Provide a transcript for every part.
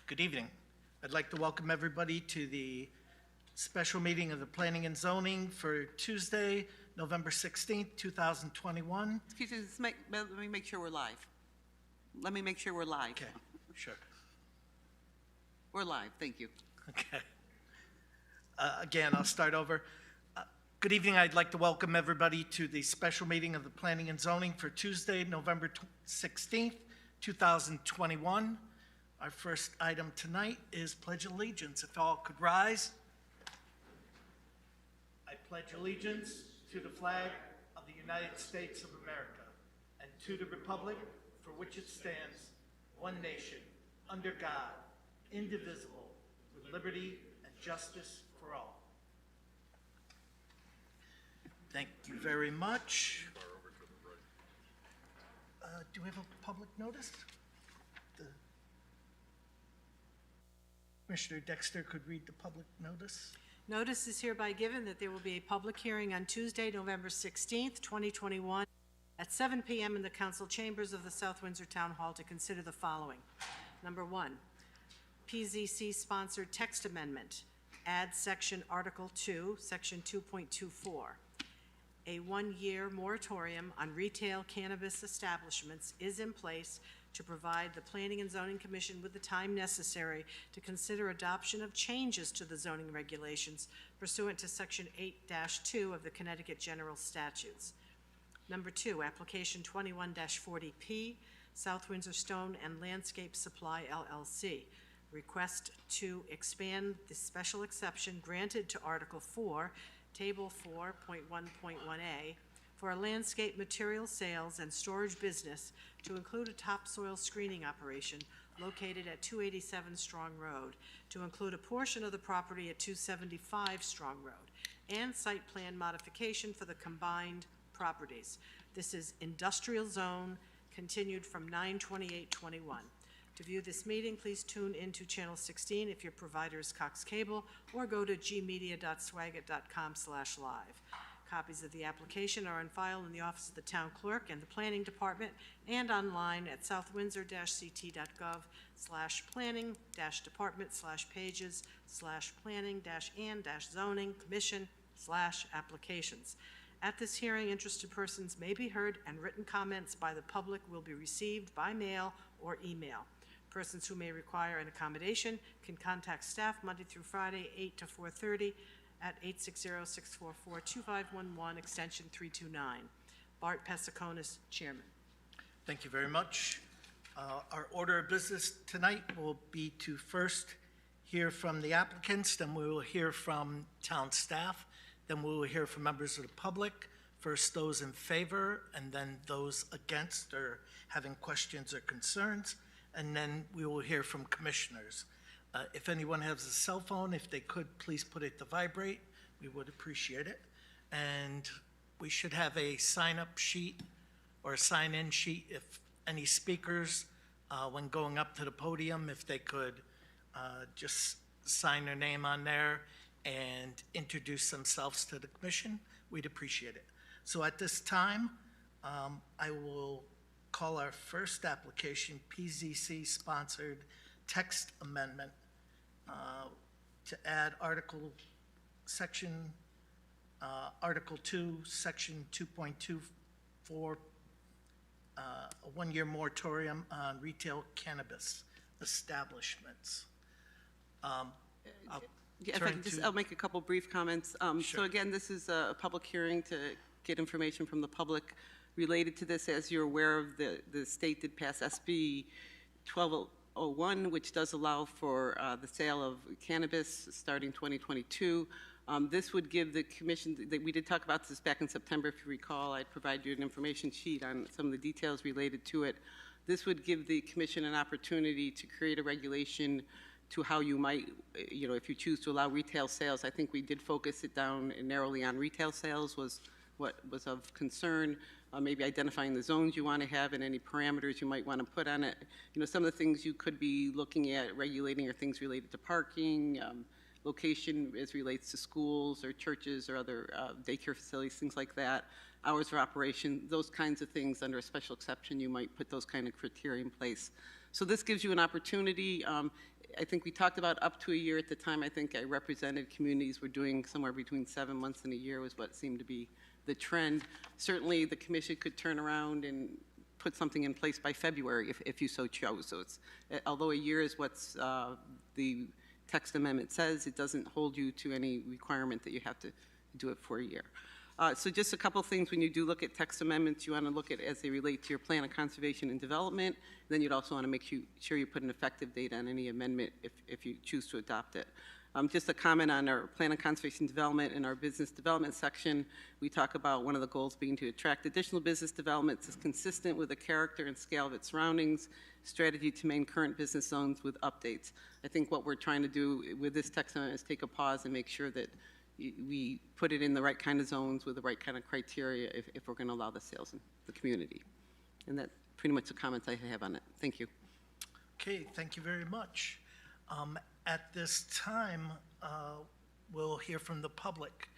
Good evening. I'd like to welcome everybody to the special meeting of the Planning and Zoning for Tuesday, November 16th, 2021. Excuse me, let me make sure we're live. Let me make sure we're live. Okay, sure. We're live, thank you. Okay. Again, I'll start over. Good evening. I'd like to welcome everybody to the special meeting of the Planning and Zoning for Tuesday, November 16th, 2021. Our first item tonight is Pledge of Allegiance. If all could rise. I pledge allegiance to the flag of the United States of America and to the republic for which it stands, one nation, under God, indivisible, with liberty and justice for all. Thank you very much. Do we have a public notice? Commissioner Dexter could read the public notice. Notice is hereby given that there will be a public hearing on Tuesday, November 16th, 2021, at 7 p.m. in the council chambers of the South Windsor Town Hall to consider the following. Number 1, PZC-sponsored text amendment. Add section Article 2, Section 2.24. A one-year moratorium on retail cannabis establishments is in place to provide the Planning and Zoning Commission with the time necessary to consider adoption of changes to the zoning regulations pursuant to Section 8-2 of the Connecticut General Statutes. Number 2, application 21-40P, South Windsor Stone and Landscape Supply, LLC. Request to expand the special exception granted to Article 4, Table 4.1.1a, for a landscape material sales and storage business to include a topsoil screening operation located at 287 Strong Road, to include a portion of the property at 275 Strong Road, and site plan modification for the combined properties. This is industrial zone, continued from 9/28/21. To view this meeting, please tune into Channel 16 if your provider is Cox Cable, or go to gmedia.swagit.com/live. Copies of the application are on file in the office of the Town Clerk and the Planning Department, and online at southwindsor-ct.gov/planning-department/pages/planning-and-zoning commission/applications. At this hearing, interested persons may be heard, and written comments by the public will be received by mail or email. Persons who may require an accommodation can contact staff Monday through Friday, 8 to 4:30, at 860-644-2511, extension 329. Bart Pesaconis, Chairman. Thank you very much. Our order of business tonight will be to first hear from the applicants, then we will hear from town staff, then we will hear from members of the public, first those in favor, and then those against or having questions or concerns, and then we will hear from commissioners. If anyone has a cell phone, if they could, please put it to vibrate. We would appreciate it. And we should have a sign-up sheet or a sign-in sheet if any speakers, when going up to the podium, if they could just sign their name on there and introduce themselves to the commission, we'd appreciate it. So at this time, I will call our first application, PZC-sponsored text amendment to add Article 2, Section 2.24, a one-year moratorium on retail cannabis establishments. I'll make a couple brief comments. Sure. So again, this is a public hearing to get information from the public related to this. As you're aware of, the state did pass SB 1201, which does allow for the sale of cannabis starting 2022. This would give the commission, we did talk about this back in September, if you recall. I provided you an information sheet on some of the details related to it. This would give the commission an opportunity to create a regulation to how you might, if you choose to allow retail sales. I think we did focus it down narrowly on retail sales was what was of concern. Maybe identifying the zones you want to have and any parameters you might want to put on it. Some of the things you could be looking at regulating are things related to parking, location as relates to schools or churches or other daycare facilities, things like that, hours of operation, those kinds of things. Under a special exception, you might put those kind of criteria in place. So this gives you an opportunity. I think we talked about up to a year at the time. I think I represented communities were doing somewhere between 7 months and a year was what seemed to be the trend. Certainly, the commission could turn around and put something in place by February if you so chose. So it's, although a year is what's the text amendment says, it doesn't hold you to any requirement that you have to do it for a year. So just a couple things when you do look at text amendments, you want to look at as they relate to your plan of conservation and development. Then you'd also want to make sure you put an effective date on any amendment if you choose to adopt it. Just a comment on our plan of conservation and development in our business development section. We talk about one of the goals being to attract additional business developments that's consistent with the character and scale of its surroundings, strategy to maintain current business zones with updates. I think what we're trying to do with this text amendment is take a pause and make sure that we put it in the right kind of zones with the right kind of criteria if we're going to allow the sales in the community. And that's pretty much the comments I have on it. Thank you. Okay, thank you very much. At this time, we'll hear from the public.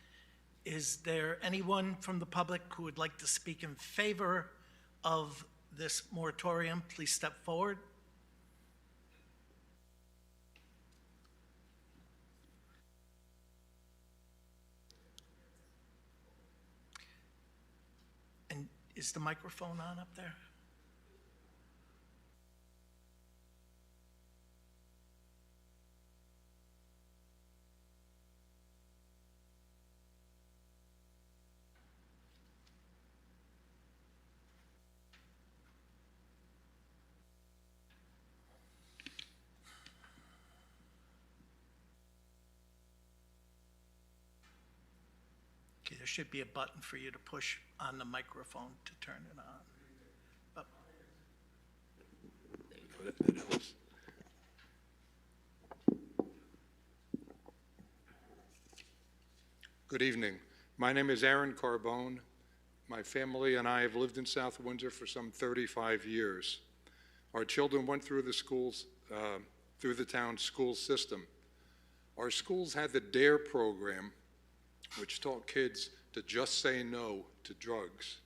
Is there anyone from the public who would like to speak in favor of this moratorium? Please step forward. And is the microphone on up there? Okay, there should be a button for you to push on the microphone to turn it on. Oh. That helps. Good evening. My name is Aaron Carbone. My family and I have lived in South Windsor for some 35 years. Our children went through the schools, through the town's school system. Our schools had the DARE program, which taught kids to just say no to drugs.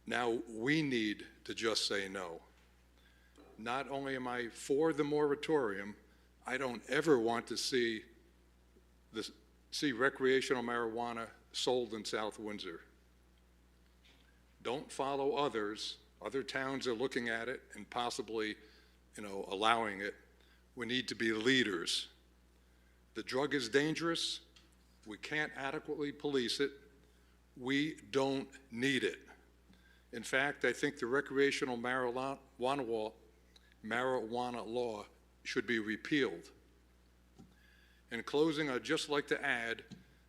Now we need to just say no. Not only am I for the moratorium, I don't ever want to see recreational marijuana sold in South Windsor. Don't follow others. Other towns are looking at it and possibly, allowing it. We need to be leaders. The drug is dangerous. We can't adequately police it. We don't need it. In fact, I think the recreational marijuana law should be repealed. In closing, I'd just like to add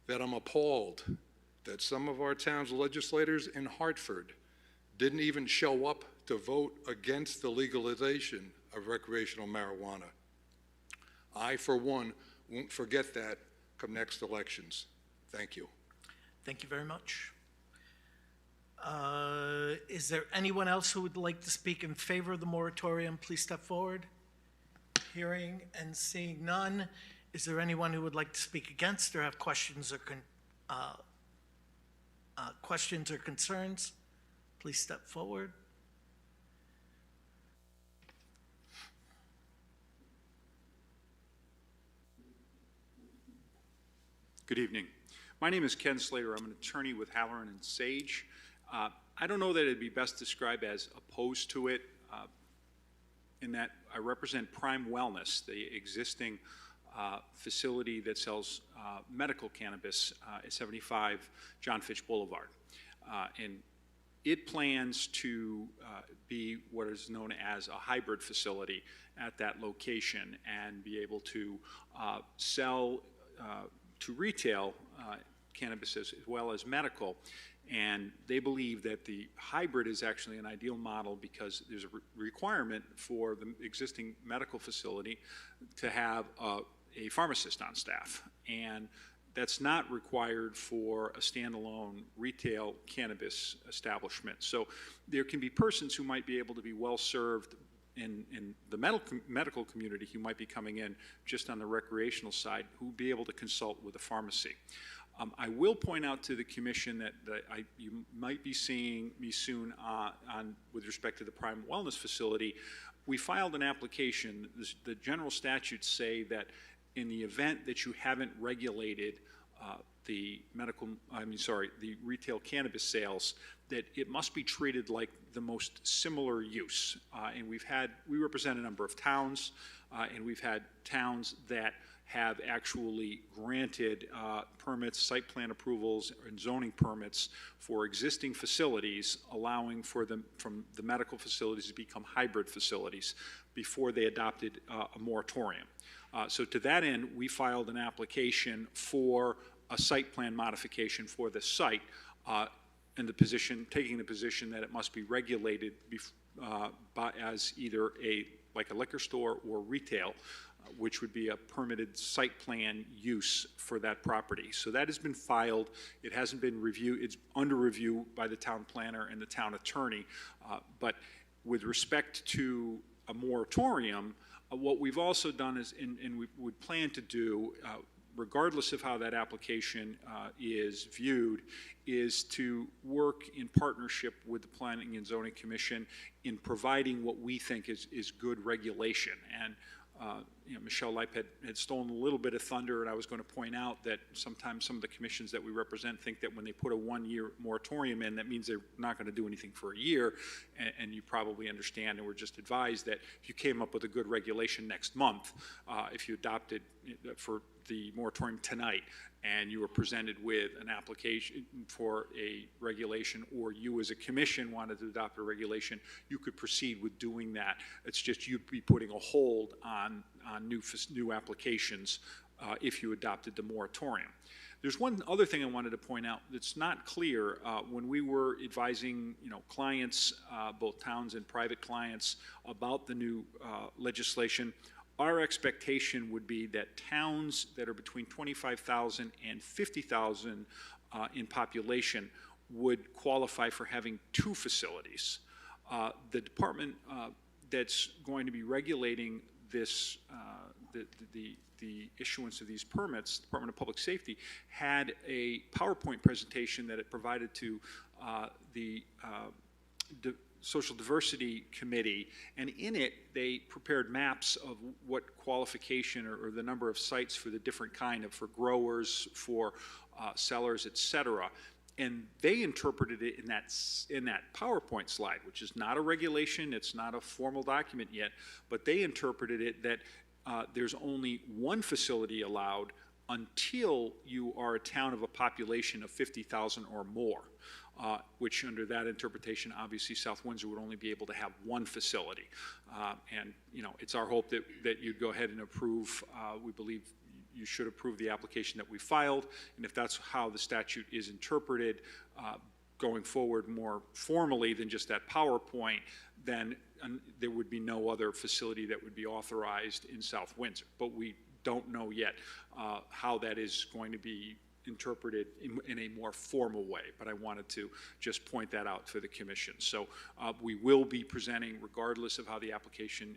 that I'm appalled that some of our town's legislators in Hartford didn't even show up to vote against the legalization of recreational marijuana. I, for one, won't forget that come next elections. Thank you. Thank you very much. Is there anyone else who would like to speak in favor of the moratorium? Please step forward. Hearing and seeing none. Is there anyone who would like to speak against or have questions or concerns? Please step forward. Good evening. My name is Ken Slater. I'm an attorney with Halloran and Sage. I don't know that it'd be best described as opposed to it in that I represent Prime Wellness, the existing facility that sells medical cannabis at 75 John Fitch Boulevard. And it plans to be what is known as a hybrid facility at that location and be able to sell to retail cannabis as well as medical. And they believe that the hybrid is actually an ideal model because there's a requirement for the existing medical facility to have a pharmacist on staff. And that's not required for a standalone retail cannabis establishment. So there can be persons who might be able to be well served in the medical community who might be coming in just on the recreational side who will be able to consult with a pharmacy. I will point out to the commission that you might be seeing me soon with respect to the Prime Wellness facility. we filed an application. The general statutes say that in the event that you haven't regulated the retail cannabis sales, that it must be treated like the most similar use. And we represent a number of towns, and we've had towns that have actually granted permits, site plan approvals, and zoning permits for existing facilities, allowing for them from the medical facilities to become hybrid facilities before they adopted a moratorium. So to that end, we filed an application for a site plan modification for the site, and taking the position that it must be regulated as either like a liquor store or retail, which would be a permitted site plan use for that property. So that has been filed. It hasn't been reviewed. It's under review by the town planner and the town attorney. But with respect to a moratorium, what we've also done is, and we would plan to do, regardless of how that application is viewed, is to work in partnership with the Planning and Zoning Commission in providing what we think is good regulation. And Michelle Leip had stolen a little bit of thunder, and I was going to point out that sometimes some of the commissions that we represent think that when they put a one-year moratorium in, that means they're not going to do anything for a year, and you probably understand, and we're just advised that if you came up with a good regulation next month, if you adopted for the moratorium tonight, and you were presented with an application for a regulation, or you as a commission wanted to adopt a regulation, you could proceed with doing that. It's just you'd be putting a hold on new applications if you adopted the moratorium. There's one other thing I wanted to point out that's not clear. When we were advising, clients, both towns and private clients, about the new legislation, our expectation would be that towns that are between 25,000 and 50,000 in population would qualify for having 2 facilities. The department that's going to be regulating this, the issuance of these permits, Department of Public Safety, had a PowerPoint presentation that it provided to the Social Diversity Committee, and in it they prepared maps of what qualification or the number of sites for the different kind of, for growers, for sellers, etc. And they interpreted it in that PowerPoint slide, which is not a regulation, it's not a formal document yet, but they interpreted it that there's only 1 facility allowed until you are a town of a population of 50,000 or more. Which under that interpretation, obviously South Windsor would only be able to have 1 facility. And it's our hope that you'd go ahead and approve. We believe you should approve the application that we filed, and if that's how the statute is interpreted going forward more formally than just that PowerPoint, then there would be no other facility that would be authorized in South Windsor. But we don't know yet how that is going to be interpreted in a more formal way, but I wanted to just point that out for the commission. So we will be presenting, regardless of how the application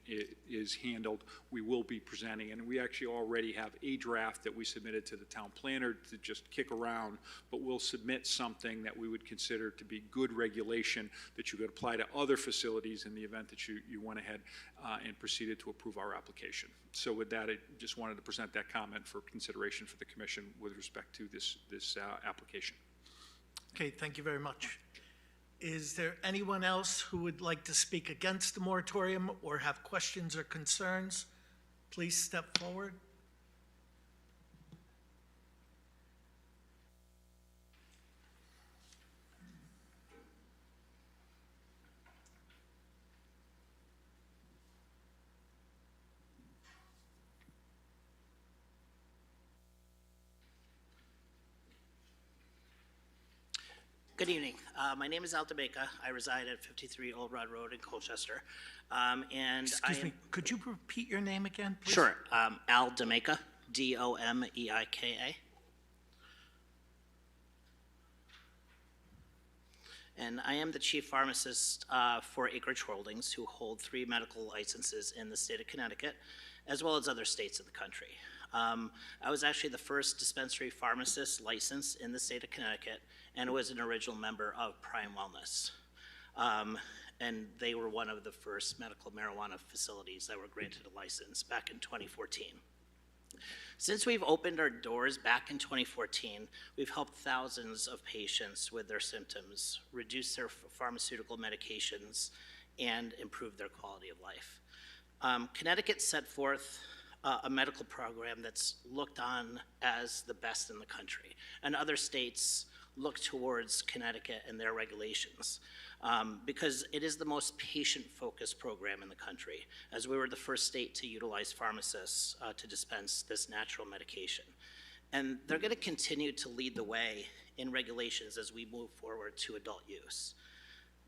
is handled, we will be presenting, and we actually already have a draft that we submitted to the town planner to just kick around, but we'll submit something that we would consider to be good regulation that you could apply to other facilities in the event that you went ahead and proceeded to approve our application. So with that, I just wanted to present that comment for consideration for the commission with respect to this application. Okay, thank you very much. Is there anyone else who would like to speak against the moratorium or have questions or concerns? Please step forward. Good evening. My name is Al DeMaca. I reside at 53 Old Rod Road in Colchester. And Excuse me, could you repeat your name again, please? Sure. Al DeMaca, D-O-M-E-I-K-A. And I am the chief pharmacist for Acreage Holdings, who hold 3 medical licenses in the state of Connecticut, as well as other states in the country. I was actually the first dispensary pharmacist licensed in the state of Connecticut, and was an original member of Prime Wellness. and they were one of the first medical marijuana facilities that were granted a license back in 2014. Since we've opened our doors back in 2014, we've helped thousands of patients with their symptoms, reduce their pharmaceutical medications, and improve their quality of life. Connecticut set forth a medical program that's looked on as the best in the country, and other states look towards Connecticut and their regulations because it is the most patient-focused program in the country, as we were the first state to utilize pharmacists to dispense this natural medication. And they're going to continue to lead the way in regulations as we move forward to adult use.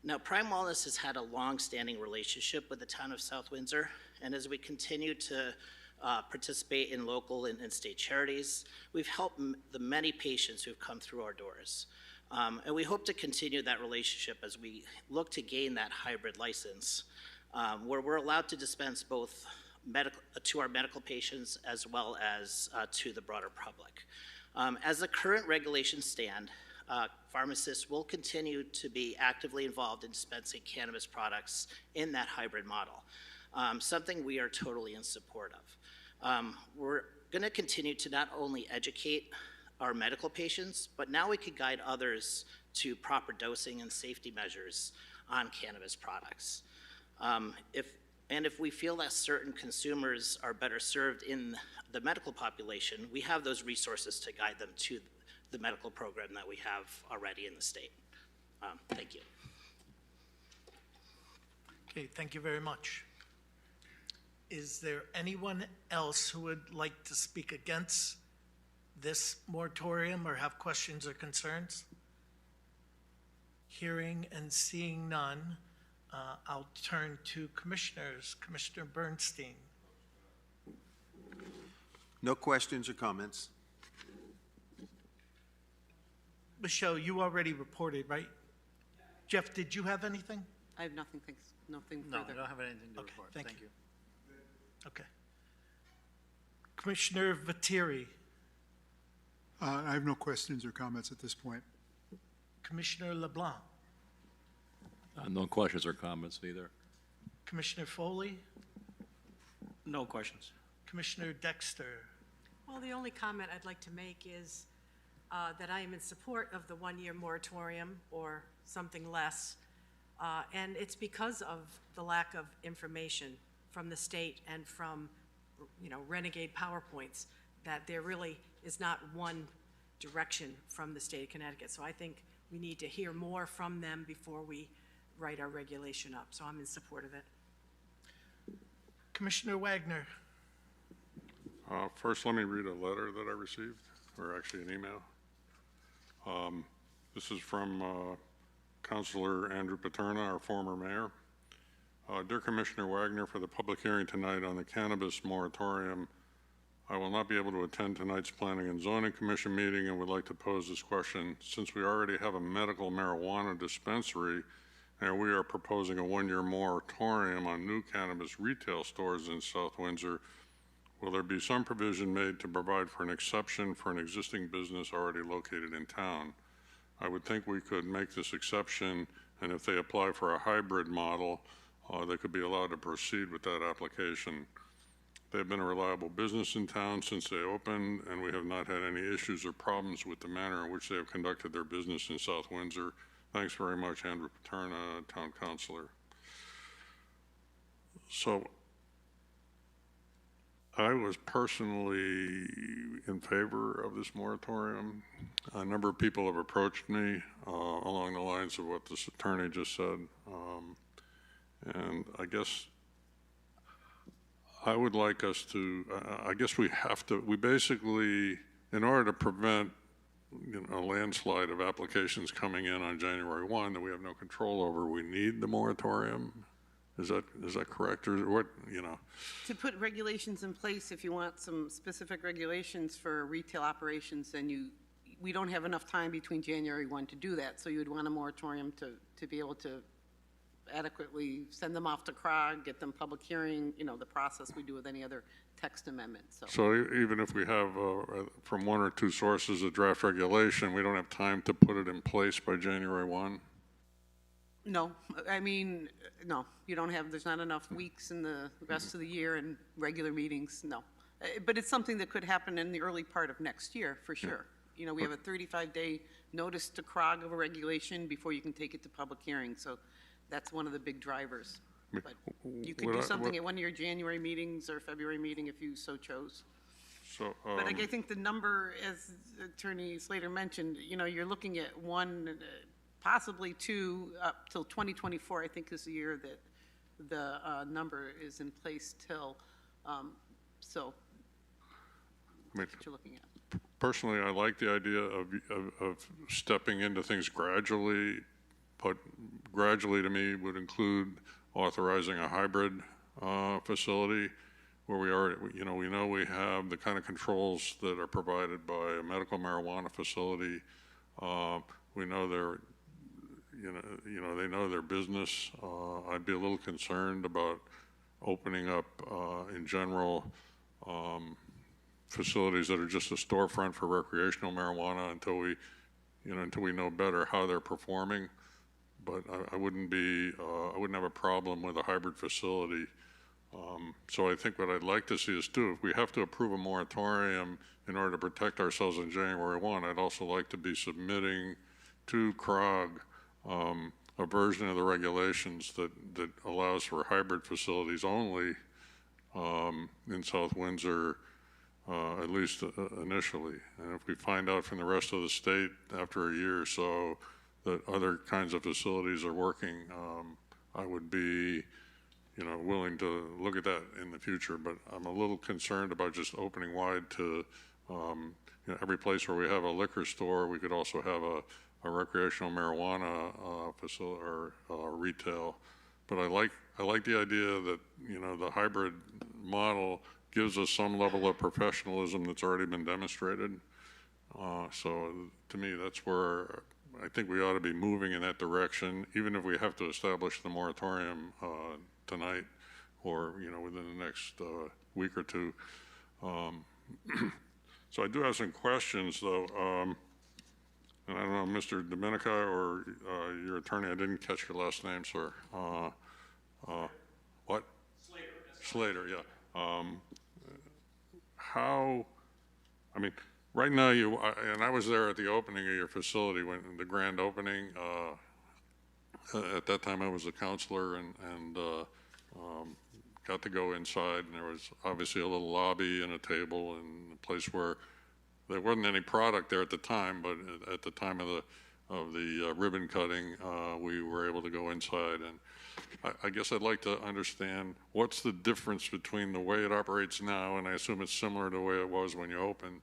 Now, Prime Wellness has had a long-standing relationship with the town of South Windsor, and as we continue to participate in local and state charities, we've helped the many patients who've come through our doors. And we hope to continue that relationship as we look to gain that hybrid license, where we're allowed to dispense both to our medical patients as well as to the broader public. As the current regulations stand, pharmacists will continue to be actively involved in dispensing cannabis products in that hybrid model, something we are totally in support of. We're going to continue to not only educate our medical patients, but now we could guide others to proper dosing and safety measures on cannabis products. If we feel that certain consumers are better served in the medical population, we have those resources to guide them to the medical program that we have already in the state. Thank you. Okay, thank you very much. Is there anyone else who would like to speak against this moratorium or have questions or concerns? Hearing and seeing none, I'll turn to commissioners. Commissioner Bernstein. No questions or comments. Michelle, you already reported, right? Jeff, did you have anything? I have nothing, thanks, nothing No, I further. don't have anything to Okay, report. thank Thank you. you. Okay. Commissioner Vatiri, I have no questions or comments at this point. Commissioner LeBlanc, No questions or comments either. Commissioner Foley, No questions. Commissioner Dexter. Well, the only comment I'd like to make is that I am in support of the one-year moratorium or something less. And it's because of the lack of information from the state and from, renegade PowerPoints that there really is not one direction from the state of Connecticut. So I think we need to hear more from them before we write our regulation up. So I'm in support of it. Commissioner Wagner. First, let me read a letter that I received, or actually an email. This is from Councilor Andrew Paterna, our former mayor. Dear Commissioner Wagner, for the public hearing tonight on the cannabis moratorium, I will not be able to attend tonight's Planning and Zoning Commission meeting and would like to pose this question. Since we already have a medical marijuana dispensary and we are proposing a one-year moratorium on new cannabis retail stores in South Windsor, will there be some provision made to provide for an exception for an existing business already located in town? I would think we could make this exception, and if they apply for a hybrid model, they could be allowed to proceed with that application. They've been a reliable business in town since they opened, and we have not had any issues or problems with the manner in which they have conducted their business in South Windsor. Thanks very much, Andrew Paterna, Town Councilor. So I was personally in favor of this moratorium. A number of people have approached me along the lines of what this attorney just said. And I guess I would like us to, I guess we basically, in order to prevent a landslide of applications coming in on January 1 that we have no control over, we need the moratorium. Is that correct, or what, To put regulations in place, if you want some specific regulations for retail operations, then we don't have enough time between January 1 to do that, so you would want a moratorium to be able to adequately send them off to CROG, get them public hearing, the process we do with any other text amendment, So even if we have, from one or two sources, a draft regulation, we don't have time to put it in place by January 1? No, I mean, no, you don't have, there's not enough weeks in the rest of the year and regular meetings, no. But it's something that could happen in the early part of next year, for sure. You know, we have a 35-day notice to CROG of a regulation before you can take it to public hearing, so that's one of the big drivers. But you could do something at one of your January meetings or February meeting if you so chose. So, But I think the number, as Attorney Slater mentioned, you know, you're looking at one, possibly two, up till 2024, I think is the year that the number is in place till, so I mean, that's what you're looking at. personally, I like the idea of stepping into things gradually, but gradually to me would include authorizing a hybrid facility where we are, you know, we have the kind of controls that are provided by a medical marijuana facility. We know they're, they know their business. I'd be a little concerned about opening up, in general, facilities that are just a storefront for recreational marijuana until we know better how they're performing. But I wouldn't have a problem with a hybrid facility. So I think what I'd like to see us do, if we have to approve a moratorium in order to protect ourselves on January 1, I'd also like to be submitting to CROG a version of the regulations that allows for hybrid facilities only in South Windsor, at least initially. And if we find out from the rest of the state after a year or so that other kinds of facilities are working, I would be, willing to look at that in the future. But I'm a little concerned about just opening wide to, every place where we have a liquor store, we could also have a recreational marijuana facility or retail. But I like the idea that, the hybrid model gives us some level of professionalism that's already been demonstrated. So to me, that's where I think we ought to be moving in that direction, even if we have to establish the moratorium tonight or, within the next week or two. So I do have some questions, though. And I don't know, Mr. Dominica or your attorney, I didn't catch your last name, sir. What? Slater, yeah. Right now, and I was there at the opening of your facility, when the grand opening. At that time, I was a counselor and got to go inside, and there was obviously a little lobby and a table and a place where there wasn't any product there at the time, but at the time of the ribbon cutting, we were able to go inside. And I guess I'd like to understand what's the difference between the way it operates now, and I assume it's similar to the way it was when you opened,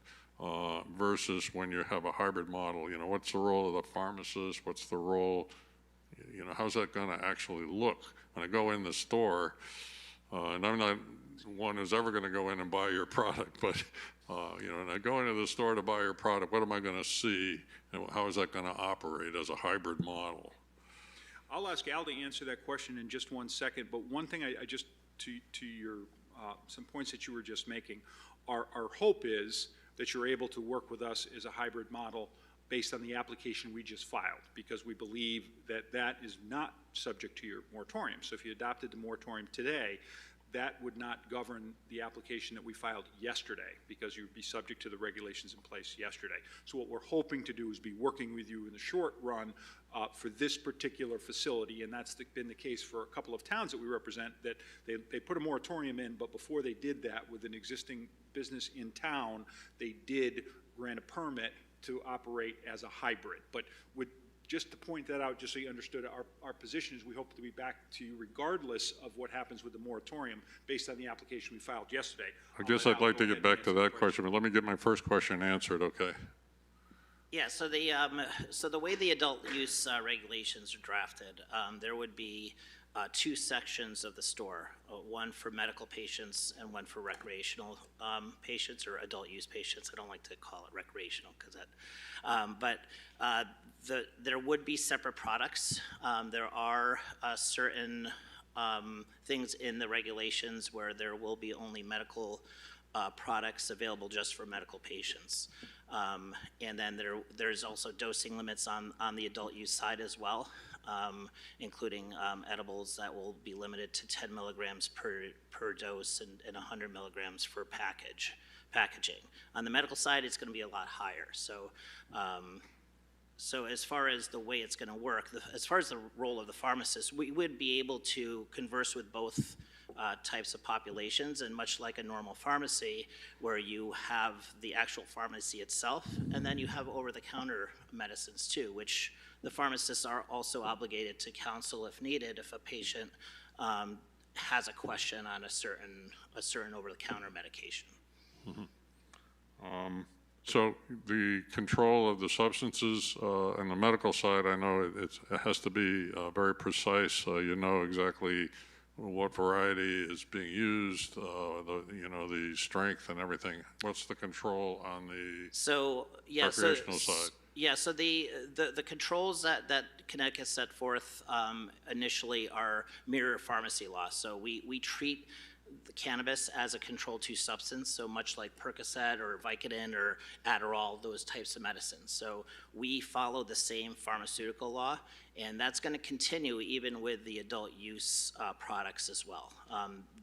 versus when you have a hybrid model. What's the role of the pharmacist? What's the role, how's that going to actually look? When I go in the store, and I'm not one who's ever going to go in and buy your product, but, when I go into the store to buy your product, what am I going to see, and how is that going to operate as a hybrid model? I'll ask Al to answer that question in just 1 second, but one thing I just, to your, some points that you were just making, our hope is that you're able to work with us as a hybrid model based on the application we just filed, because we believe that that is not subject to your moratorium. So if you adopted the moratorium today, that would not govern the application that we filed yesterday, because you'd be subject to the regulations in place yesterday. So what we're hoping to do is be working with you in the short run for this particular facility, and that's been the case for a couple of towns that we represent, that they put a moratorium in, but before they did that with an existing business in town, they did grant a permit to operate as a hybrid. But just to point that out, just so you understood, our position is we hope to be back to you regardless of what happens with the moratorium based on the application we filed yesterday. I guess I'd like to get back to that question, but let me get my first question answered, okay? Yeah, so the way the adult use regulations are drafted, there would be two sections of the store, one for medical patients and one for recreational patients or adult use patients. I don't like to call it recreational because that, there would be separate products. There are certain things in the regulations where there will be only medical products available just for medical patients. And then there's also dosing limits on the adult use side as well. including edibles that will be limited to 10 milligrams per dose and 100 milligrams for packaging. On the medical side, it's going to be a lot higher. So as far as the way it's going to work, as far as the role of the pharmacist, we would be able to converse with both types of populations, and much like a normal pharmacy where you have the actual pharmacy itself, and then you have over-the-counter medicines too, which the pharmacists are also obligated to counsel if needed if a patient has a question on a certain over-the-counter medication. So the control of the substances on the medical side, I know it has to be very precise. You know exactly what variety is being used, the strength and everything. What's the control on the recreational side? Yeah, so the controls that Connecticut set forth initially are mirror pharmacy law. So we treat the cannabis as a Control 2 substance, so much like Percocet or Vicodin or Adderall, those types of medicines. So we follow the same pharmaceutical law, and that's going to continue even with the adult use products as well.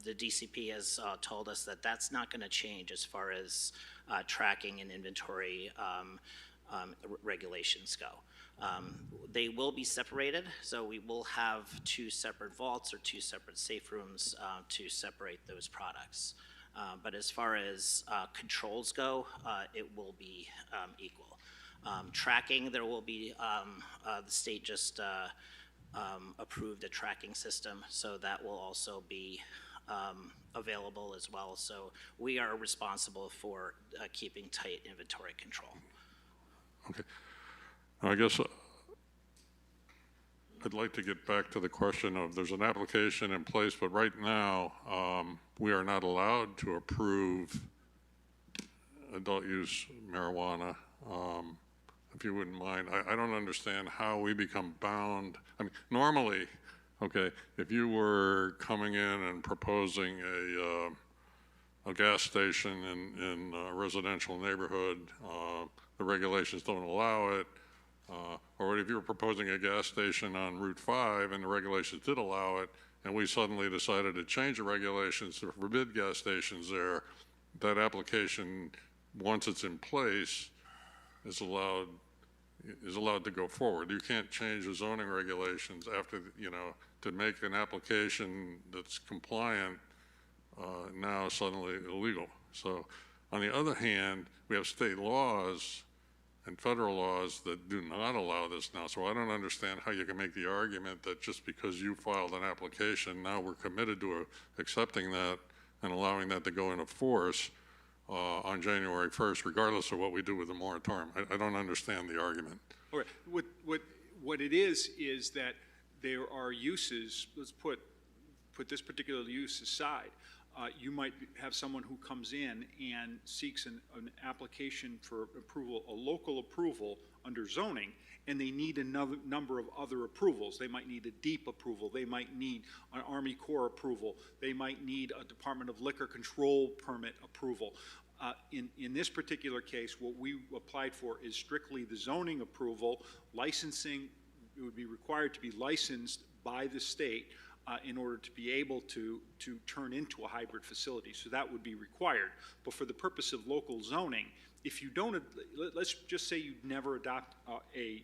The DCP has told us that that's not going to change as far as tracking and inventory regulations go. They will be separated, so we will have 2 separate vaults or 2 separate safe rooms to separate those products. But as far as controls go, it will be equal. Tracking, there will be, the state just approved a tracking system, so that will also be available as well. So we are responsible for keeping tight inventory control. Okay. I guess I'd like to get back to the question of there's an application in place, but right now we are not allowed to approve adult use marijuana. If you wouldn't mind, I don't understand how we become bound. I mean, normally, okay, if you were coming in and proposing a gas station in a residential neighborhood, the regulations don't allow it. Or if you were proposing a gas station on Route 5 and the regulations did allow it, and we suddenly decided to change the regulations to forbid gas stations there, that application, once it's in place, is allowed to go forward. You can't change the zoning regulations after, to make an application that's compliant now suddenly illegal. So on the other hand, we have state laws and federal laws that do not allow this now. So I don't understand how you can make the argument that just because you filed an application, now we're committed to accepting that and allowing that to go into force on January 1st, regardless of what we do with the moratorium. I don't understand the argument. All right. What it is that there are uses, let's put this particular use aside. You might have someone who comes in and seeks an application for approval, a local approval under zoning, and they need a number of other approvals. They might need a DEEP approval. They might need an Army Corps approval. They might need a Department of Liquor Control permit approval. In this particular case, what we applied for is strictly the zoning approval. Licensing, it would be required to be licensed by the state in order to be able to turn into a hybrid facility. So that would be required. But for the purpose of local zoning, if you don't, let's just say you never adopt a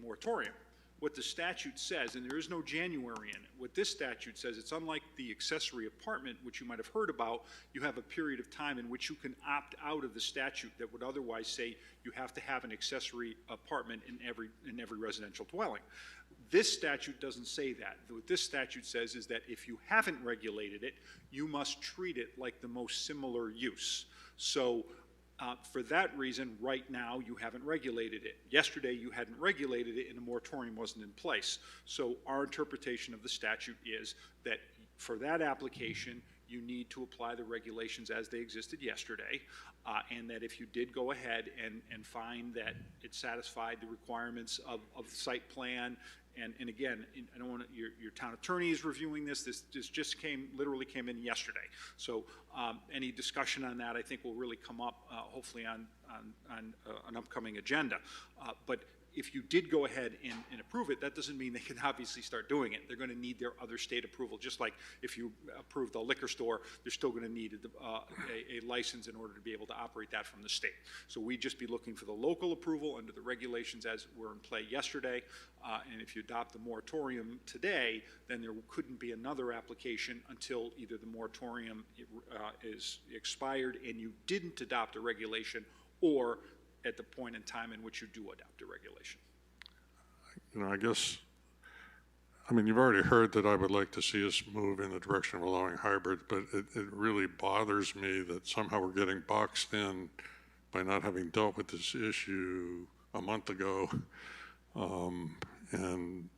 moratorium. What the statute says, and there is no January in it, what this statute says, it's unlike the accessory apartment, which you might have heard about. You have a period of time in which you can opt out of the statute that would otherwise say you have to have an accessory apartment in every residential dwelling. This statute doesn't say that. What this statute says is that if you haven't regulated it, you must treat it like the most similar use. So for that reason, right now, you haven't regulated it. Yesterday, you hadn't regulated it and a moratorium wasn't in place. So our interpretation of the statute is that for that application, you need to apply the regulations as they existed yesterday, and that if you did go ahead and find that it satisfied the requirements of the site plan, and again, I don't want to, your town attorney is reviewing this. This just literally came in yesterday. So any discussion on that, I think, will really come up hopefully on an upcoming agenda. But if you did go ahead and approve it, that doesn't mean they can obviously start doing it. They're going to need their other state approval, just like if you approve the liquor store, they're still going to need a license in order to be able to operate that from the state. So we'd just be looking for the local approval under the regulations as were in play yesterday. And if you adopt the moratorium today, then there couldn't be another application until either the moratorium is expired and you didn't adopt a regulation, or at the point in time in which you do adopt a regulation. You know, I guess, I mean, you've already heard that I would like to see us move in the direction of allowing hybrid, but it really bothers me that somehow we're getting boxed in by not having dealt with this issue a month ago. And,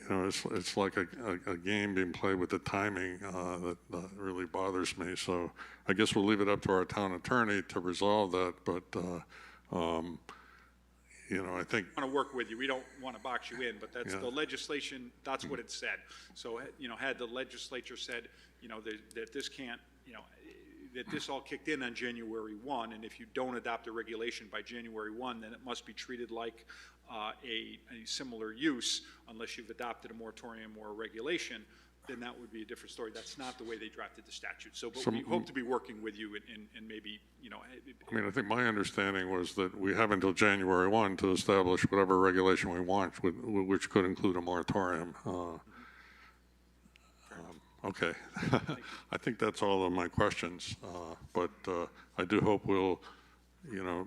you know, it's like a game being played with the timing that really bothers me. So I guess we'll leave it up to our town attorney to resolve that, but, you know, I think... We want to work with you. We don't want to box you in, but that's the legislation, that's what it said. So, you know, had the legislature said, you know, that this can't, you know, that this all kicked in on January 1, and if you don't adopt a regulation by January 1, then it must be treated like a similar use unless you've adopted a moratorium or a regulation, then that would be a different story. That's not the way they drafted the statute. So, but we hope to be working with you and maybe, you know... I mean, I think my understanding was that we have until January 1 to establish whatever regulation we want, which could include a moratorium. Okay. I think that's all of my questions, but I do hope we'll, you know,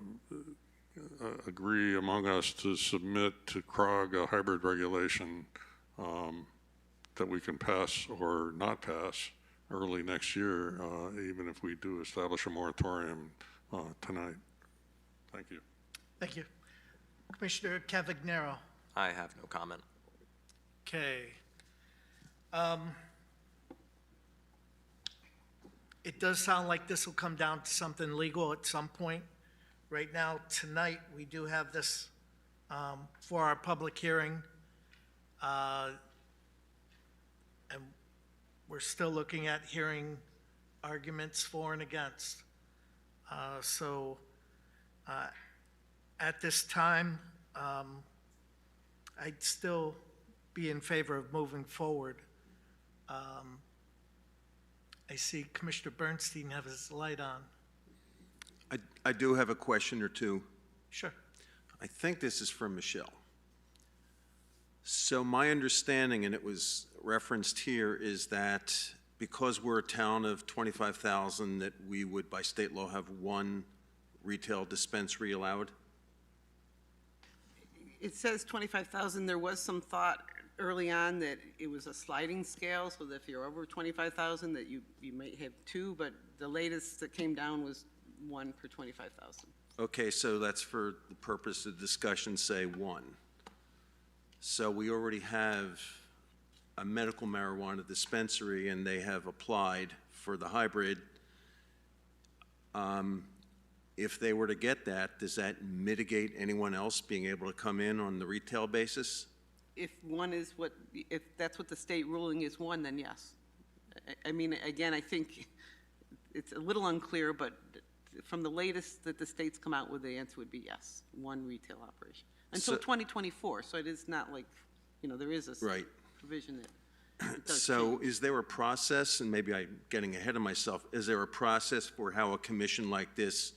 agree among us to submit to CROG a hybrid regulation that we can pass or not pass early next year, even if we do establish a moratorium tonight. Thank you. Thank you. Commissioner Cavagnero. I have no comment. Okay. It does sound like this will come down to something legal at some point. Right now, tonight, we do have this for our public hearing. And we're still looking at hearing arguments for and against. So at this time, I'd still be in favor of moving forward. I see Commissioner Bernstein have his light on. I do have a question or two. Sure. I think this is from Michelle. So my understanding, and it was referenced here, is that because we're a town of 25,000, that we would, by state law, have one retail dispensary allowed? It says 25,000. There was some thought early on that it was a sliding scale, so that if you're over 25,000, that you might have two, but the latest that came down was one per 25,000. Okay, so that's for the purpose of discussion, say one. So we already have a medical marijuana dispensary, and they have applied for the hybrid. If they were to get that, does that mitigate anyone else being able to come in on the retail basis? If one is what, if that's what the state ruling is one, then yes. I mean, again, I think it's a little unclear, but from the latest that the state's come out with, the answer would be yes, one retail operation. Until 2024, so it is not like, you know, there is a provision that it does So change. is there a process, and maybe I'm getting ahead of myself, is there a process for how a commission like this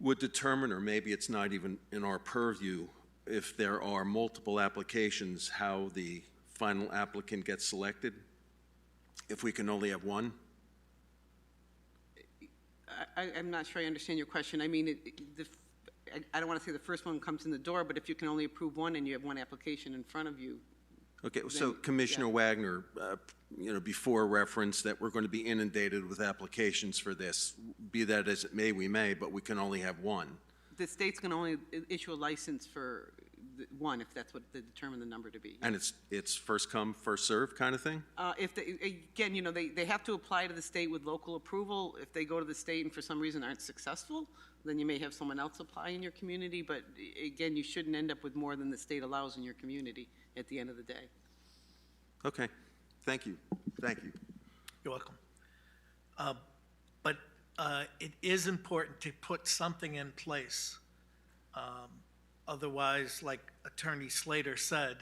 would determine, or maybe it's not even in our purview, if there are multiple applications, how the final applicant gets selected, if we can only have one? I'm not sure I understand your question. I mean, I don't want to say the first one comes in the door, but if you can only approve one and you have one application in front of you. Okay, so Commissioner Wagner, you know, before referenced that we're going to be inundated with applications for this. Be that as it may, we may, but we can only have one. The state's going to only issue a license for one, if that's what they determine the number to be. And it's first come, first served kind of thing? If they, again, you know, they have to apply to the state with local approval. If they go to the state and for some reason aren't successful, then you may have someone else apply in your community. But again, you shouldn't end up with more than the state allows in your community at the end of the day. Okay, thank you. Thank you. You're welcome. But it is important to put something in place Otherwise, like Attorney Slater said,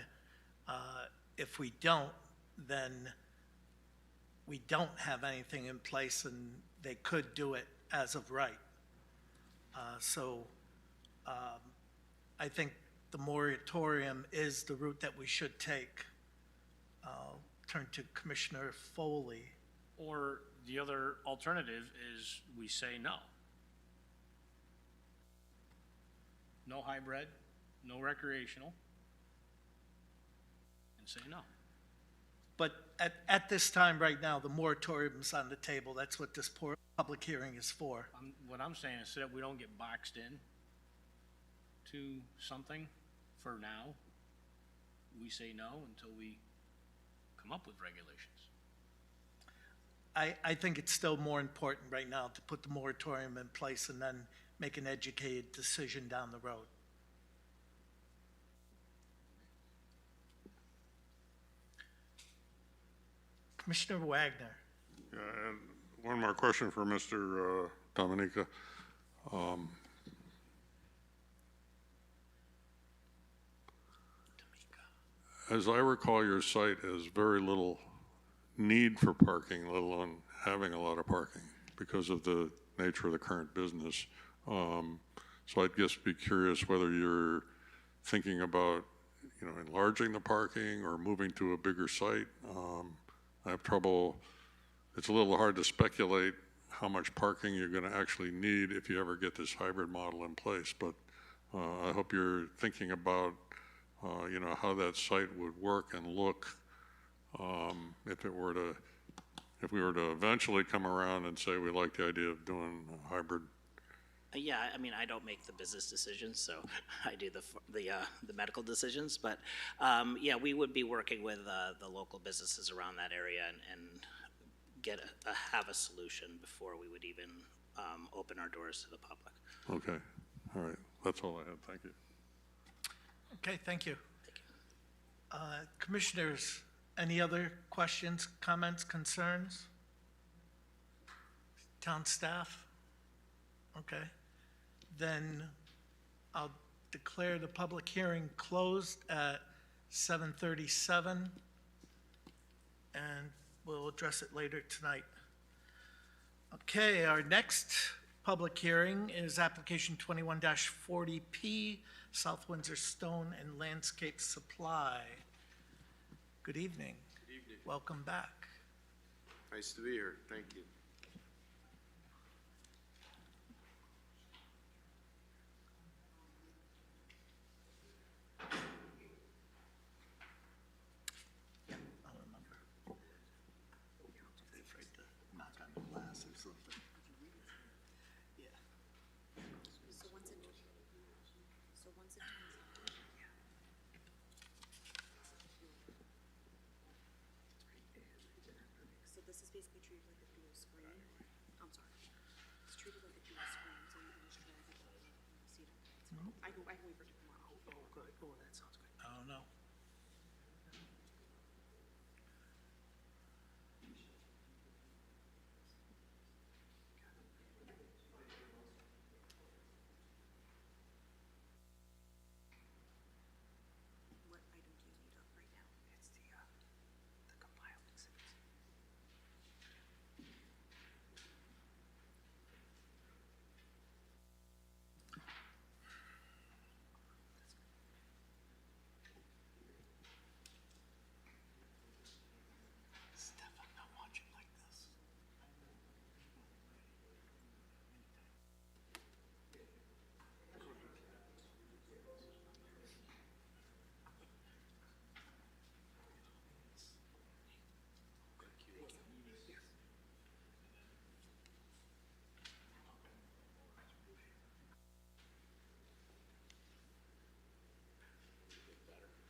if we don't, then we don't have anything in place and they could do it as of right. I think the moratorium is the route that we should take. I'll turn to Commissioner Foley. Or the other alternative is we say no. No hybrid, no recreational, and say no. But at this time, right now, the moratorium's on the table. That's what this public hearing is for. What I'm saying is so that we don't get boxed in to something for now, we say no until we come up with regulations. I think it's still more important right now to put the moratorium in place and then make an educated decision down the road. Commissioner Wagner. Yeah, and one more question for Mr. Dominica. As I recall, your site has very little need for parking, let alone having a lot of parking because of the nature of the current business. So I'd just be curious whether you're thinking about, enlarging the parking or moving to a bigger site. I have trouble, it's a little hard to speculate how much parking you're going to actually need if you ever get this hybrid model in place, but I hope you're thinking about, how that site would work and look if we were to eventually come around and say we like the idea of doing a hybrid. Yeah, I mean, I don't make the business decisions, so I do the medical decisions. But yeah, we would be working with the local businesses around that area and have a solution before we would even open our doors to the public. Okay, all right, that's all I have. Thank you. Okay, thank you. Commissioners, any other questions, comments, concerns? Town staff? Okay. Then I'll declare the public hearing closed at 7:37, and we'll address it later tonight. Okay, our next public hearing is application 21-40P, South Windsor Stone and Landscape Supply. Good evening. Good evening. Welcome back. Nice to be here. Thank you. Yeah, I'll remember. Afraid to knock on the glass or something. Yeah. So once it turns so this is basically treated like a dual screen. I'm sorry. It's treated like a dual screen, so you can just drag it and see it. I can wait for it to come out. Oh, good. Oh, that sounds good. I don't know. What item do you need up right now? It's the compiled exhibits. Steph, I'm not watching like this.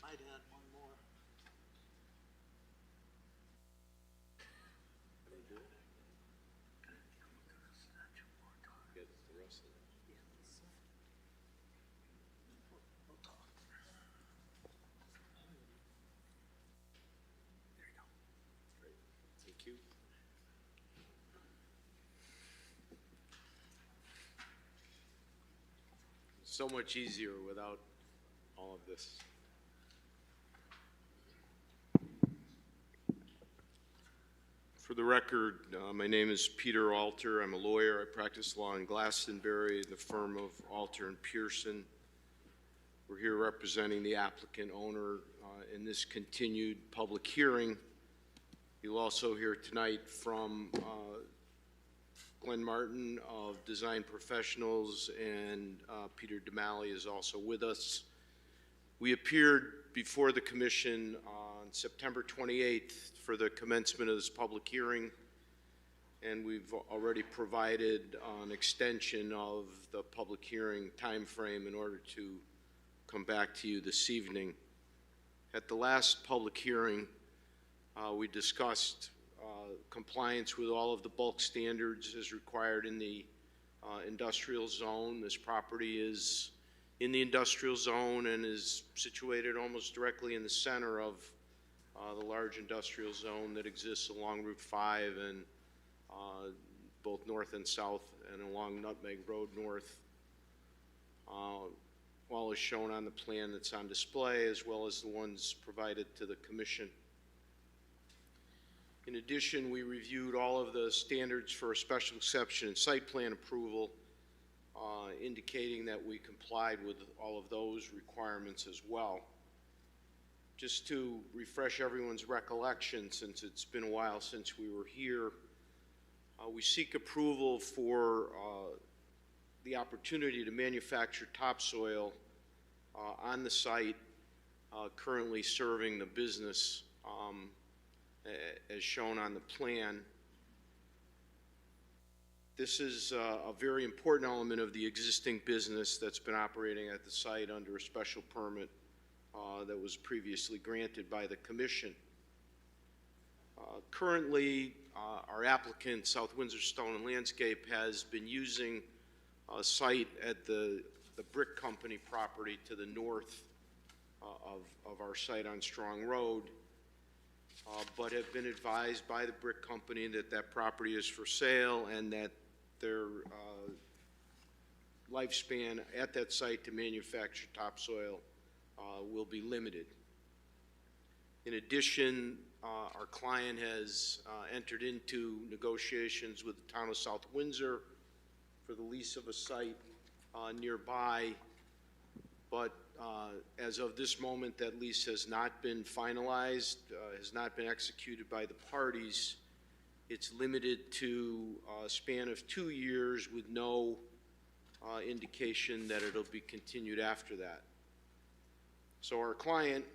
I'd add one more. We'll talk. There you go. Thank you. So much easier without all of this. For the record, my name is Peter Alter. I'm a lawyer. I practice law in Glastonbury, the firm of Alter and Pearson. We're here representing the applicant owner in this continued public hearing. You'll also hear tonight from Glenn Martin of Design Professionals, and Peter DeMalley is also with us. We appeared before the commission on September 28th for the commencement of this public hearing, and we've already provided an extension of the public hearing time frame in order to come back to you this evening. At the last public hearing, we discussed compliance with all of the bulk standards as required in the industrial zone. This property is in the industrial zone and is situated almost directly in the center of the large industrial zone that exists along Route 5 and both north and south and along Nutmeg Road North. All is shown on the plan that's on display, as well as the ones provided to the commission. In addition, we reviewed all of the standards for a special exception and site plan approval, indicating that we complied with all of those requirements as well. Just to refresh everyone's recollection, since it's been a while since we were here, we seek approval for the opportunity to manufacture topsoil on the site currently serving the business as shown on the plan. This is a very important element of the existing business that's been operating at the site under a special permit that was previously granted by the commission. Currently, our applicant, South Windsor Stone and Landscape, has been using a site at the brick company property to the north of our site on Strong Road, but have been advised by the brick company that that property is for sale and that their lifespan at that site to manufacture topsoil will be limited. In addition, our client has entered into negotiations with the town of South Windsor for the lease of a site nearby, but as of this moment, that lease has not been finalized, has not been executed by the parties. It's limited to a span of 2 years with no indication that it'll be continued after that. So our client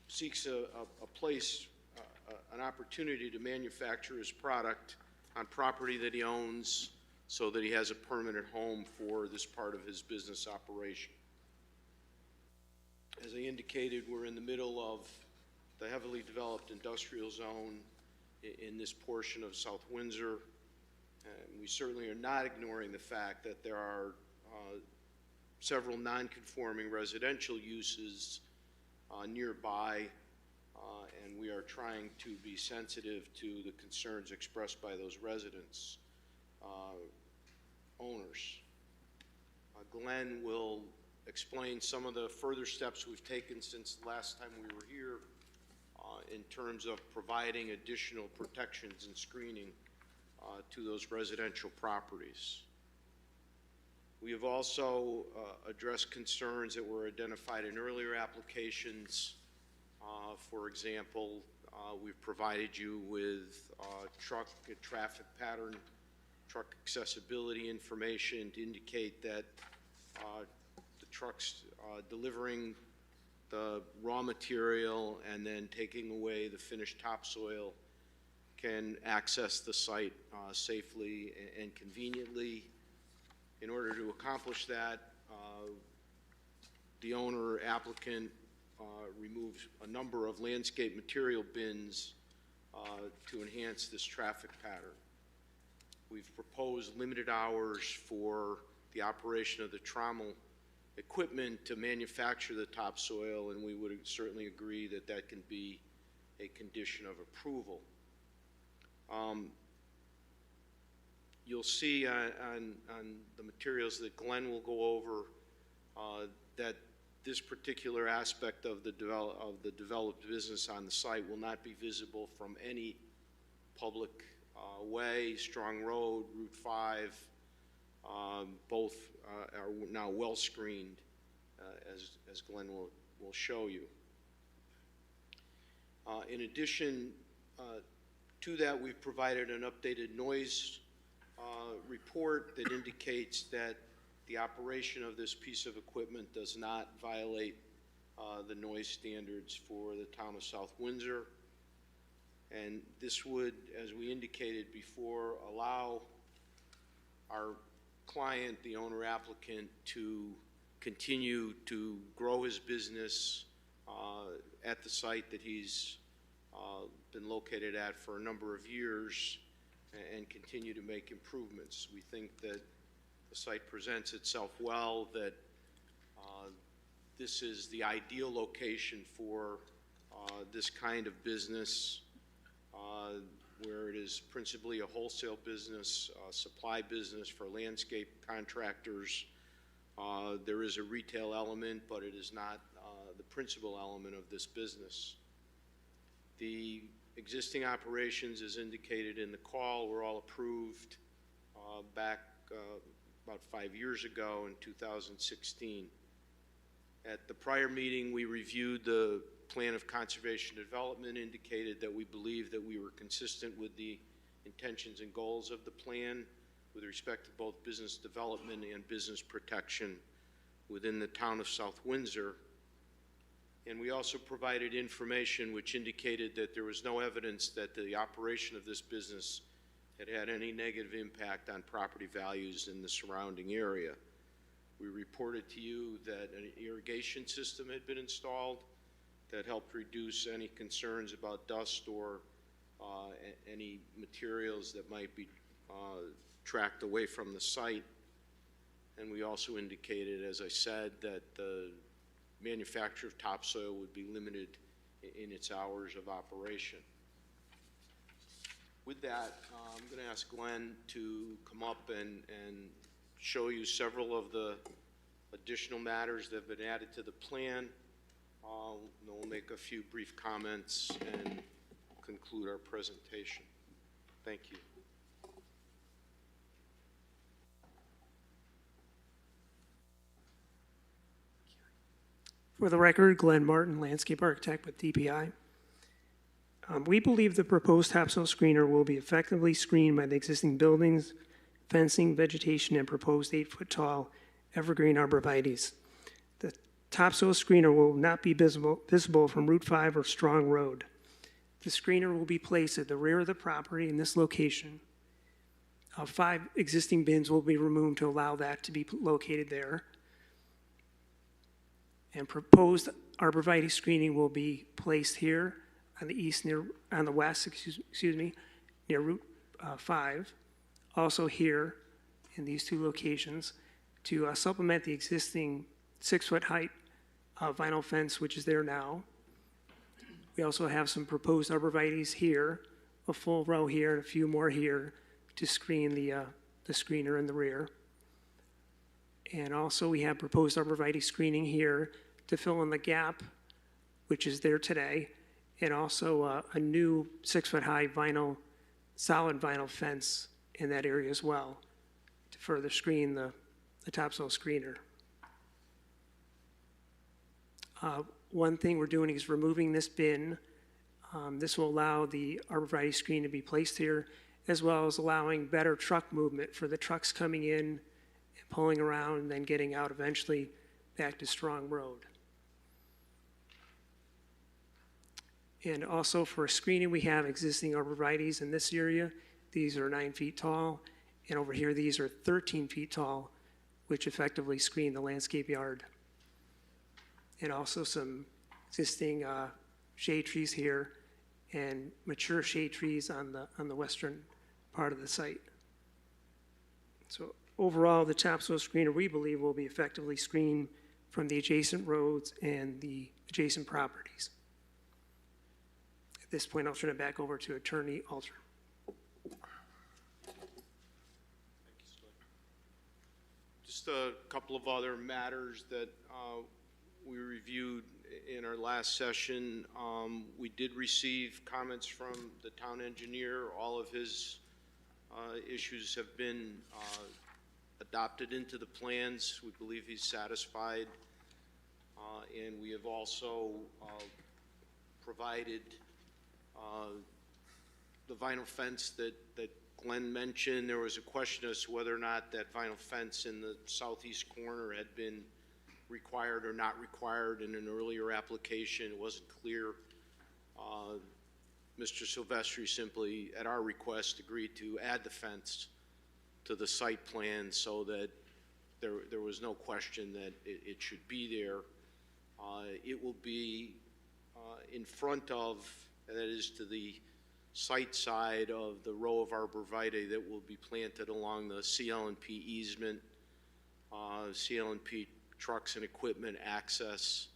seeks a place, an opportunity to manufacture his product on property that he owns so that he has a permanent home for this part of his business operation. As I indicated, we're in the middle of the heavily developed industrial zone in this portion of South Windsor. And we certainly are not ignoring the fact that there are several non-conforming residential uses nearby, and we are trying to be sensitive to the concerns expressed by those residents, owners. Glenn will explain some of the further steps we've taken since the last time we were here in terms of providing additional protections and screening to those residential properties. We have also addressed concerns that were identified in earlier applications. For example, we've provided you with truck and traffic pattern, truck accessibility information to indicate that the trucks delivering the raw material and then taking away the finished topsoil can access the site safely and conveniently. In order to accomplish that, the owner applicant removed a number of landscape material bins to enhance this traffic pattern. We've proposed limited hours for the operation of the trommel equipment to manufacture the topsoil, and we would certainly agree that that can be a condition of approval. You'll see on the materials that Glenn will go over that this particular aspect of the developed business on the site will not be visible from any public way, Strong Road, Route 5, both are now well screened, as Glenn will show you. In addition to that, we've provided an updated noise report that indicates that the operation of this piece of equipment does not violate the noise standards for the town of South Windsor. And this would, as we indicated before, allow our client, the owner applicant, to continue to grow his business at the site that he's been located at for a number of years and continue to make improvements. We think that the site presents itself well, that this is the ideal location for this kind of business, where it is principally a wholesale business, supply business for landscape contractors. There is a retail element, but it is not the principal element of this business. The existing operations, as indicated in the call, were all approved back about 5 years ago in 2016. At the prior meeting, we reviewed the plan of conservation development, indicated that we believed that we were consistent with the intentions and goals of the plan with respect to both business development and business protection within the town of South Windsor. And we also provided information which indicated that there was no evidence that the operation of this business had any negative impact on property values in the surrounding area. We reported to you that an irrigation system had been installed that helped reduce any concerns about dust or any materials that might be tracked away from the site. And we also indicated, as I said, that the manufacture of topsoil would be limited in its hours of operation. With that, I'm going to ask Glenn to come up and show you several of the additional matters that have been added to the plan. Then we'll make a few brief comments and conclude our presentation. Thank you. For the record, Glenn Martin, landscape architect with DPI. We believe the proposed topsoil screener will be effectively screened by the existing buildings, fencing, vegetation, and proposed 8-foot-tall evergreen arborvitaes. The topsoil screener will not be visible from Route 5 or Strong Road. The screener will be placed at the rear of the property in this location. 5 existing bins will be removed to allow that to be located there. And proposed arborvitae screening will be placed here on the west, near Route 5. Also here in these 2 locations to supplement the existing 6-foot height vinyl fence, which is there now. We also have some proposed arborvitaes here, a full row here, and a few more here to screen the screener in the rear. And also we have proposed arborvitae screening here to fill in the gap, which is there today, and also a new 6-foot high vinyl, solid vinyl fence in that area as well to further screen the topsoil screener. One thing we're doing is removing this bin. This will allow the arborvitae screen to be placed here, as well as allowing better truck movement for the trucks coming in and pulling around and then getting out eventually back to Strong Road. And also for screening, we have existing arborvitaes in this area. These are 9 feet tall, and over here these are 13 feet tall, which effectively screen the landscape yard. And also some existing shade trees here and mature shade trees on the western part of the site. So overall, the topsoil screener, we believe, will be effectively screened from the adjacent roads and the adjacent properties. At this point, I'll turn it back over to Attorney Alter. Just a couple of other matters that we reviewed in our last session. We did receive comments from the town engineer. All of his issues have been adopted into the plans. We believe he's satisfied. And we have also provided the vinyl fence that Glenn mentioned. There was a question as to whether or not that vinyl fence in the southeast corner had been required or not required in an earlier application. It wasn't clear. Mr. Silvestri simply, at our request, agreed to add the fence to the site plan so that there was no question that it should be there. It will be in front of, and that is to the site side of the row of arborvitae that will be planted along the CL&P easement, CL&P trucks and equipment access,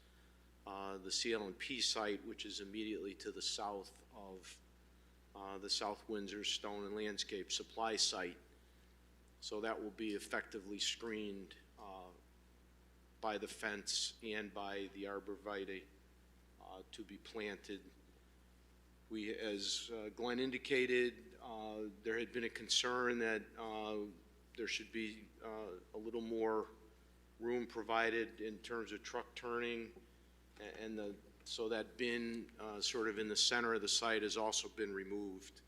the CL&P site, which is immediately to the south of the South Windsor Stone and Landscape Supply site. So that will be effectively screened by the fence and by the arborvitae to be planted. We, as Glenn indicated, there had been a concern that there should be a little more room provided in terms of truck turning, and so that bin sort of in the center of the site has also been removed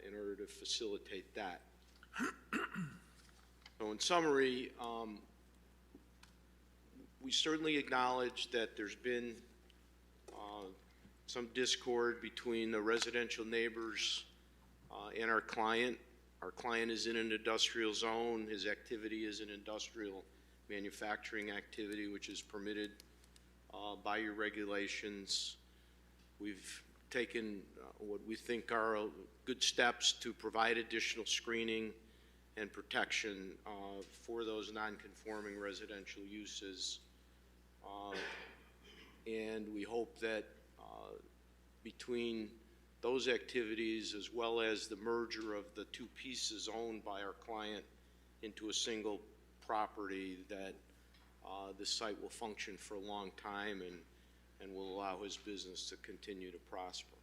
in order to facilitate that. So in summary, we certainly acknowledge that there's been some discord between the residential neighbors and our client. Our client is in an industrial zone. His activity is an industrial manufacturing activity, which is permitted by your regulations. We've taken what we think are good steps to provide additional screening and protection for those non-conforming residential uses. And we hope that between those activities as well as the merger of the two pieces owned by our client into a single property, that this site will function for a long time and will allow his business to continue to prosper.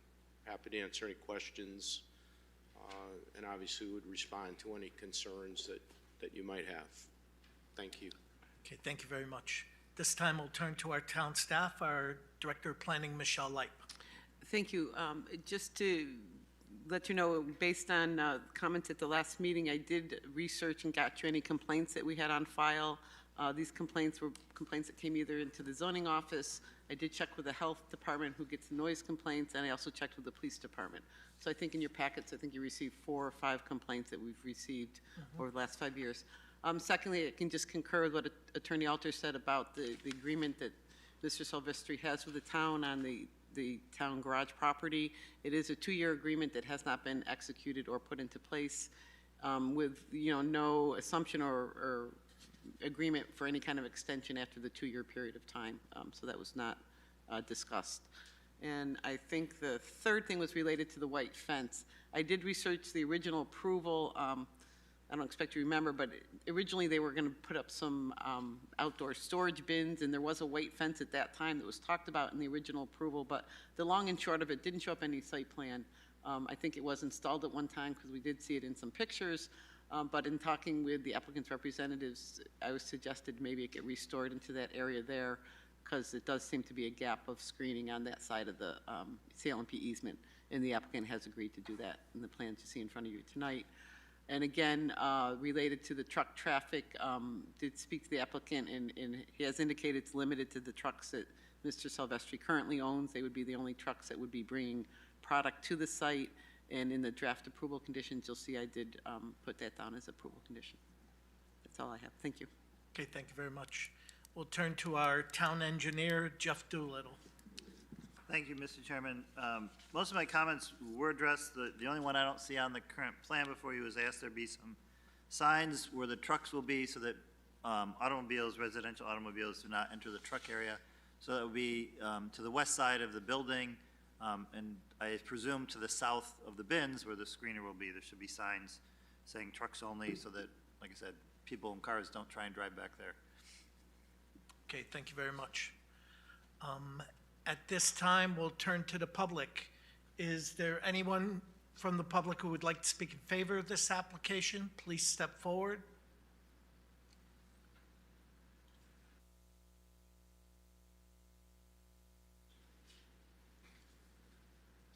Happy to answer any questions and obviously would respond to any concerns that you might have. Thank you. Okay, thank you very much. This time we'll turn to our town staff, our Director of Planning, Michelle Leip. Thank you. Just to let you know, based on comments at the last meeting, I did research and got you any complaints that we had on file. These complaints were complaints that came either into the zoning office. I did check with the health department who gets noise complaints, and I also checked with the police department. So I think in your packets, I think you received 4 or 5 complaints that we've received over the last 5 years. Secondly, I can just concur with what Attorney Alter said about the agreement that Mr. Silvestri has with the town on the town garage property. It is a 2-year agreement that has not been executed or put into place with no assumption or agreement for any kind of extension after the 2-year period of time. So that was not discussed. And I think the third thing was related to the white fence. I did research the original approval. I don't expect you to remember, but originally they were going to put up some outdoor storage bins, and there was a white fence at that time that was talked about in the original approval, but the long and short of it didn't show up any site plan. I think it was installed at one time because we did see it in some pictures, but in talking with the applicant's representatives, I was suggested maybe it get restored into that area there because it does seem to be a gap of screening on that side of the CL&P easement, and the applicant has agreed to do that in the plans you see in front of you tonight. And again, related to the truck traffic, did speak to the applicant, and he has indicated it's limited to the trucks that Mr. Silvestri currently owns. They would be the only trucks that would be bringing product to the site. And in the draft approval conditions, you'll see I did put that down as approval condition. That's all I have. Thank you. Okay, thank you very much. We'll turn to our town engineer, Jeff Doolittle. Thank you, Mr. Chairman. Most of my comments were addressed. The only one I don't see on the current plan before you is asked there be some signs where the trucks will be so that residential automobiles do not enter the truck area. So that would be to the west side of the building, and I presume to the south of the bins where the screener will be. There should be signs saying trucks only so that like I said, people in cars don't try and drive back there. Okay, thank you very much. At this time, we'll turn to the public. Is there anyone from the public who would like to speak in favor of this application? Please step forward.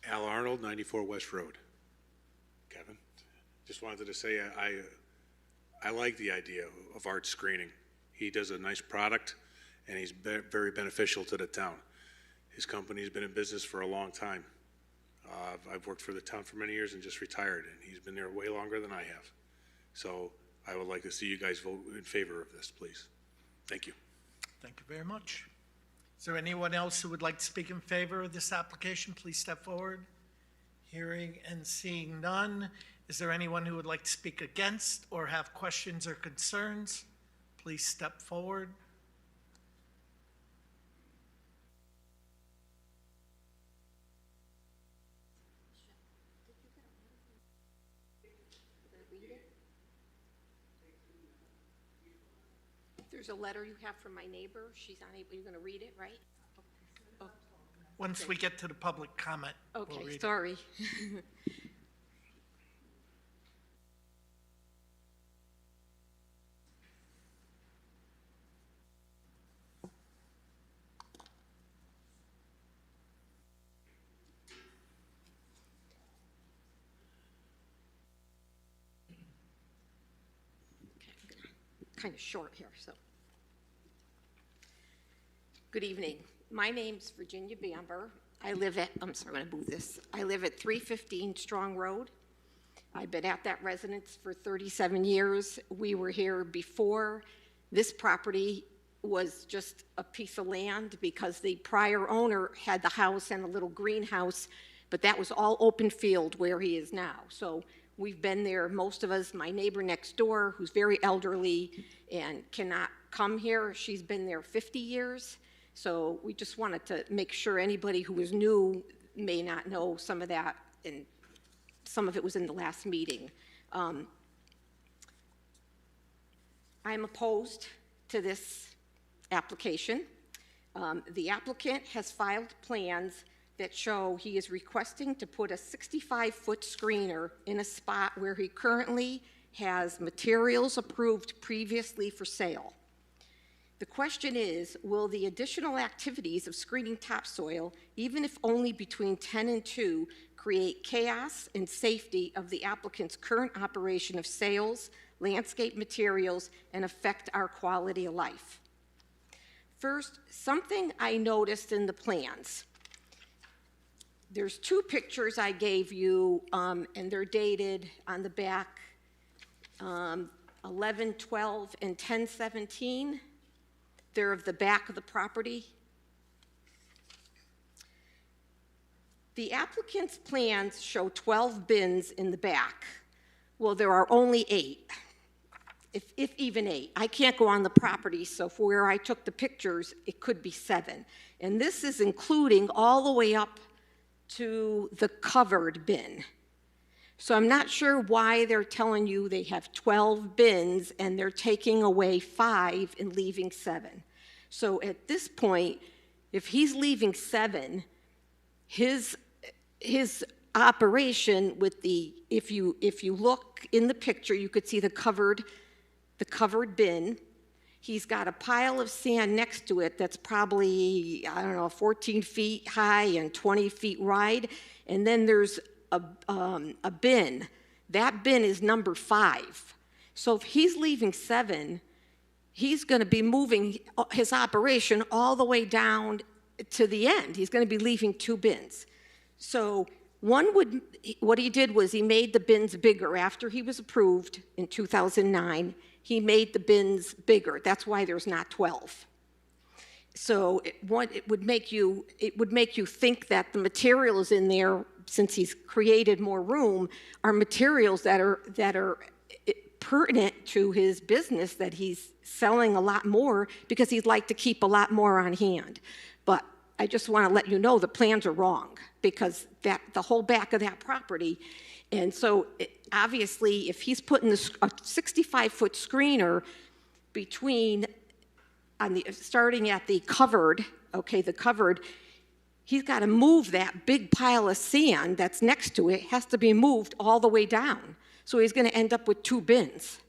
Al Arnold, 94 West Road. Kevin, just wanted to say I like the idea of art screening. He does a nice product, and he's very beneficial to the town. His company's been in business for a long time. I've worked for the town for many years and just retired, and he's been there way longer than I have. So I would like to see you guys vote in favor of this, please. Thank you. Thank you very much. Is there anyone else who would like to speak in favor of this application? Please step forward. Hearing and seeing none. Is there anyone who would like to speak against or have questions or concerns? Please step forward. There's a letter you have from my neighbor. She's unable, you're going to read it, right? Oh, Once we get to the public comment, we'll read okay, it. sorry. Kind of short here, so. Good evening. My name's Virginia Bamber. I live at, I'm sorry, I'm gonna move this. I live at 315 Strong Road. I've been at that residence for 37 years. We were here before this property was just a piece of land because the prior owner had the house and a little greenhouse, but that was all open field where he is now. So we've been there, most of us. My neighbor next door, who's very elderly and cannot come here, she's been there 50 years. So we just wanted to make sure anybody who was new may not know some of that, and some of it was in the last meeting. I'm opposed to this application. The applicant has filed plans that show he is requesting to put a 65-foot screener in a spot where he currently has materials approved previously for sale. The question is, will the additional activities of screening topsoil, even if only between 10 and 2, create chaos and safety of the applicant's current operation of sales, landscape materials, and affect our quality of life? First, something I noticed in the plans. There's two pictures I gave you, and they're dated on the back, 11/12 and 10/17. They're of the back of the property. The applicant's plans show 12 bins in the back. Well, there are only 8, if even 8. I can't go on the property, so for where I took the pictures, it could be 7. And this is including all the way up to the covered bin. So I'm not sure why they're telling you they have 12 bins and they're taking away 5 and leaving 7. So at this point, if he's leaving 7, his operation with the, if you look in the picture, you could see the covered bin. He's got a pile of sand next to it that's probably, I don't know, 14 feet high and 20 feet wide. And then there's a bin. That bin is number 5. So if he's leaving 7, he's going to be moving his operation all the way down to the end. He's going to be leaving 2 bins. So what he did was he made the bins bigger. After he was approved in 2009, he made the bins bigger. That's why there's not 12. So it would make you think that the materials in there, since he's created more room, are materials that are pertinent to his business, that he's selling a lot more because he'd like to keep a lot more on hand. But I just want to let you know the plans are wrong, because the whole back of that property, and so obviously if he's putting a 65-foot screener between, starting at the covered, okay, the covered, he's got to move that big pile of sand that's next to it, has to be moved all the way down. So he's going to end up with 2 bins.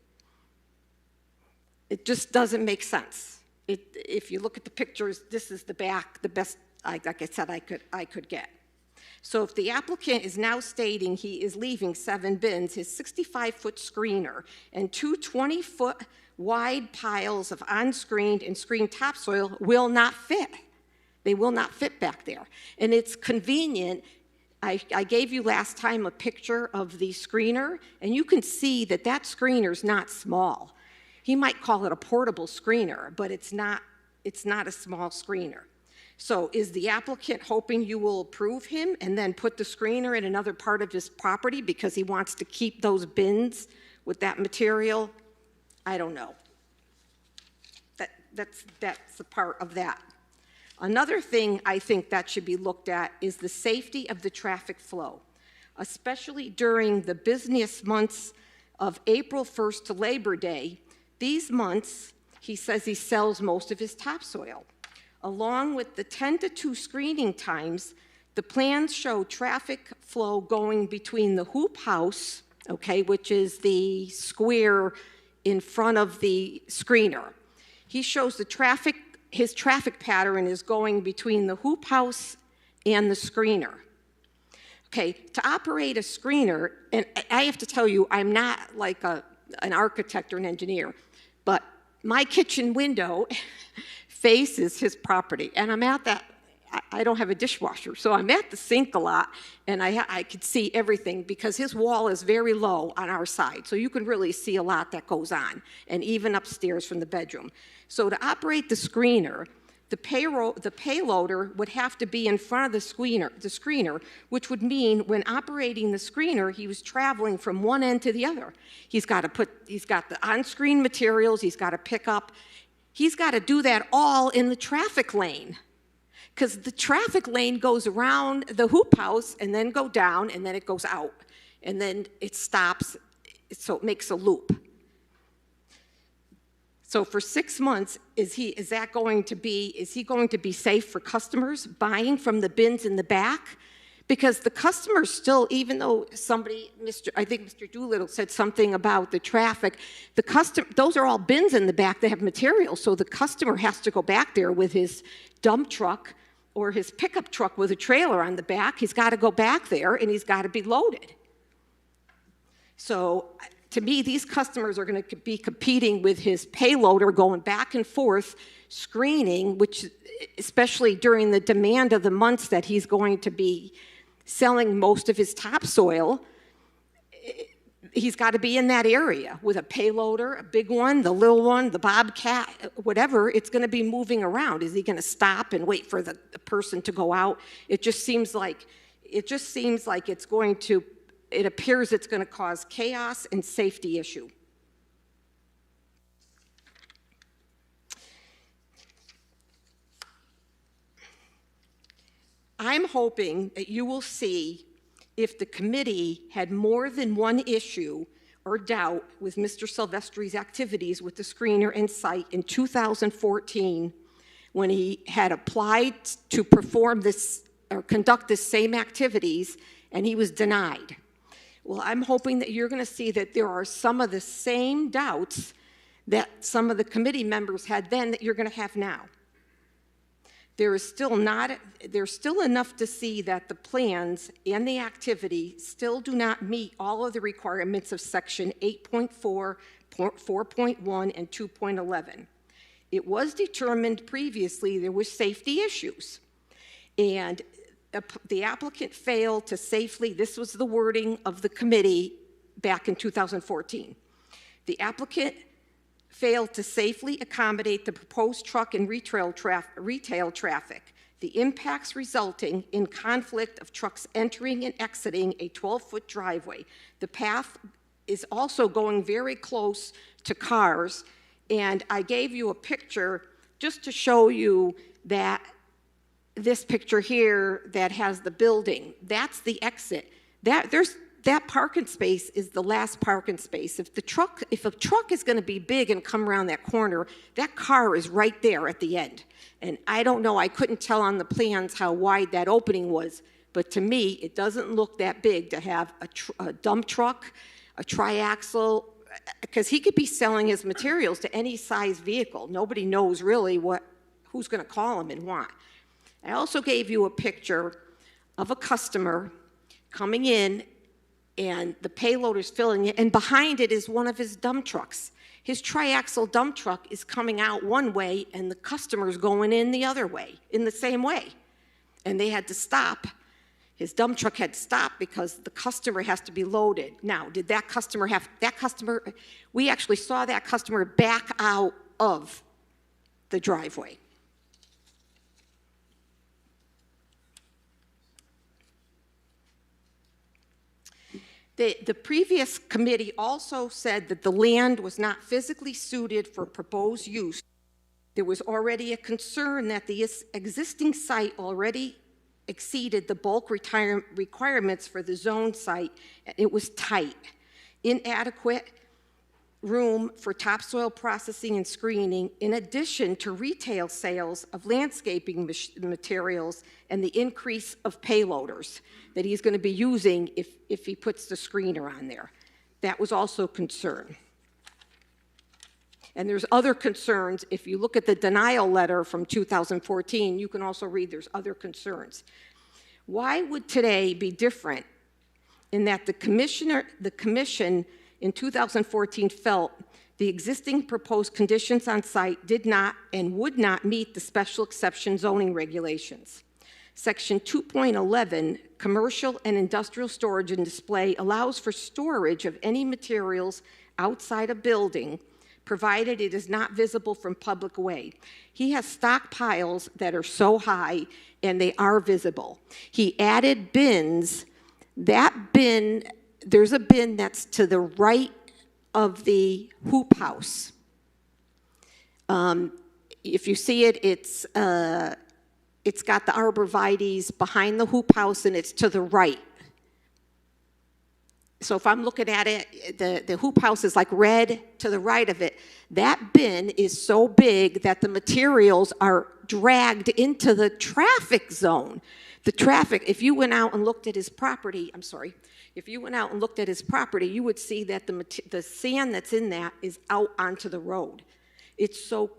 It just doesn't make sense. If you look at the pictures, this is the back, the best, like I said, I could get. So if the applicant is now stating he is leaving 7 bins, his 65-foot screener and 2 20-foot wide piles of unscreened and screened topsoil will not fit. They will not fit back there. And it's convenient. I gave you last time a picture of the screener, and you can see that that screener's not small. He might call it a portable screener, but it's not a small screener. So is the applicant hoping you will approve him and then put the screener in another part of his property because he wants to keep those bins with that material? I don't know. That's a part of that. Another thing I think that should be looked at is the safety of the traffic flow, especially during the busiest months of April 1st to Labor Day. These months, he says he sells most of his topsoil. Along with the 10 to 2 screening times, the plans show traffic flow going between the hoop house, okay, which is the square in front of the screener. He shows his traffic pattern is going between the hoop house and the screener. Okay, to operate a screener, and I have to tell you, I'm not like an architect or an engineer, but my kitchen window faces his property, and I'm at that, I don't have a dishwasher, so I'm at the sink a lot, and I could see everything because his wall is very low on our side, so you can really see a lot that goes on, and even upstairs from the bedroom. So to operate the screener, the payloader would have to be in front of the screener, which would mean when operating the screener, he was traveling from one end to the other. He's got the on-screen materials, he's got to pick up, he's got to do that all in the traffic lane, because the traffic lane goes around the hoop house and then go down and then it goes out and then it stops, so it makes a loop. So for 6 months, is he going to be safe for customers buying from the bins in the back? Because the customers still, even though I think Mr. Doolittle said something about the traffic, those are all bins in the back that have material, so the customer has to go back there with his dump truck or his pickup truck with a trailer on the back. He's got to go back there and he's got to be loaded. So to me, these customers are going to be competing with his payloader going back and forth, screening, which especially during the demand of the months that he's going to be selling most of his topsoil, he's got to be in that area with a payloader, a big one, the little one, the Bobcat, whatever. It's going to be moving around. Is he going to stop and wait for the person to go out? It seems like it appears it's going to cause chaos and safety issue. I'm hoping that you will see if the committee had more than one issue or doubt with Mr. Silvestri's activities with the screener and site in 2014 when he had applied to perform this or conduct the same activities and he was denied. Well, I'm hoping that you're going to see that there are some of the same doubts that some of the committee members had then that you're going to have now. There's still enough to see that the plans and the activity still do not meet all of the requirements of section 8.4, 4.1, and 2.11. It was determined previously there were safety issues, and the applicant failed to safely, this was the wording of the committee back in 2014. The applicant failed to safely accommodate the proposed truck and retail traffic, the impacts resulting in conflict of trucks entering and exiting a 12-foot driveway. The path is also going very close to cars, and I gave you a picture just to show you that this picture here that has the building, that's the exit. That parking space is the last parking space. If a truck is going to be big and come around that corner, that car is right there at the end. And I don't know, I couldn't tell on the plans how wide that opening was, but to me, it doesn't look that big to have a dump truck, a triaxle, because he could be selling his materials to any size vehicle. Nobody knows really who's going to call him and why. I also gave you a picture of a customer coming in, and the payloader's filling it, and behind it is one of his dump trucks. His triaxle dump truck is coming out one way, and the customer's going in the other way, in the same way. And they had to stop. His dump truck had to stop because the customer has to be loaded. Now, did that customer we actually saw that customer back out of the driveway. The previous committee also said that the land was not physically suited for proposed use. There was already a concern that the existing site already exceeded the bulk requirements for the zone site. It was tight. Inadequate room for topsoil processing and screening, in addition to retail sales of landscaping materials and the increase of payloaders that he's going to be using if he puts the screener on there. That was also a concern. And there's other concerns. If you look at the denial letter from 2014, you can also read there's other concerns. Why would today be different in that the commission in 2014 felt the existing proposed conditions on site did not and would not meet the special exception zoning regulations? Section 2.11, commercial and industrial storage and display, allows for storage of any materials outside a building, provided it is not visible from public way. He has stockpiles that are so high and they are visible. He added bins. That bin, there's a bin that's to the right of the hoop house. If you see it, it's got the arborvitaes behind the hoop house, and it's to the right. So if I'm looking at it, the hoop house is like red to the right of it. That bin is so big that the materials are dragged into the traffic zone. The traffic, if you went out and looked at his property, if you went out and looked at his property, you would see that the sand that's in that is out onto the road. So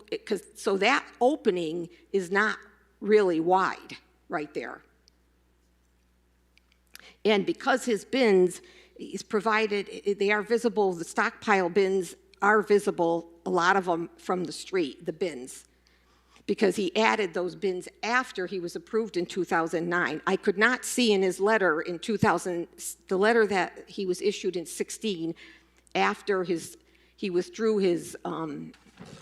that opening is not really wide right there. And because his bins, he's provided, they are visible, the stockpile bins are visible, a lot of them from the street, the bins, because he added those bins after he was approved in 2009. I could not see in his letter in the letter that he was issued in 16, after he withdrew his,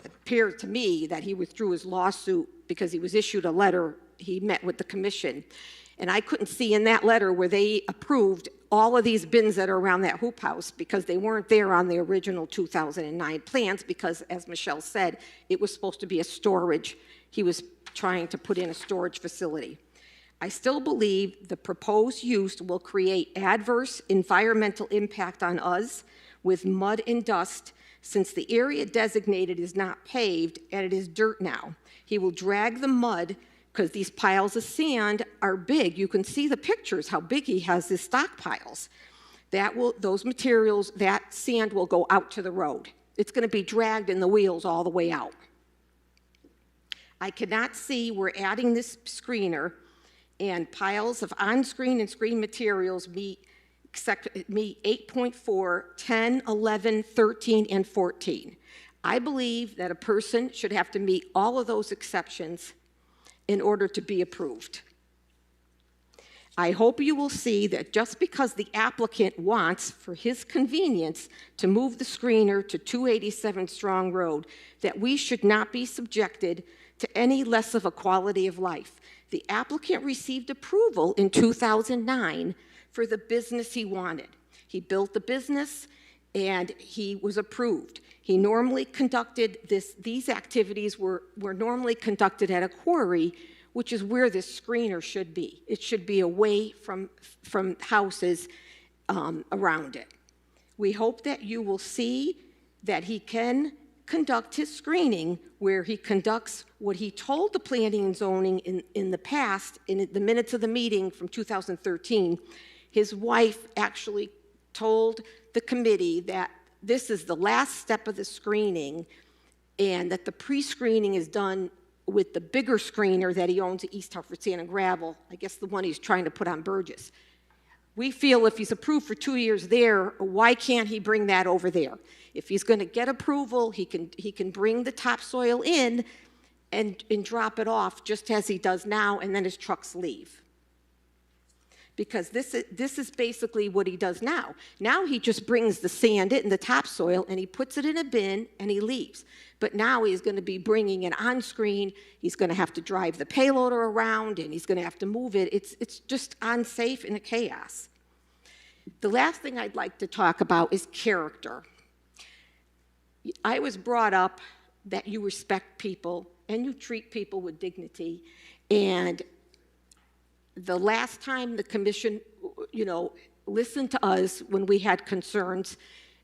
appeared to me that he withdrew his lawsuit because he was issued a letter, he met with the commission. And I couldn't see in that letter where they approved all of these bins that are around that hoop house, because they weren't there on the original 2009 plans, because, as Michelle said, it was supposed to be a storage. He was trying to put in a storage facility. I still believe the proposed use will create adverse environmental impact on us with mud and dust, since the area designated is not paved and it is dirt now. He will drag the mud, because these piles of sand are big. You can see the pictures, how big he has his stockpiles. Those materials, that sand will go out to the road. It's going to be dragged in the wheels all the way out. I cannot see where adding this screener and piles of on-screen and screen materials meet 8.4, 10, 11, 13, and 14. I believe that a person should have to meet all of those exceptions in order to be approved. I hope you will see that just because the applicant wants, for his convenience, to move the screener to 287 Strong Road, that we should not be subjected to any less of a quality of life. The applicant received approval in 2009 for the business he wanted. He built the business and he was approved. He normally conducted these activities were normally conducted at a quarry which is where this screener should be. It should be away from houses around it. We hope that you will see that he can conduct his screening where he conducts what he told the planning and zoning in the past, in the minutes of the meeting from 2013. His wife actually told the committee that this is the last step of the screening and that the pre-screening is done with the bigger screener that he owns at East Hartford Sand and Gravel, I guess the one he's trying to put on Burgess. We feel if he's approved for 2 years there, why can't he bring that over there? If he's going to get approval, he can bring the topsoil in and drop it off just as he does now, and then his trucks leave. Because this is basically what he does now. Now he just brings the sand in, the topsoil, and he puts it in a bin and he leaves. But now he's going to be bringing it on screen. He's going to have to drive the payloader around, and he's going to have to move it. It's just unsafe and a chaos. The last thing I'd like to talk about is character. I was brought up that you respect people and you treat people with dignity. And the last time the commission, listened to us when we had concerns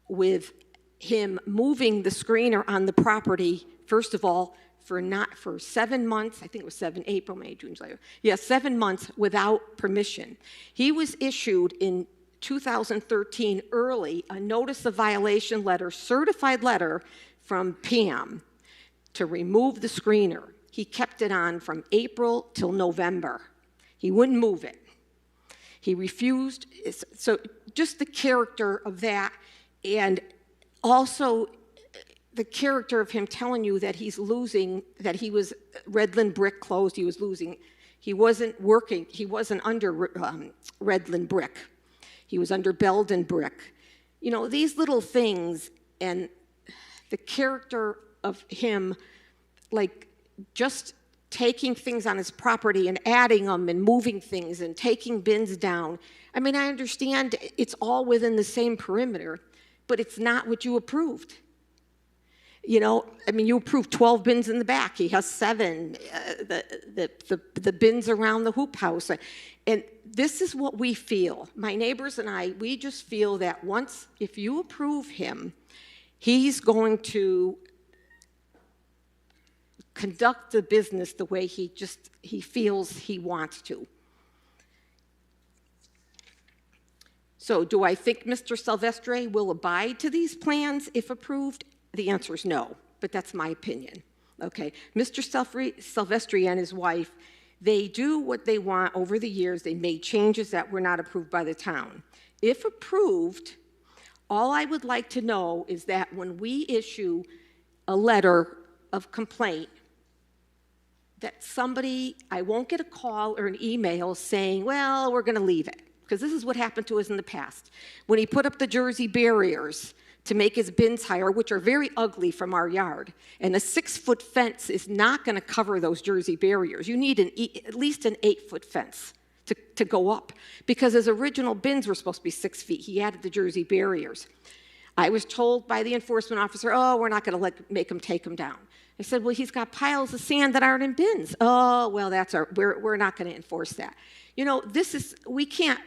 with him moving the screener on the property, first of all, for 7 months, I think it was April, May, June, July. Yeah, 7 months without permission. He was issued in 2013 early a notice of violation letter, certified letter from Pam to remove the screener. He kept it on from April till November. He wouldn't move it. He refused. So just the character of that, and also the character of him telling you that he's losing, that he was, Redland Brick closed, he was losing. He wasn't working, he wasn't under Redland Brick. He was under Belden Brick. These little things, and the character of him, like just taking things on his property and adding them and moving things and taking bins down. I mean, I understand it's all within the same perimeter, but it's not what you approved. You approved 12 bins in the back. He has 7, the bins around the hoop house. And this is what we feel. My neighbors and I, we just feel that if you approve him, he's going to conduct the business the way he feels he wants to. So do I think Mr. Silvestre will abide to these plans if approved? The answer is no, but that's my opinion. Okay, Mr. Silvestre and his wife, they do what they want over the years. They made changes that were not approved by the town. If approved, all I would like to know is that when we issue a letter of complaint, that I won't get a call or an email saying, well, we're going to leave it. Because this is what happened to us in the past. When he put up the Jersey barriers to make his bins higher, which are very ugly from our yard, and a 6-foot fence is not going to cover those Jersey barriers. You need at least an 8-foot fence to go up, because his original bins were supposed to be 6 feet. He added the Jersey barriers. I was told by the enforcement officer, oh, we're not going to make him take them down. I said, well, he's got piles of sand that aren't in bins. Oh, well, we're not going to enforce that. We can't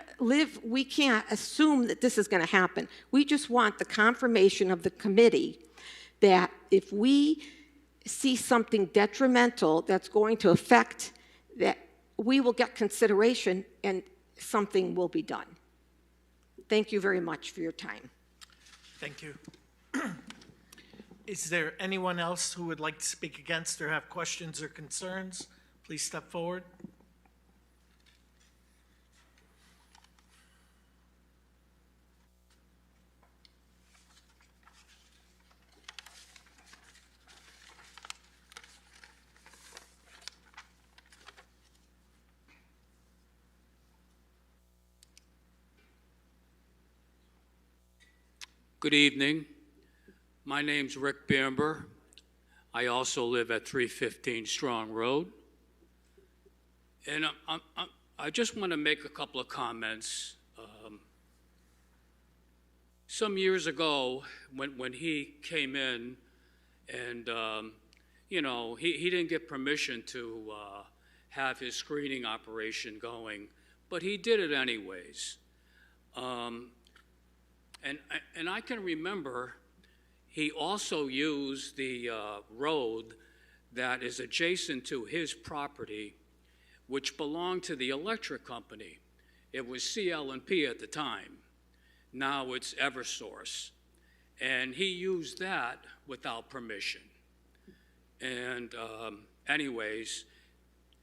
assume that this is going to happen. We just want the confirmation of the committee that if we see something detrimental that's going to affect, that we will get consideration and something will be done. Thank you very much for your time. Thank you. Is there anyone else who would like to speak against or have questions or concerns? Please step forward. Good evening. My name's Rick Bamber. I also live at 315 Strong Road. And I just want to make a couple of comments. Some years ago, when he came in and, he didn't get permission to have his screening operation going, but he did it anyways. And I can remember he also used the road that is adjacent to his property, which belonged to the electric company. It was CL&P at the time. Now it's Eversource. And he used that without permission. And anyways,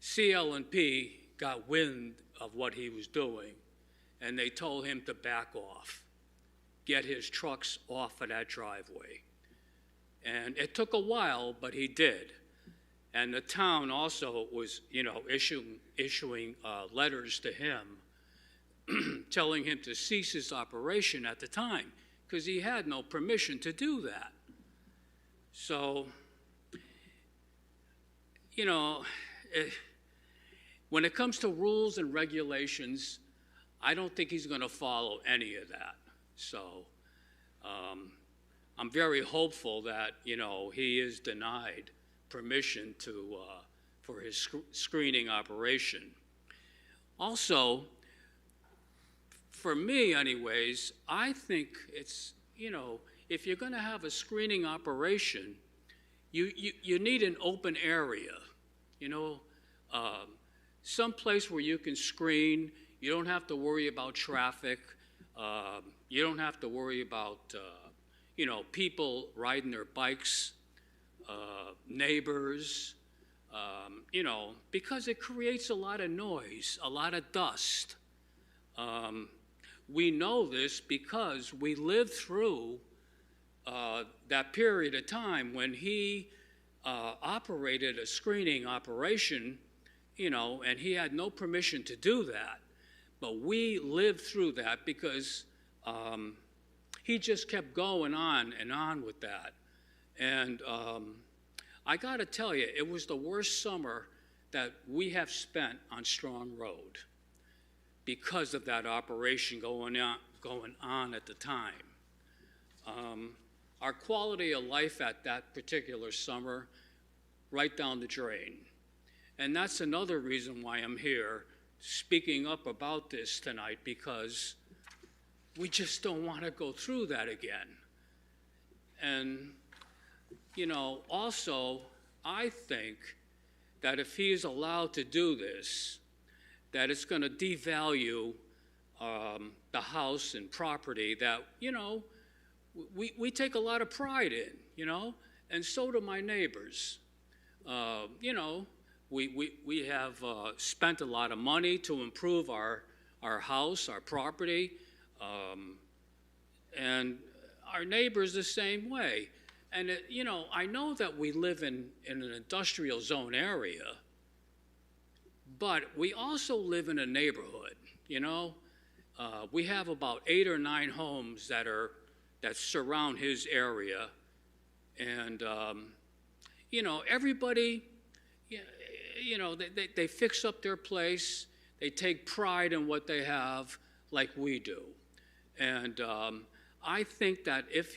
CL&P got wind of what he was doing, and they told him to back off, get his trucks off of that driveway. And it took a while, but he did. And the town also was, issuing letters to him telling him to cease his operation at the time, because he had no permission to do that. So, when it comes to rules and regulations, I don't think he's going to follow any of that. So, I'm very hopeful that, he is denied permission for his screening operation. Also, for me anyways, I think it's, if you're going to have a screening operation, you need an open area, some place where you can screen. You don't have to worry about traffic. You don't have to worry about, people riding their bikes, neighbors, because it creates a lot of noise, a lot of dust. We know this because we lived through that period of time when he operated a screening operation, and he had no permission to do that. But we lived through that because he just kept going on and on with that. And I got to tell you, it was the worst summer that we have spent on Strong Road because of that operation going on at the time. Our quality of life at that particular summer, right down the drain. And that's another reason why I'm here speaking up about this tonight, because we just don't want to go through that again. And, also, I think that if he is allowed to do this, that it's going to devalue the house and property that, we take a lot of pride in, and so do my neighbors. We have spent a lot of money to improve our house, our property, and our neighbors the same way. And, I know that we live in an industrial zone area, but we also live in a neighborhood, We have about 8 or 9 homes that surround his area. And, everybody, they fix up their place. They take pride in what they have like we do. And I think that if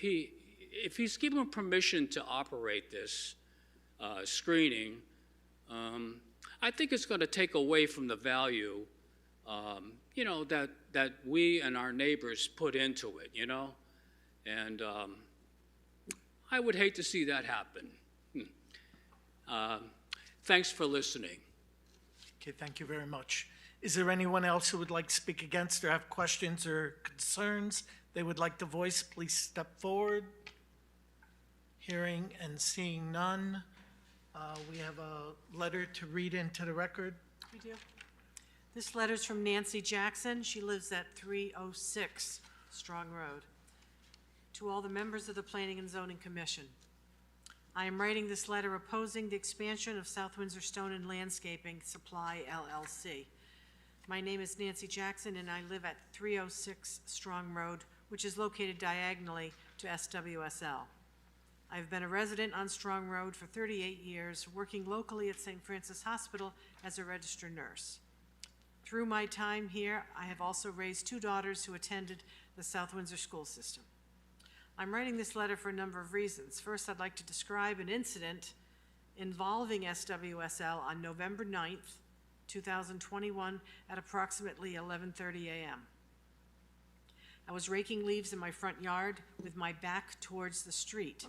he's given permission to operate this screening, I think it's going to take away from the value, that we and our neighbors put into it, And I would hate to see that happen. Thanks for listening. Okay, thank you very much. Is there anyone else who would like to speak against or have questions or concerns they would like to voice? Please step forward. Hearing and seeing none. We have a letter to read into the record. We do. This letter's from Nancy Jackson. She lives at 306 Strong Road. To all the members of the Planning and Zoning Commission, I am writing this letter opposing the expansion of South Windsor Stone and Landscaping Supply, LLC. My name is Nancy Jackson, and I live at 306 Strong Road, which is located diagonally to SWSL. I've been a resident on Strong Road for 38 years, working locally at St. Francis Hospital as a registered nurse. Through my time here, I have also raised 2 daughters who attended the South Windsor school system. I'm writing this letter for a number of reasons. First, I'd like to describe an incident involving SWSL on November 9th, 2021, at approximately 11:30 a.m. I was raking leaves in my front yard with my back towards the street.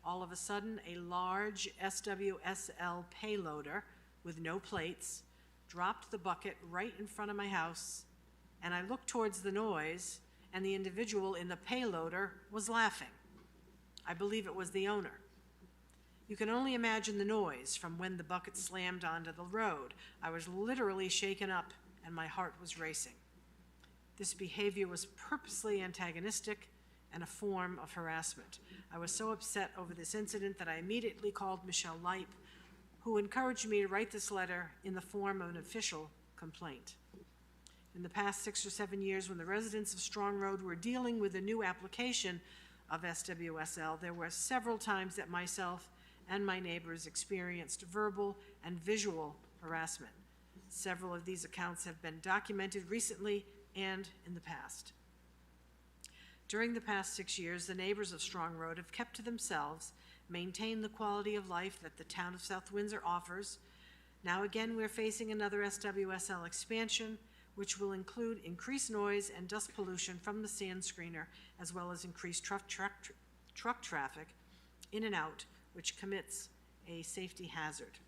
All of a sudden, a large SWSL payloader with no plates dropped the bucket right in front of my house, and I looked towards the noise, and the individual in the payloader was laughing. I believe it was the owner. You can only imagine the noise from when the bucket slammed onto the road. I was literally shaken up, and my heart was racing. This behavior was purposely antagonistic and a form of harassment. I was so upset over this incident that I immediately called Michelle Leip, who encouraged me to write this letter in the form of an official complaint. In the past 6 or 7 years, when the residents of Strong Road were dealing with a new application of SWSL, there were several times that myself and my neighbors experienced verbal and visual harassment. Several of these accounts have been documented recently and in the past. During the past 6 years, the neighbors of Strong Road have kept to themselves, maintained the quality of life that the town of South Windsor offers. Now again, we're facing another SWSL expansion, which will include increased noise and dust pollution from the sand screener, as well as increased truck traffic in and out, which commits a safety hazard.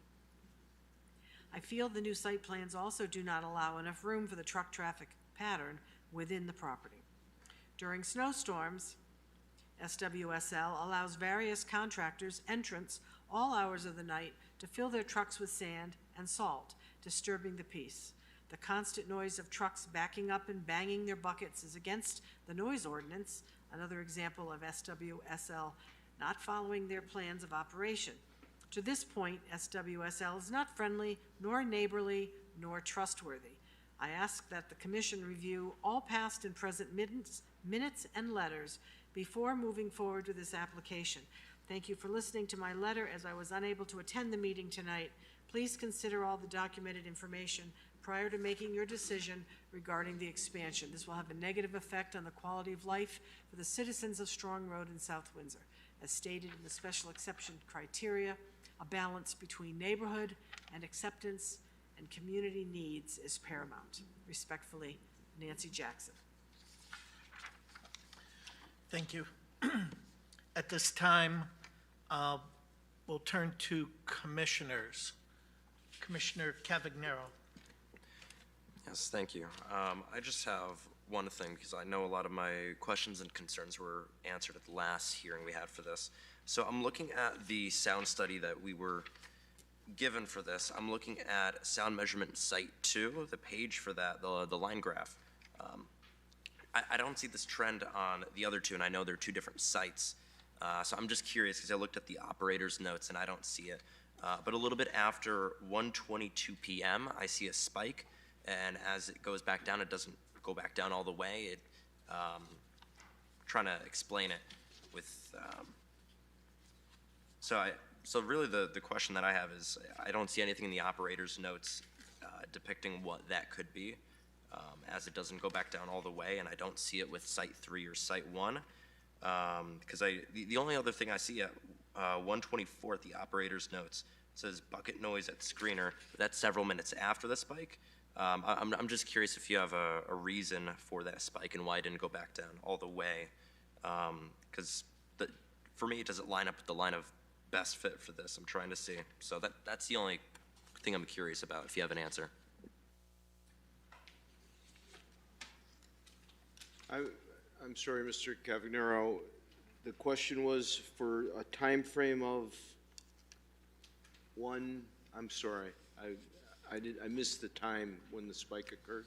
I feel the new site plans also do not allow enough room for the truck traffic pattern within the property. During snowstorms, SWSL allows various contractors entrance all hours of the night to fill their trucks with sand and salt, disturbing the peace. The constant noise of trucks backing up and banging their buckets is against the noise ordinance, another example of SWSL not following their plans of operation. To this point, SWSL is not friendly, nor neighborly, nor trustworthy. I ask that the Commission review all past and present minutes and letters before moving forward with this application. Thank you for listening to my letter as I was unable to attend the meeting tonight. Please consider all the documented information prior to making your decision regarding the expansion. This will have a negative effect on the quality of life for the citizens of Strong Road in South Windsor. As stated in the special exception criteria, a balance between neighborhood and acceptance and community needs is paramount. Respectfully, Nancy Jackson. Thank you. At this time, we'll turn to commissioners. Commissioner Cavagnero. Yes, thank you. I just have one thing, because I know a lot of my questions and concerns were answered at the last hearing we had for this. So I'm looking at the sound study that we were given for this. I'm looking at sound measurement site 2, the page for that, the line graph. I don't see this trend on the other two, and I know they're two different sites. So I'm just curious, because I looked at the operator's notes and I don't see it. But a little bit after 1:22 p.m., I see a spike, and as it goes back down, it doesn't go back down all the way. Trying to explain it with, so really the question that I have is, I don't see anything in the operator's notes depicting what that could be, as it doesn't go back down all the way, and I don't see it with Site 3 or Site 1, because the only other thing I see at 1:24 at the operator's notes says bucket noise at screener, but that's several minutes after the spike. I'm just curious if you have a reason for that spike and why it didn't go back down all the way, because for me, it doesn't line up with the line of best fit for this I'm trying to see. So that's the only thing I'm curious about, if you have an answer. I'm sorry, Mr. Cavagnero. The question was for a time frame of one, I'm sorry, I missed the time when the spike occurred.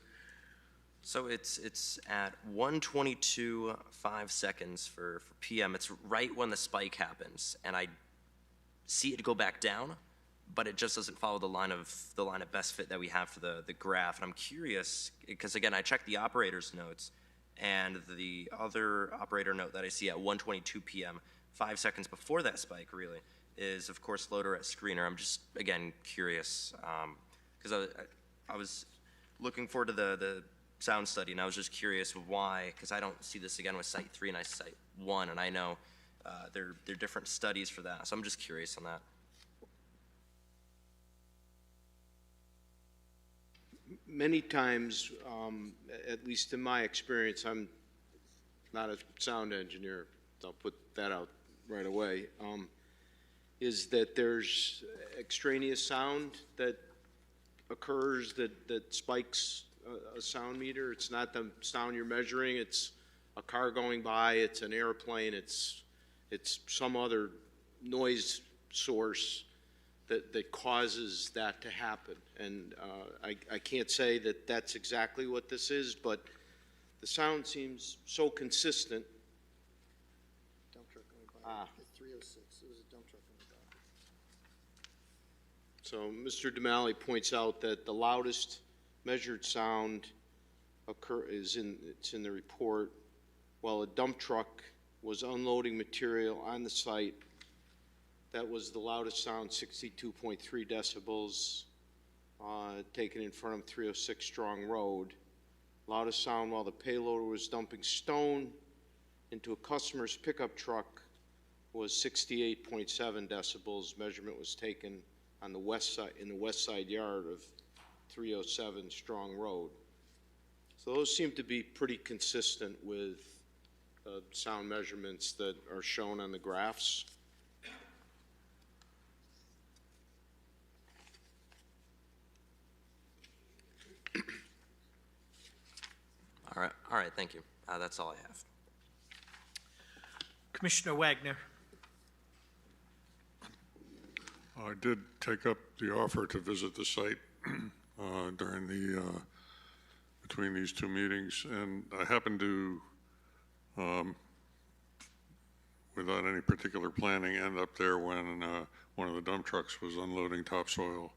So it's at 1:22 5 seconds for PM. It's right when the spike happens, and I see it go back down, but it just doesn't follow the line of best fit that we have for the graph. And I'm curious because again, I checked the operator's notes, and the other operator note that I see at 1:22 p.m. 5 seconds before that spike really is of course loader at screener. I'm just again curious because I was looking forward to the sound study, and I was just curious why, because I don't see this again with Site 3 and I see Site 1, and I know they're different studies for that, so I'm just curious on that. Many times, at least in my experience, I'm not a sound engineer, I'll put that out right away, is that there's extraneous sound that occurs that spikes a sound meter. It's not the sound you're measuring, it's a car going by, it's an airplane, it's some other noise source that causes that to happen. And I can't say that that's exactly what this is, but the sound seems so consistent. Dump truck going by, 306, it was a dump truck going by. So Mr. Damali points out that the loudest measured sound it's in the report, while a dump truck was unloading material on the site. That was the loudest sound, 62.3 decibels, taken in front of 306 Strong Road. Loudest sound while the payloader was dumping stone into a customer's pickup truck was 68.7 decibels. Measurement was taken on the west side, in the west side yard of 307 Strong Road. So those seem to be pretty consistent with sound measurements that are shown on the graphs. All right, thank you. That's all I have. Commissioner Wagner. I did take up the offer to visit the site during between these two meetings, and I happened to, without any particular planning, end up there when one of the dump trucks was unloading topsoil.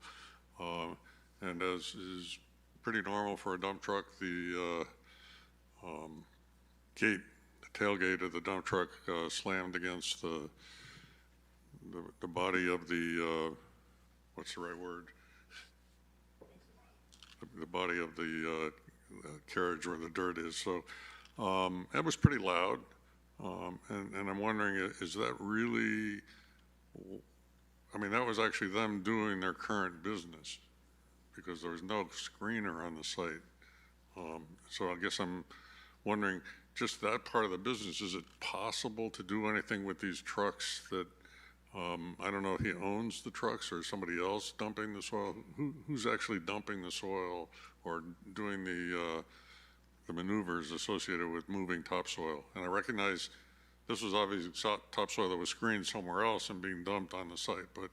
And as is pretty normal for a dump truck, the tailgate of the dump truck slammed against the body of the, what's the right word? The body of the carriage where the dirt is. So that was pretty loud. And I'm wondering, is that really, I mean, that was actually them doing their current business because there was no screener on the site. So I guess I'm wondering, just that part of the business, is it possible to do anything with these trucks that, I don't know if he owns the trucks or somebody else dumping the soil? Who's actually dumping the soil or doing the maneuvers associated with moving topsoil? And I recognize this was obviously topsoil that was screened somewhere else and being dumped on the site, but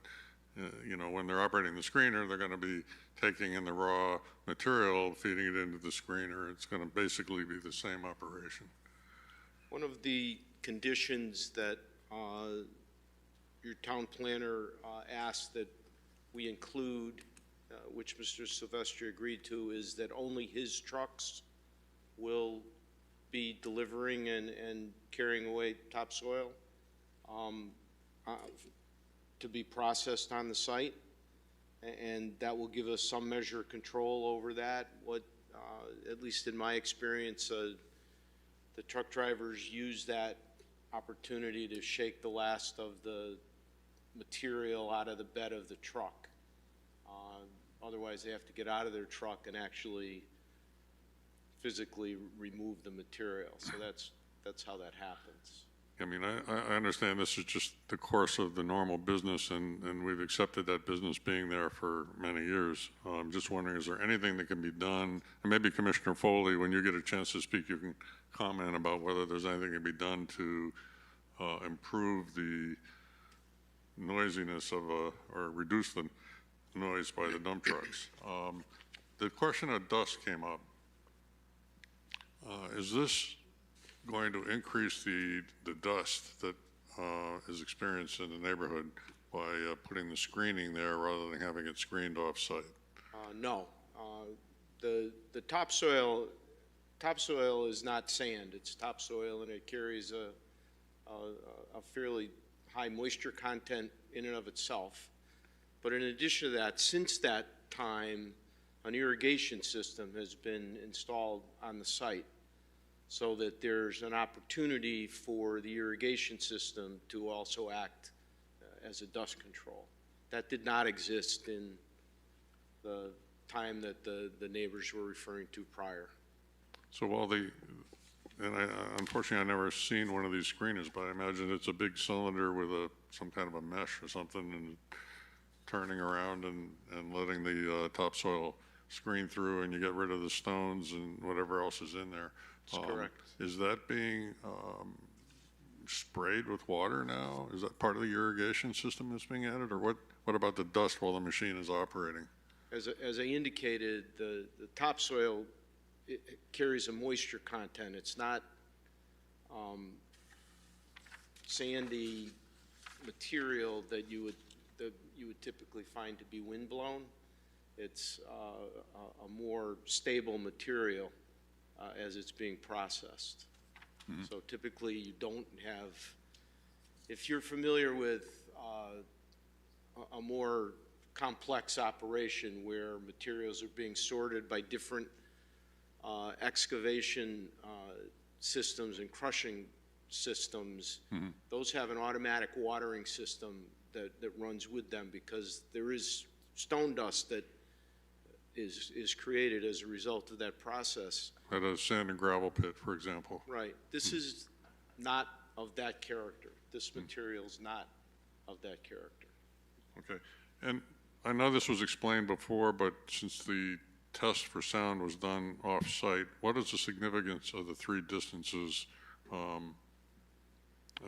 you know, when they're operating the screener, they're going to be taking in the raw material, feeding it into the screener. It's going to basically be the same operation. One of the conditions that your town planner asked that we include, which Mr. Silvestri agreed to, is that only his trucks will be delivering and carrying away topsoil to be processed on the site, and that will give us some measure of control over that. What, at least in my experience, the truck drivers use that opportunity to shake the last of the material out of the bed of the truck. Otherwise, they have to get out of their truck and actually physically remove the material. So that's how that happens. I mean, I understand this is just the course of the normal business, and we've accepted that business being there for many years. I'm just wondering, is there anything that can be done? And maybe Commissioner Foley, when you get a chance to speak, you can comment about whether there's anything that can be done to improve the noisiness of or reduce the noise by the dump trucks. The question of dust came up. Is this going to increase the dust that is experienced in the neighborhood by putting the screening there rather than having it screened off-site? No. The topsoil is not sand. It's topsoil, and it carries a fairly high moisture content in and of itself. But in addition to that, since that time, an irrigation system has been installed on the site so that there's an opportunity for the irrigation system to also act as a dust control. That did not exist in the time that the neighbors were referring to prior. So unfortunately, I never seen one of these screeners, but I imagine it's a big cylinder with some kind of a mesh or something and turning around and letting the topsoil screen through, and you get rid of the stones and whatever else is in there. That's correct. Is that being sprayed with water now? Is that part of the irrigation system that's being added, or what about the dust while the machine is operating? As I indicated, the topsoil, it carries a moisture content. It's not sandy material that you would typically find to be windblown. It's a more stable material as it's being processed. Mm-hmm. So typically you don't have, if you're familiar with a more complex operation where materials are being sorted by different excavation systems and crushing systems, Mm-hmm. those have an automatic watering system that runs with them, because there is stone dust that is created as a result of that process. At a sand and gravel pit, for example. Right. This is not of that character. This material's not of that character. Okay. And I know this was explained before, but since the test for sound was done off-site, what is the significance of the three distances, of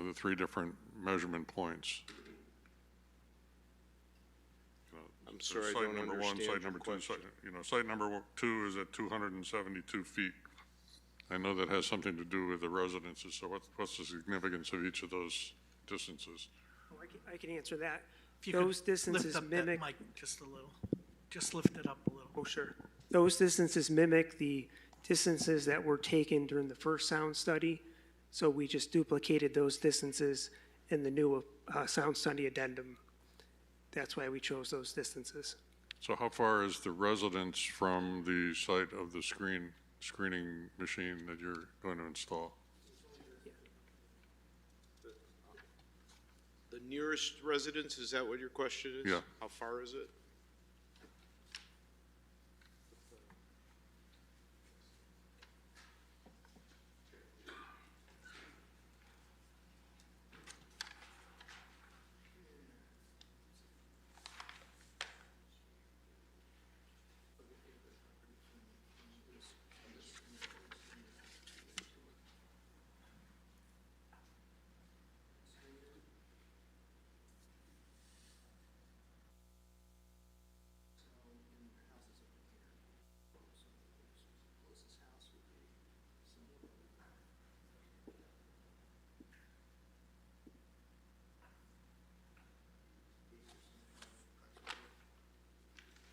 the three different measurement points? I'm sorry, I Site don't number understand one, site your number two, question. site number two is at 272 feet. I know that has something to do with the residences, so what's the significance of each of those distances? Oh, I can answer that. If you Those could distances lift up mimic. that mic just a little. Just lift it up a little. Oh, sure. Those distances mimic the distances that were taken during the first sound study. So we just duplicated those distances in the new sound study addendum. That's why we chose those distances. So how far is the residence from the site of the screening machine that you're going to install? The nearest residence, is that what your question is? Yeah. How far is it?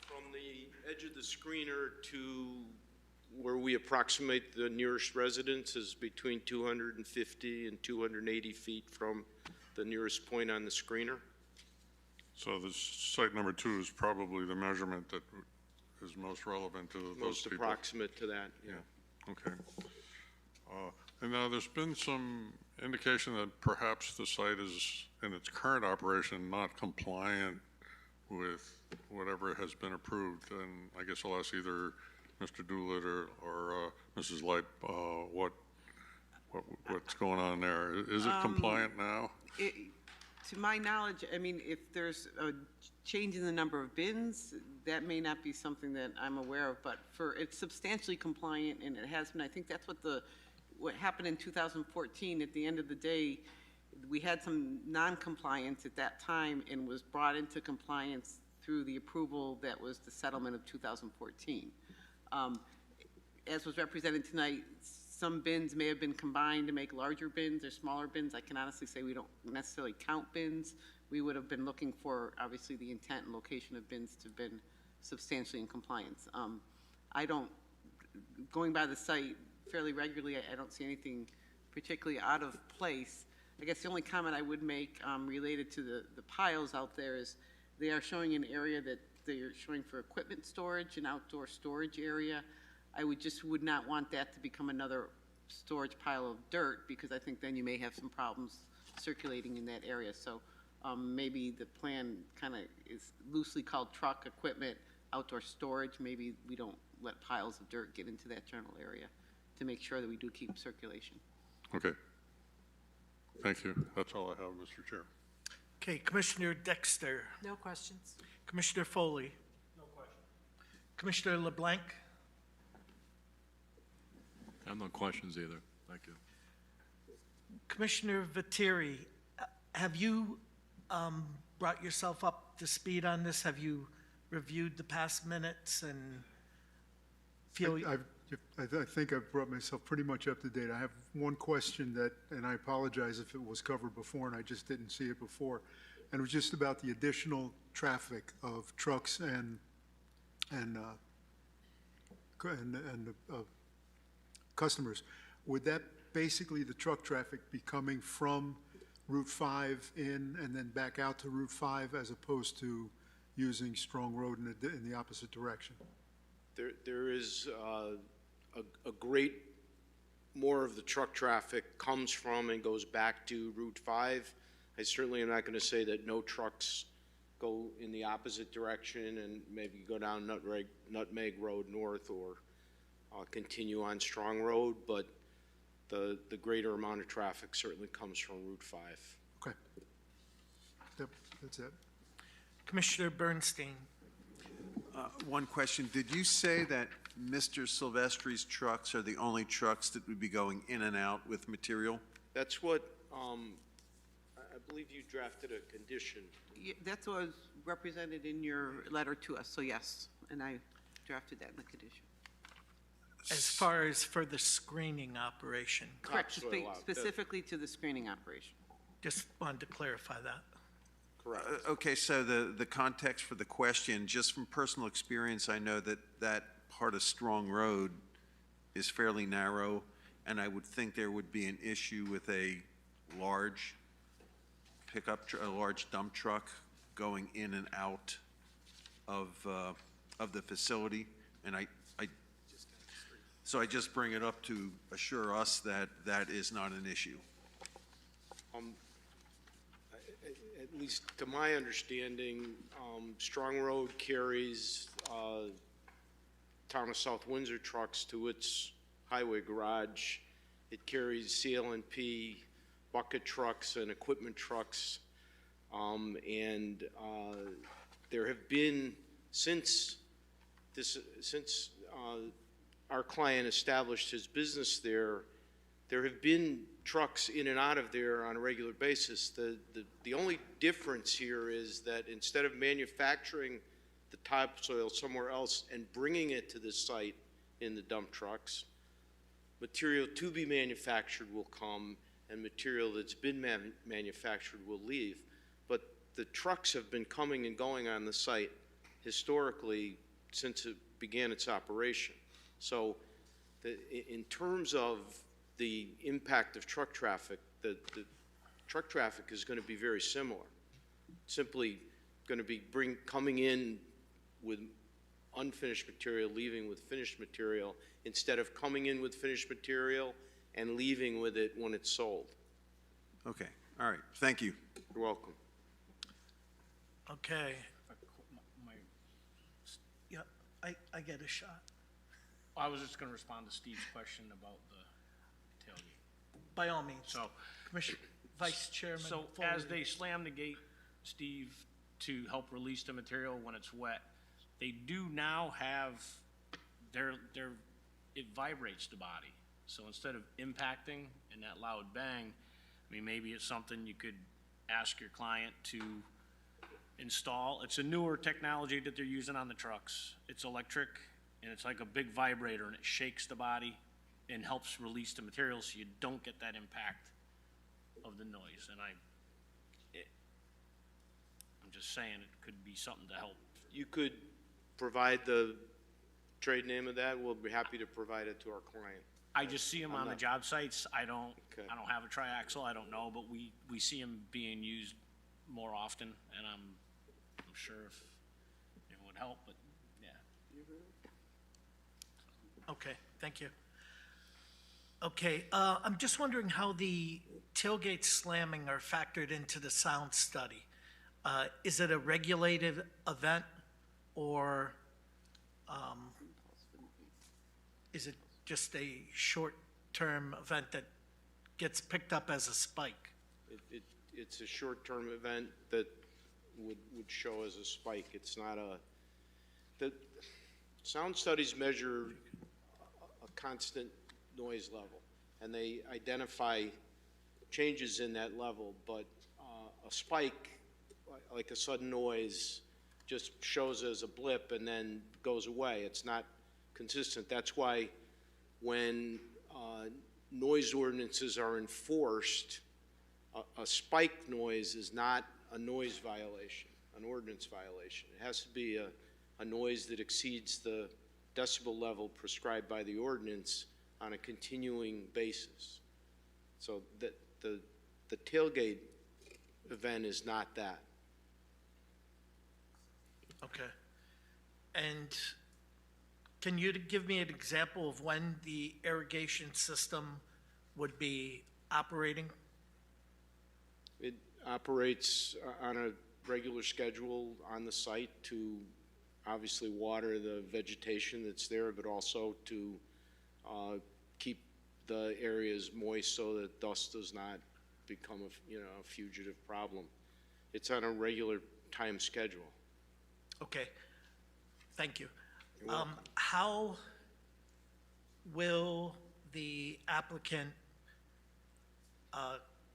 From the edge of the screener to where we approximate the nearest residence is between 250 and 280 feet from the nearest point on the screener. So this site number two is probably the measurement that is most relevant to those Most people. approximate to that, yeah. Okay. And now there's been some indication that perhaps the site is, in its current operation, not compliant with whatever has been approved. And I guess I'll ask either Mr. Doolittle or Mrs. Leip, what's going on there? Is it compliant now? To my knowledge, I mean, if there's a change in the number of bins, that may not be something that I'm aware of, but it's substantially compliant, and it has been. I think that's what happened in 2014. At the end of the day, we had some non-compliance at that time and was brought into compliance through the approval that was the settlement of 2014. As was represented tonight, some bins may have been combined to make larger bins or smaller bins. I can honestly say we don't necessarily count bins. We would have been looking for, obviously, the intent and location of bins to have been substantially in compliance. Going by the site fairly regularly, I don't see anything particularly out of place. I guess the only comment I would make related to the piles out there is they are showing an area that they're showing for equipment storage, an outdoor storage area. I would not want that to become another storage pile of dirt, because I think then you may have some problems circulating in that area. So maybe the plan kind of is loosely called truck equipment, outdoor storage, maybe we don't let piles of dirt get into that general area to make sure that we do keep circulation. Okay. Thank you. That's all I have, Mr. Chair. Okay, Commissioner Dexter, No questions. Commissioner Foley. No question. Commissioner LeBlanc, I have no questions either. Thank you. Commissioner Viteri, have you brought yourself up to speed on this? Have you reviewed the past minutes and feel? I think I've brought myself pretty much up to date. I have one question that, and I apologize if it was covered before and I just didn't see it before. And it was just about the additional traffic of trucks and customers. Would that basically, the truck traffic be coming from Route 5 in and then back out to Route 5 as opposed to using Strong Road in the opposite direction? There is a great, more of the truck traffic comes from and goes back to Route 5. I certainly am not going to say that no trucks go in the opposite direction and maybe go down Nutmeg Road North or continue on Strong Road, but the greater amount of traffic certainly comes from Route 5. Okay. Yep, that's it. Commissioner Bernstein. One question. Did you say that Mr. Silvestri's trucks are the only trucks that would be going in and out with material? That's what, I believe you drafted a condition. Yeah, that's what was represented in your letter to us, so yes, and I drafted that in the condition. As far as for the screening operation? Correct, specifically to the screening operation. Just wanted to clarify that. Correct. Okay, so the context for the question, just from personal experience, I know that that part of Strong Road is fairly narrow, and I would think there would be an issue with a large pickup, a large dump truck going in and out of the facility, and so I just bring it up to assure us that that is not an issue. At least to my understanding, Strong Road carries Town of South Windsor trucks to its highway garage. It carries CL&P bucket trucks and equipment trucks. And there have been, since our client established his business there have been trucks in and out of there on a regular basis. The only difference here is that instead of manufacturing the topsoil somewhere else and bringing it to the site in the dump trucks, material to be manufactured will come and material that's been manufactured will leave. But the trucks have been coming and going on the site historically since it began its operation. So in terms of the impact of truck traffic, the truck traffic is going to be very similar. Simply going to be coming in with unfinished material, leaving with finished material, instead of coming in with finished material and leaving with it when it's sold. Okay, all right, thank you. You're welcome. Okay. Yeah, I get a shot. I was just going to respond to Steve's question about the tailgate. By all means. So, Commissioner, Vice Chairman So Foley. as they slam the gate, Steve, to help release the material when it's wet, they do now have it vibrates the body. So instead of impacting and that loud bang, I mean, maybe it's something you could ask your client to install. It's a newer technology that they're using on the trucks. It's electric, and it's like a big vibrator, and it shakes the body and helps release the material so you don't get that impact of the noise. And I'm just saying it could be something to help. You could provide the trade name of that. We'll be happy to provide it to our client. I just see them on the job sites. I don't have a triaxle. I don't know, but we see them being used more often, and I'm sure if it would help, but yeah. Okay, thank you. Okay, I'm just wondering how the tailgate slamming are factored into the sound study. Is it a regulated event, or is it just a short-term event that gets picked up as a spike? It's a short-term event that would show as a spike. It's not the sound studies measure a constant noise level, and they identify changes in that level, but a spike, like a sudden noise, just shows as a blip and then goes away. It's not consistent. That's why when noise ordinances are enforced, a spike noise is not a noise violation, an ordinance violation. It has to be a noise that exceeds the decibel level prescribed by the ordinance on a continuing basis. So that the tailgate event is not that. Okay. And can you give me an example of when the irrigation system would be operating? It operates on a regular schedule on the site to obviously water the vegetation that's there, but also to keep the areas moist so that dust does not become a fugitive problem. It's on a regular time schedule. Okay, thank you. How will the applicant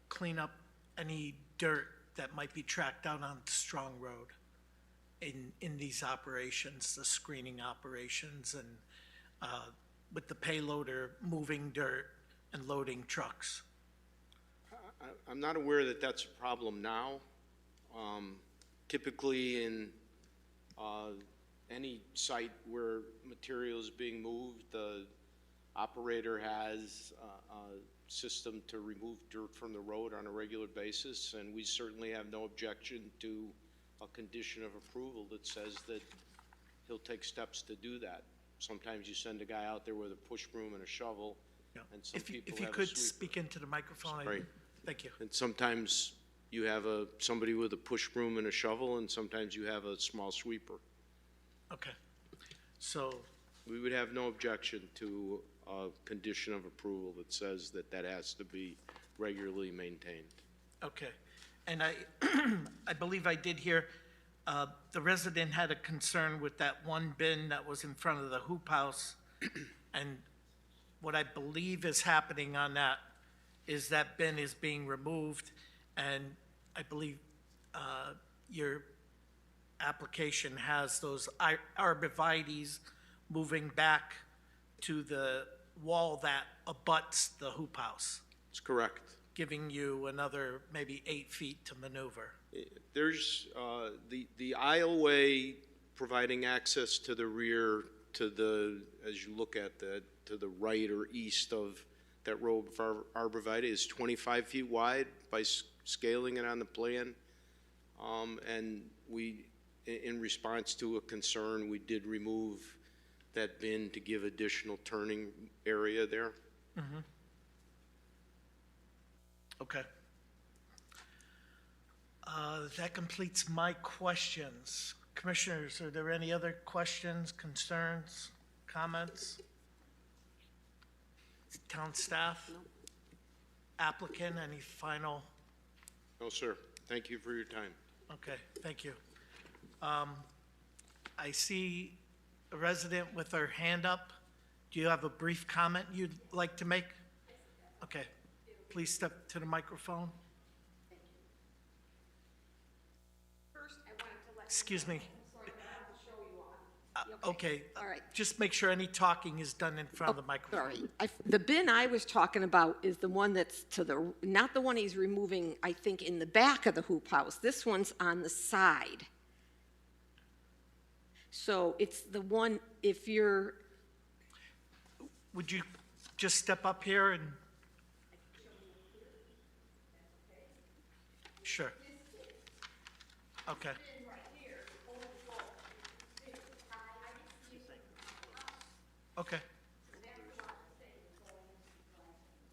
clean up any dirt that might be tracked down on Strong Road in these operations, the screening operations, and with the payloader moving dirt and loading trucks? I'm not aware that that's a problem now. Typically in any site where material is being moved, the operator has a system to remove dirt from the road on a regular basis, and we certainly have no objection to a condition of approval that says that he'll take steps to do that. Sometimes you send a guy out there with a push broom and a shovel, and some people If you have a could sweeper. speak into the microphone. Right. Thank you. And sometimes you have somebody with a push broom and a shovel, and sometimes you have a small sweeper. Okay. So, We would have no objection to a condition of approval that says that that has to be regularly maintained. okay. And I believe I did hear, the resident had a concern with that one bin that was in front of the hoop house. And what I believe is happening on that is that bin is being removed, and I believe your application has those arborvitaes moving back to the wall that abuts the hoop house, That's correct. giving you another maybe 8 feet to maneuver. There's the aisleway providing access to the rear to the, as you look at the, to the right or east of that row of arborvitae is 25 feet wide by scaling it on the plan. And we, in response to a concern, we did remove that bin to give additional turning area there. Mm-hmm. Okay. That completes my questions. Commissioners, are there any other questions, concerns, comments? Town staff? Applicant, any final? No, sir. Thank you for your time. Okay, thank you. I see a resident with her hand up. Do you have a brief comment you'd like to make? Okay, please step to the microphone. Excuse me. Okay, All right. just make sure any talking is done in front of the microphone. Sorry. The bin I was talking about is the one that's to the, not the one he's removing, I think, in the back of the hoop house. This one's on the side. So it's the one, if you're, Would you just step up here and? Sure. Okay. Okay.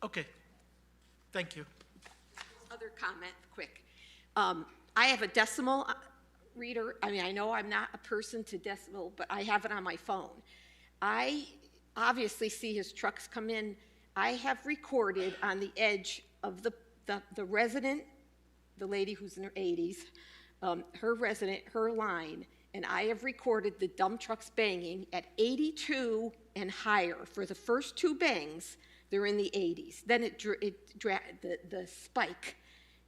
Okay. Thank you. other comment, quick. I have a decimal reader. I mean, I know I'm not a person to decibel, but I have it on my phone. I obviously see his trucks come in. I have recorded on the edge of the resident, the lady who's in her 80s, her line, and I have recorded the dump trucks banging at 82 and higher. For the first two bangs, they're in the 80s. Then the spike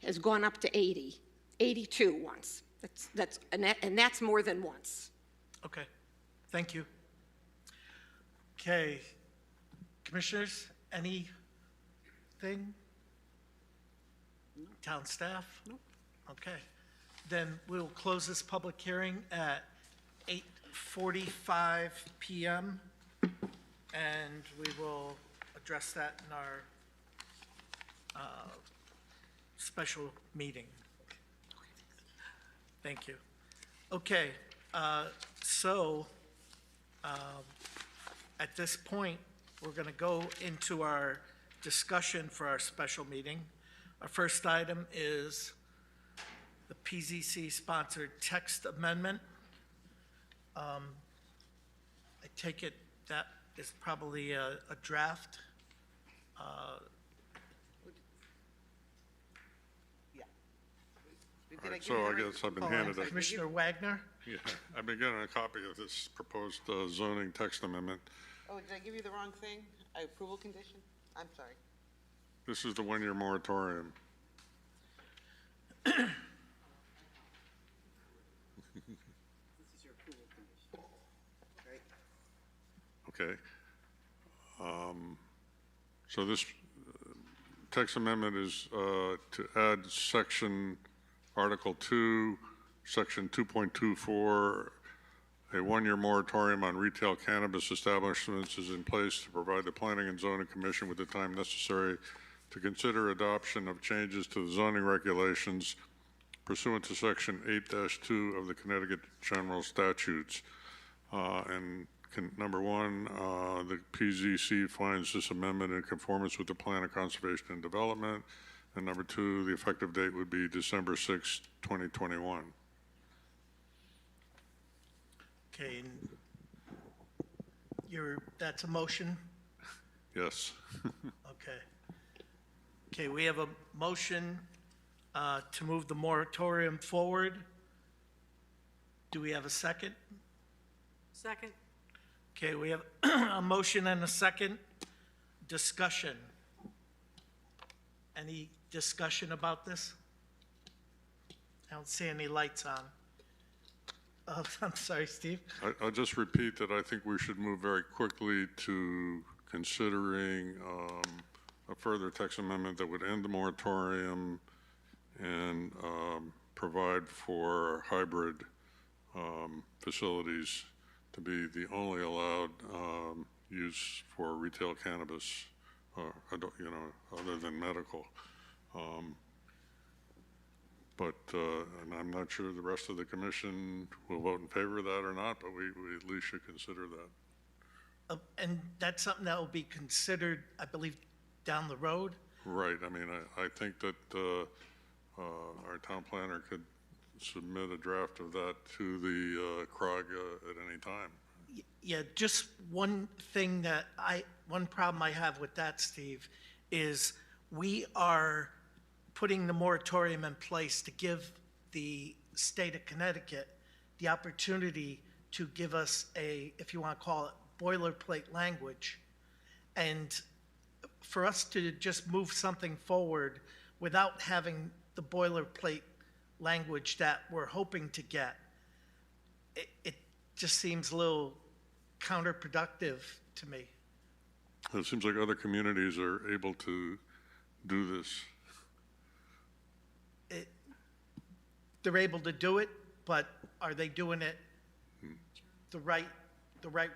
has gone up to 80, 82 once. And that's more than once. Okay, thank you. Okay, commissioners, anything? Town staff? Nope. Okay, then we'll close this public hearing at 8:45 p.m. and we will address that in our special meeting. Thank you. Okay, at this point, we're going to go into our discussion for our special meeting. Our first item is the PZC-sponsored text amendment. I take it that is probably a draft. All right, so I guess I've been handed a... Commissioner Wagner? Yeah, I've been getting a copy of this proposed zoning text amendment. Oh, did I give you the wrong thing? Approval condition? I'm sorry. This is the one-year moratorium. This is your approval condition, right? Okay. So this text amendment is to add Article 2, Section 2.24, a one-year moratorium on retail cannabis establishments is in place to provide the Planning and Zoning Commission with the time necessary to consider adoption of changes to the zoning regulations pursuant to Section 8-2 of the Connecticut General Statutes. Number one, the PZC finds this amendment in conformance with the Plan of Conservation and Development. And number two, the effective date would be December 6, 2021. Okay, that's a motion? Yes. Okay. Okay, we have a motion to move the moratorium forward. Do we have a second? Second. Okay, we have a motion and a second. Discussion. Any discussion about this? I don't see any lights on. Oh, I'm sorry, Steve. I'll just repeat that I think we should move very quickly to considering a further text amendment that would end the moratorium and provide for hybrid facilities to be the only allowed use for retail cannabis, other than medical. And I'm not sure the rest of the commission will vote in favor of that or not, but we at least should consider that. And that's something that will be considered, I believe, down the road? Right. I mean, I think that our town planner could submit a draft of that to the CROG at any time. Yeah, just one problem I have with that, Steve, is we are putting the moratorium in place to give the state of Connecticut the opportunity to give us if you want to call it, boilerplate language. And for us to just move something forward without having the boilerplate language that we're hoping to get, it just seems a little counterproductive to me. It seems like other communities are able to do this. They're able to do it, but are they doing it the right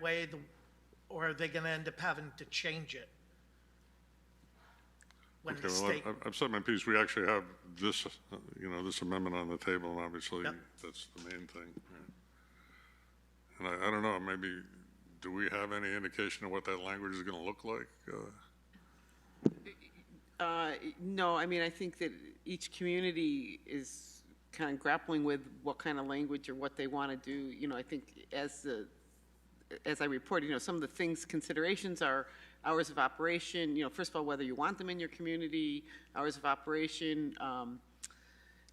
way, or are they going to end up having to change it? Okay, well, I've said my piece. We actually have this, this amendment on the table, and obviously that's the main thing. Right? And I don't know, maybe, do we have any indication of what that language is going to look like? No, I mean, I think that each community is kind of grappling with what kind of language or what they want to do. You know, I think as I reported, you know, some of the things, considerations are hours of operation, you know, first of all, whether you want them in your community, hours of operation,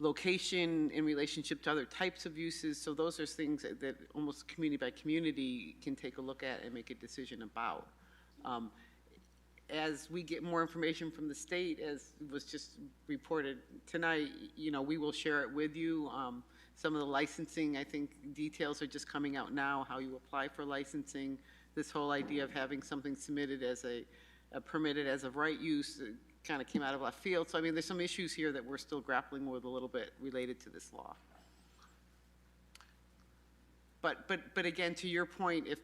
location in relationship to other types of uses. So those are things that almost community by community can take a look at and make a decision about. As we get more information from the state, as was just reported tonight, you know, we will share it with you. Some of the licensing, I think, details are just coming out now, how you apply for licensing. This whole idea of having something submitted as a permitted as of right use kind of came out of left field. So, I mean, there's some issues here that we're still grappling with a little bit related to this law. But again, to your point, if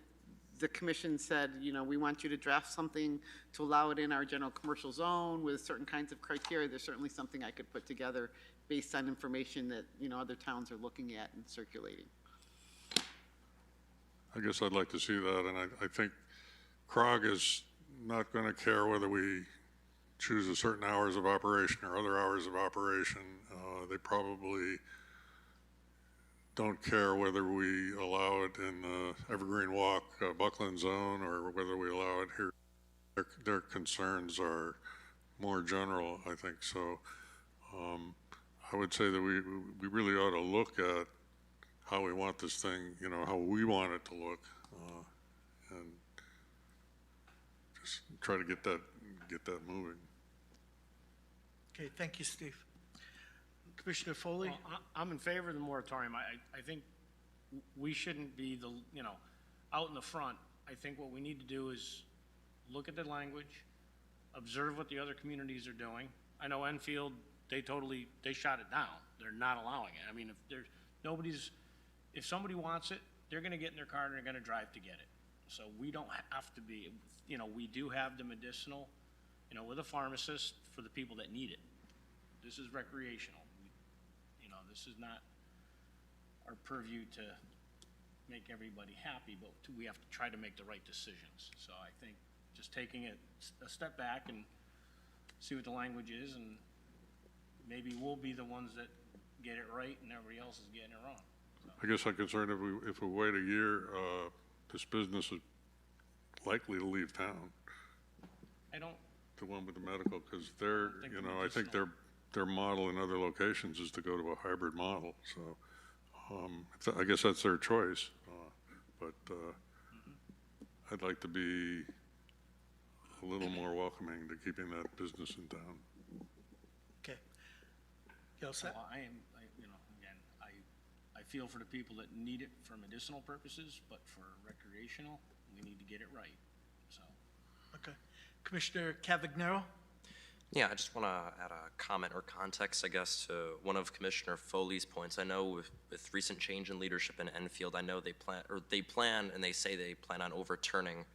the commission said, you know, we want you to draft something to allow it in our general commercial zone with certain kinds of criteria, there's certainly something I could put together based on information that, you know, other towns are looking at and circulating. I guess I'd like to see that, and I think CROG is not going to care whether we choose a certain hours of operation or other hours of operation. They probably don't care whether we allow it in the Evergreen Walk Buckland Zone or whether we allow it here. Their concerns are more general, I think. So I would say that we really ought to look at how we want this thing, you know, how we want it to look, and just try to get that moving. Okay, thank you, Steve. Commissioner Foley? Well, I'm in favor of the moratorium. I think we shouldn't be out in the front. I think what we need to do is look at the language, observe what the other communities are doing. I know Enfield, they shot it down. They're not allowing it. I mean, if somebody wants it, they're gonna get in their car and they're gonna drive to get it. So we don't have to be, you know, we do have the medicinal, you know, with a pharmacist for the people that need it. This is recreational. You know, this is not our purview to make everybody happy, but we have to try to make the right decisions. So I think just taking it a step back and see what the language is, and maybe we'll be the ones that get it right and everybody else is getting it wrong. So. I guess I'm concerned if we wait a year, this business is likely to leave town. I don't. The one with the medical, because I think their model in other locations is to go to a hybrid model. So I guess that's their choice. But I'd like to be a little more welcoming to keeping that business in town. Okay. You all set? Well, I feel for the people that need it for medicinal purposes, but for recreational, we need to get it right. So. Okay. Commissioner Cavagnaro? Yeah, I just want to add a comment or context, I guess, to one of Commissioner Foley's points. I know with recent change in leadership in Enfield, I know they plan and they say they plan on overturning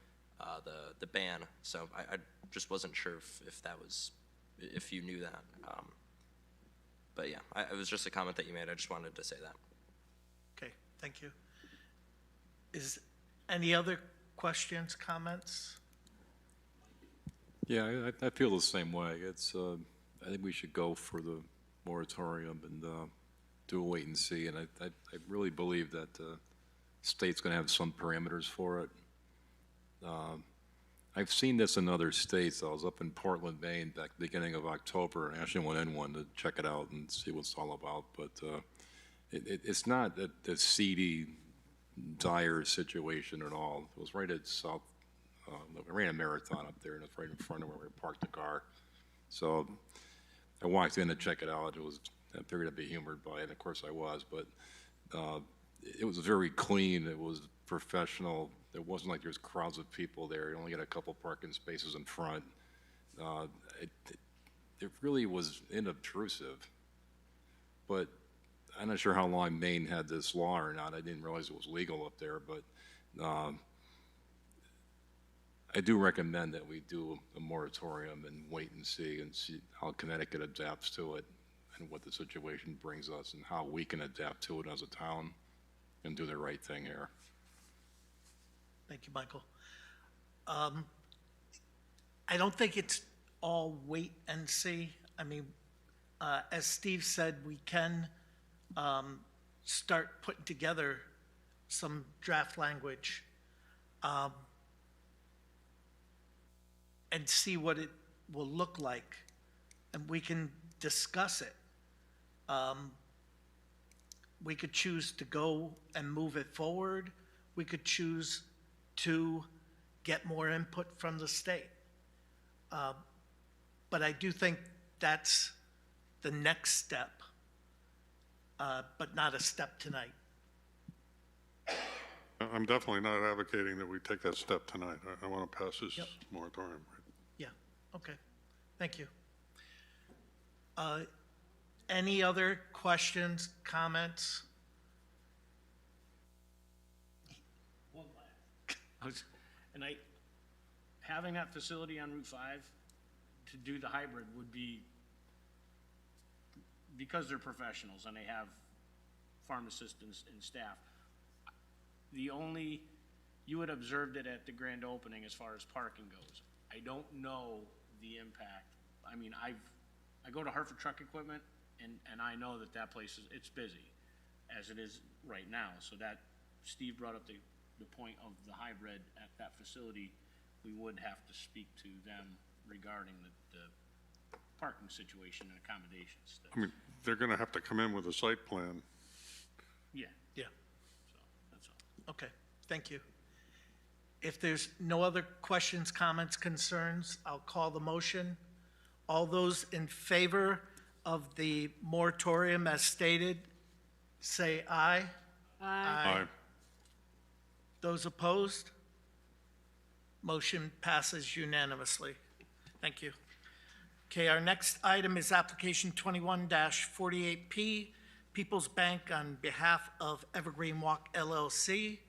the ban. So I just wasn't sure if you knew that. But yeah, it was just a comment that you made. I just wanted to say that. Okay, thank you. Is any other questions, comments? Yeah, I feel the same way. I think we should go for the moratorium and do a wait and see. And I really believe that the state's going to have some parameters for it. I've seen this in other states. I was up in Portland, Maine, back at the beginning of October, and actually went in one to check it out and see what it's all about. But it's not a seedy, dire situation at all. It was right at South. I ran a marathon up there, and it's right in front of where we parked the car. So I walked in to check it out. I figured I'd be humored by it, and of course I was. But it was very clean. It was professional. It wasn't like there's crowds of people there. You only got a couple parking spaces in front. It really was inobtrusive. But I'm not sure how long Maine had this law or not. I didn't realize it was legal up there, but I do recommend that we do a moratorium and wait and see how Connecticut adapts to it and what the situation brings us and how we can adapt to it as a town and do the right thing here. Thank you, Michael. I don't think it's all wait and see. I mean, as Steve said, we can start putting together some draft language and see what it will look like, and we can discuss it. We could choose to go and move it forward. We could choose to get more input from the state. But I do think that's the next step, but not a step tonight. I'm definitely not advocating that we take that step tonight. I want to pass this Yep. moratorium. Yeah, okay, thank you. Any other questions, comments? Having that facility on Route 5 to do the hybrid would be, because they're professionals and they have farm assistants and staff, you had observed it at the grand opening as far as parking goes. I don't know the impact. I mean, I go to Hartford Truck Equipment, and I know that place it's busy, as it is right now. So that, Steve brought up the point of the hybrid at that facility. We would have to speak to them regarding the parking situation and accommodations. I mean, they're going to have to come in with a site plan. Yeah. Yeah, So, that's all. okay, thank you. If there's no other questions, comments, concerns, I'll call the motion. All those in favor of the moratorium as stated, say aye. Aye. Those opposed? Motion passes unanimously. Thank you. Okay, our next item is application 21-48P, People's Bank on behalf of Evergreen Walk LLC.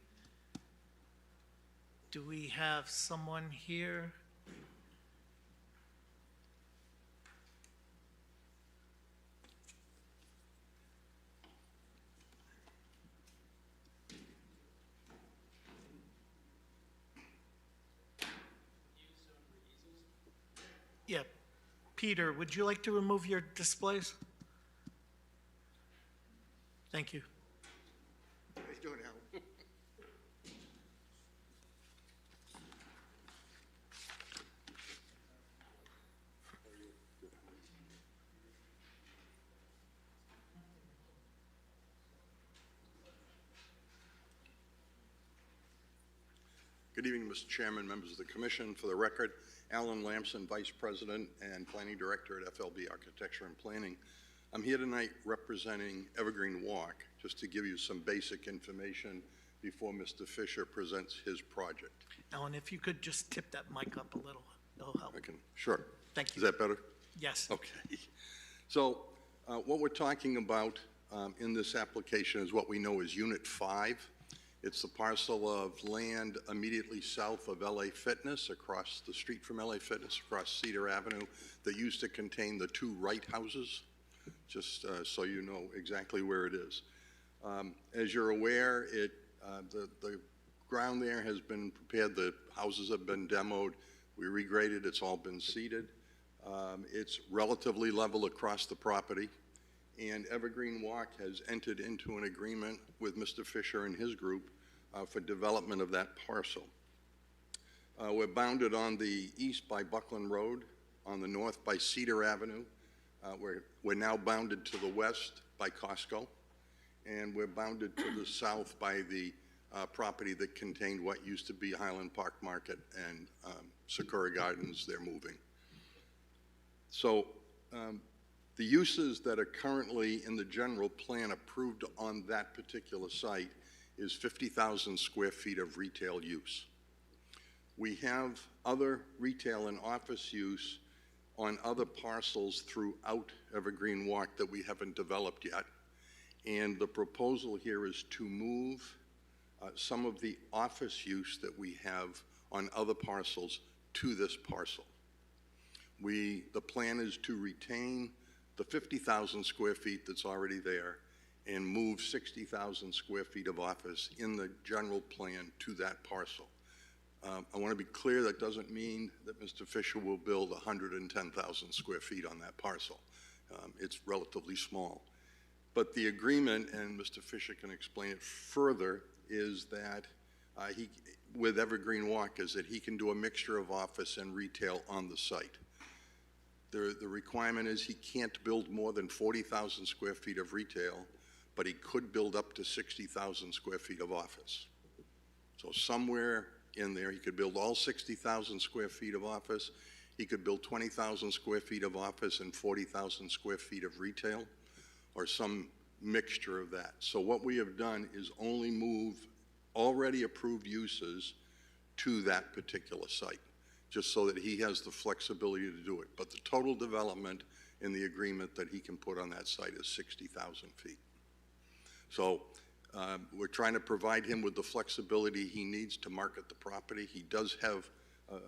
Do we have someone here? Yeah. Peter, would you like to remove your displays? Thank you. How you doing, Al? Good evening, Mr. Chairman, members of the Commission. For the record, Alan Lamson, Vice President and Planning Director at FLB Architecture and Planning. I'm here tonight representing Evergreen Walk, just to give you some basic information before Mr. Fisher presents his project. Alan, if you could just tip that mic up a little, it'll help. Sure. Thank you. Is that better? Yes. Okay. So what we're talking about in this application is what we know as Unit 5. It's the parcel of land immediately south of LA Fitness, across the street from LA Fitness, across Cedar Avenue, that used to contain the two Wright houses, just so you know exactly where it is. As you're aware, the ground there has been prepared, the houses have been demoed, we regraded, it's all been seeded. It's relatively level across the property, and Evergreen Walk has entered into an agreement with Mr. Fisher and his group for development of that parcel. We're bounded on the east by Buckland Road, on the north by Cedar Avenue. We're now bounded to the west by Costco, and we're bounded to the south by the property that contained what used to be Highland Park Market and Sakura Gardens. They're moving. So the uses that are currently in the general plan approved on that particular site is 50,000 square feet of retail use. We have other retail and office use on other parcels throughout Evergreen Walk that we haven't developed yet. And the proposal here is to move some of the office use that we have on other parcels to this parcel. The plan is to retain the 50,000 square feet that's already there and move 60,000 square feet of office in the general plan to that parcel. I want to be clear, that doesn't mean that Mr. Fisher will build 110,000 square feet on that parcel. It's relatively small. But the agreement, and Mr. Fisher can explain it further, is that with Evergreen Walk, is that he can do a mixture of office and retail on the site. The requirement is he can't build more than 40,000 square feet of retail, but he could build up to 60,000 square feet of office. So somewhere in there, he could build all 60,000 square feet of office. He could build 20,000 square feet of office and 40,000 square feet of retail, or some mixture of that. So what we have done is only move already approved uses to that particular site, just so that he has the flexibility to do it. But the total development in the agreement that he can put on that site is 60,000 feet. So we're trying to provide him with the flexibility he needs to market the property. He does have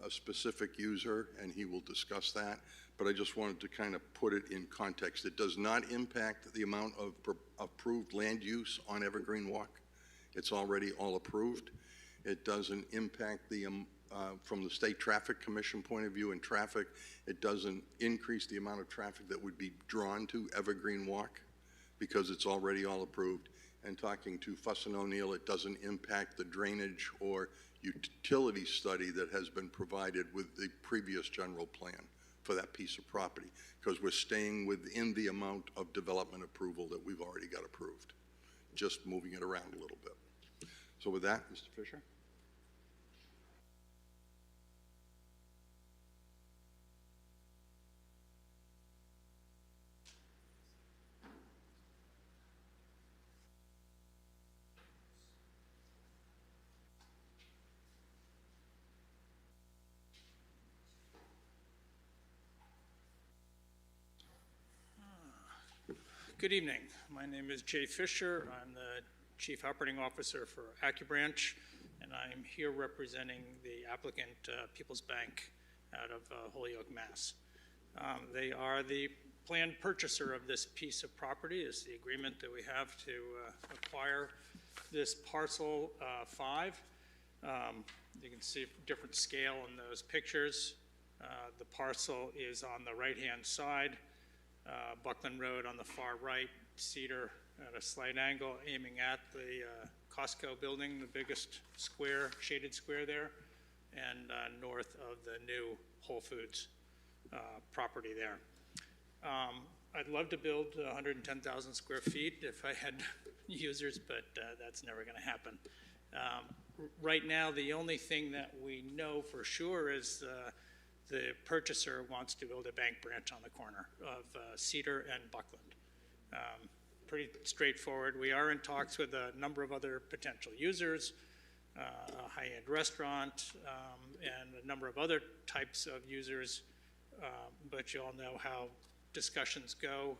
a specific user, and he will discuss that, but I just wanted to kind of put it in context. It does not impact the amount of approved land use on Evergreen Walk. It's already all approved. It doesn't impact the, from the State Traffic Commission point of view and traffic, it doesn't increase the amount of traffic that would be drawn to Evergreen Walk because it's already all approved. And talking to Fuss and O'Neill, it doesn't impact the drainage or utility study that has been provided with the previous general plan for that piece of property, because we're staying within the amount of development approval that we've already got approved, just moving it around a little bit. So with that, Mr. Fisher? Good evening. My name is Jay Fisher. I'm the Chief Operating Officer for AccuBranch, and I'm here representing the applicant, People's Bank, out of Holyoke, Mass. They are the planned purchaser of this piece of property. It's the agreement that we have to acquire this parcel 5. You can see different scale in those pictures. The parcel is on the right-hand side. Buckland Road on the far right, Cedar at a slight angle aiming at the Costco building, the biggest square, shaded square there, and north of the new Whole Foods property there. I'd love to build 110,000 square feet if I had users, but that's never going to happen. Right now, the only thing that we know for sure is the purchaser wants to build a bank branch on the corner of Cedar and Buckland. Pretty straightforward. We are in talks with a number of other potential users, a high-end restaurant, and a number of other types of users, but you all know how discussions go.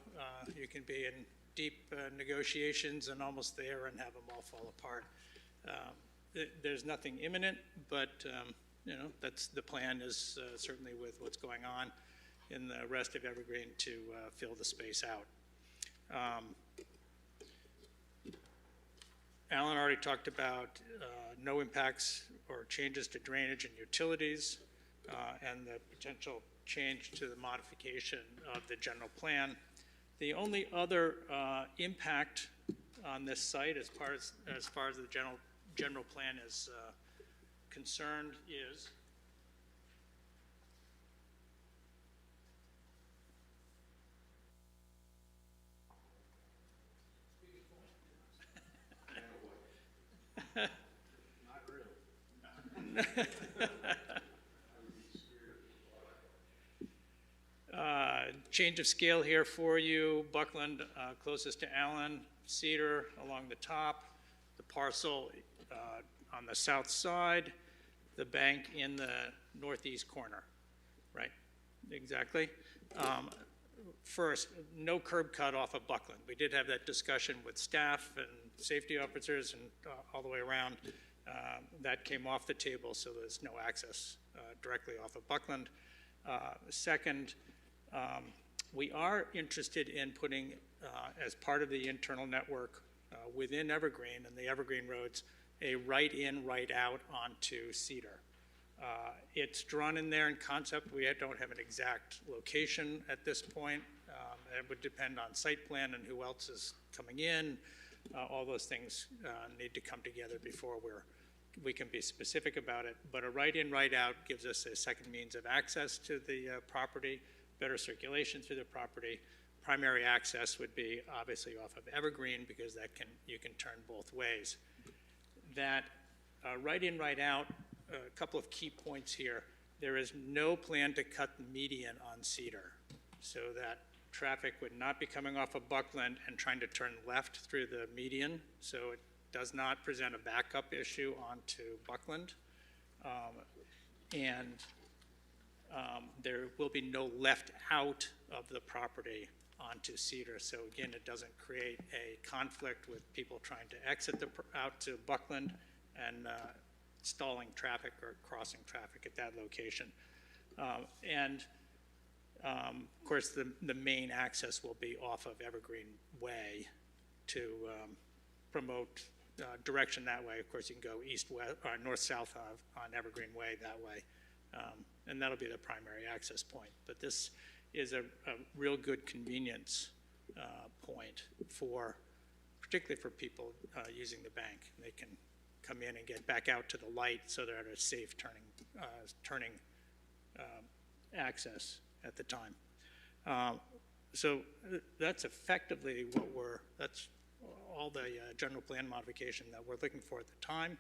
You can be in deep negotiations and almost there and have them all fall apart. There's nothing imminent, but you know, that's the plan is certainly with what's going on in the rest of Evergreen to fill the space out. Alan already talked about no impacts or changes to drainage and utilities and the potential change to the modification of the general plan. The only other impact on this site as far as the general plan is concerned is Not really. Change of scale here for you. Buckland closest to Allen, Cedar along the top, the parcel on the south side, the bank in the northeast corner, right? Exactly. First, no curb cut off of Buckland. We did have that discussion with staff and safety officers and all the way around. That came off the table, so there's no access directly off of Buckland. Second, we are interested in putting, as part of the internal network within Evergreen and the Evergreen roads, a right-in, right-out onto Cedar. It's drawn in there in concept. We don't have an exact location at this point. It would depend on site plan and who else is coming in. All those things need to come together before we can be specific about it. But a right-in, right-out gives us a second means of access to the property, better circulation through the property. Primary access would be obviously off of Evergreen, because you can turn both ways. That right-in, right-out, a couple of key points here. There is no plan to cut the median on Cedar, so that traffic would not be coming off of Buckland and trying to turn left through the median, so it does not present a backup issue onto Buckland. There will be no left out of the property onto Cedar, so again, it doesn't create a conflict with people trying to exit out to Buckland and stalling traffic or crossing traffic at that location. Of course, the main access will be off of Evergreen Way to promote direction that way. Of course, you can go east-west or north-south on Evergreen Way that way, and that'll be the primary access point. But this is a real good convenience point particularly for people using the bank. They can come in and get back out to the light, so they're at a safe turning access at the time. So that's effectively that's all the general plan modification that we're looking for at the time.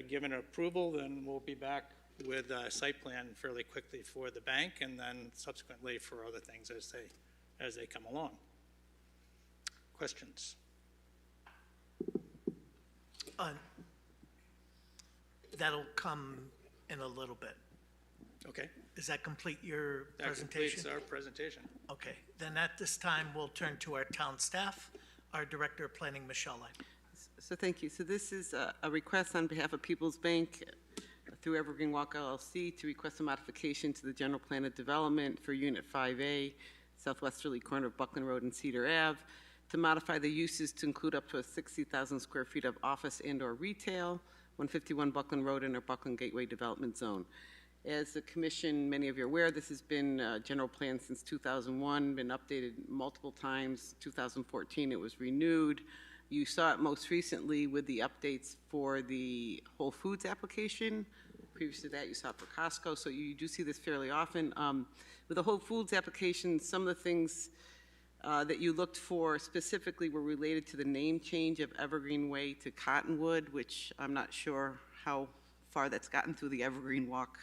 Given approval, then we'll be back with a site plan fairly quickly for the bank, and then subsequently for other things as they come along. Questions? That'll come in a little bit. Okay. Does that complete your That presentation? completes our presentation. Okay, then at this time, we'll turn to our town staff, our Director of Planning, Michelle Lang. So thank you. So this is a request on behalf of People's Bank through Evergreen Walk LLC to request a modification to the general plan of development for Unit 5A, southwesterly corner of Buckland Road and Cedar Ave, to modify the uses to include up to 60,000 square feet of office and/or retail, 151 Buckland Road in our Buckland Gateway Development Zone. As the commission, many of you are aware, this has been a general plan since 2001, been updated multiple times. 2014, it was renewed. You saw it most recently with the updates for the Whole Foods application. Previous to that, you saw it for Costco, so you do see this fairly often. With the Whole Foods application, some of the things that you looked for specifically were related to the name change of Evergreen Way to Cottonwood, which I'm not sure how far that's gotten through the Evergreen Walk.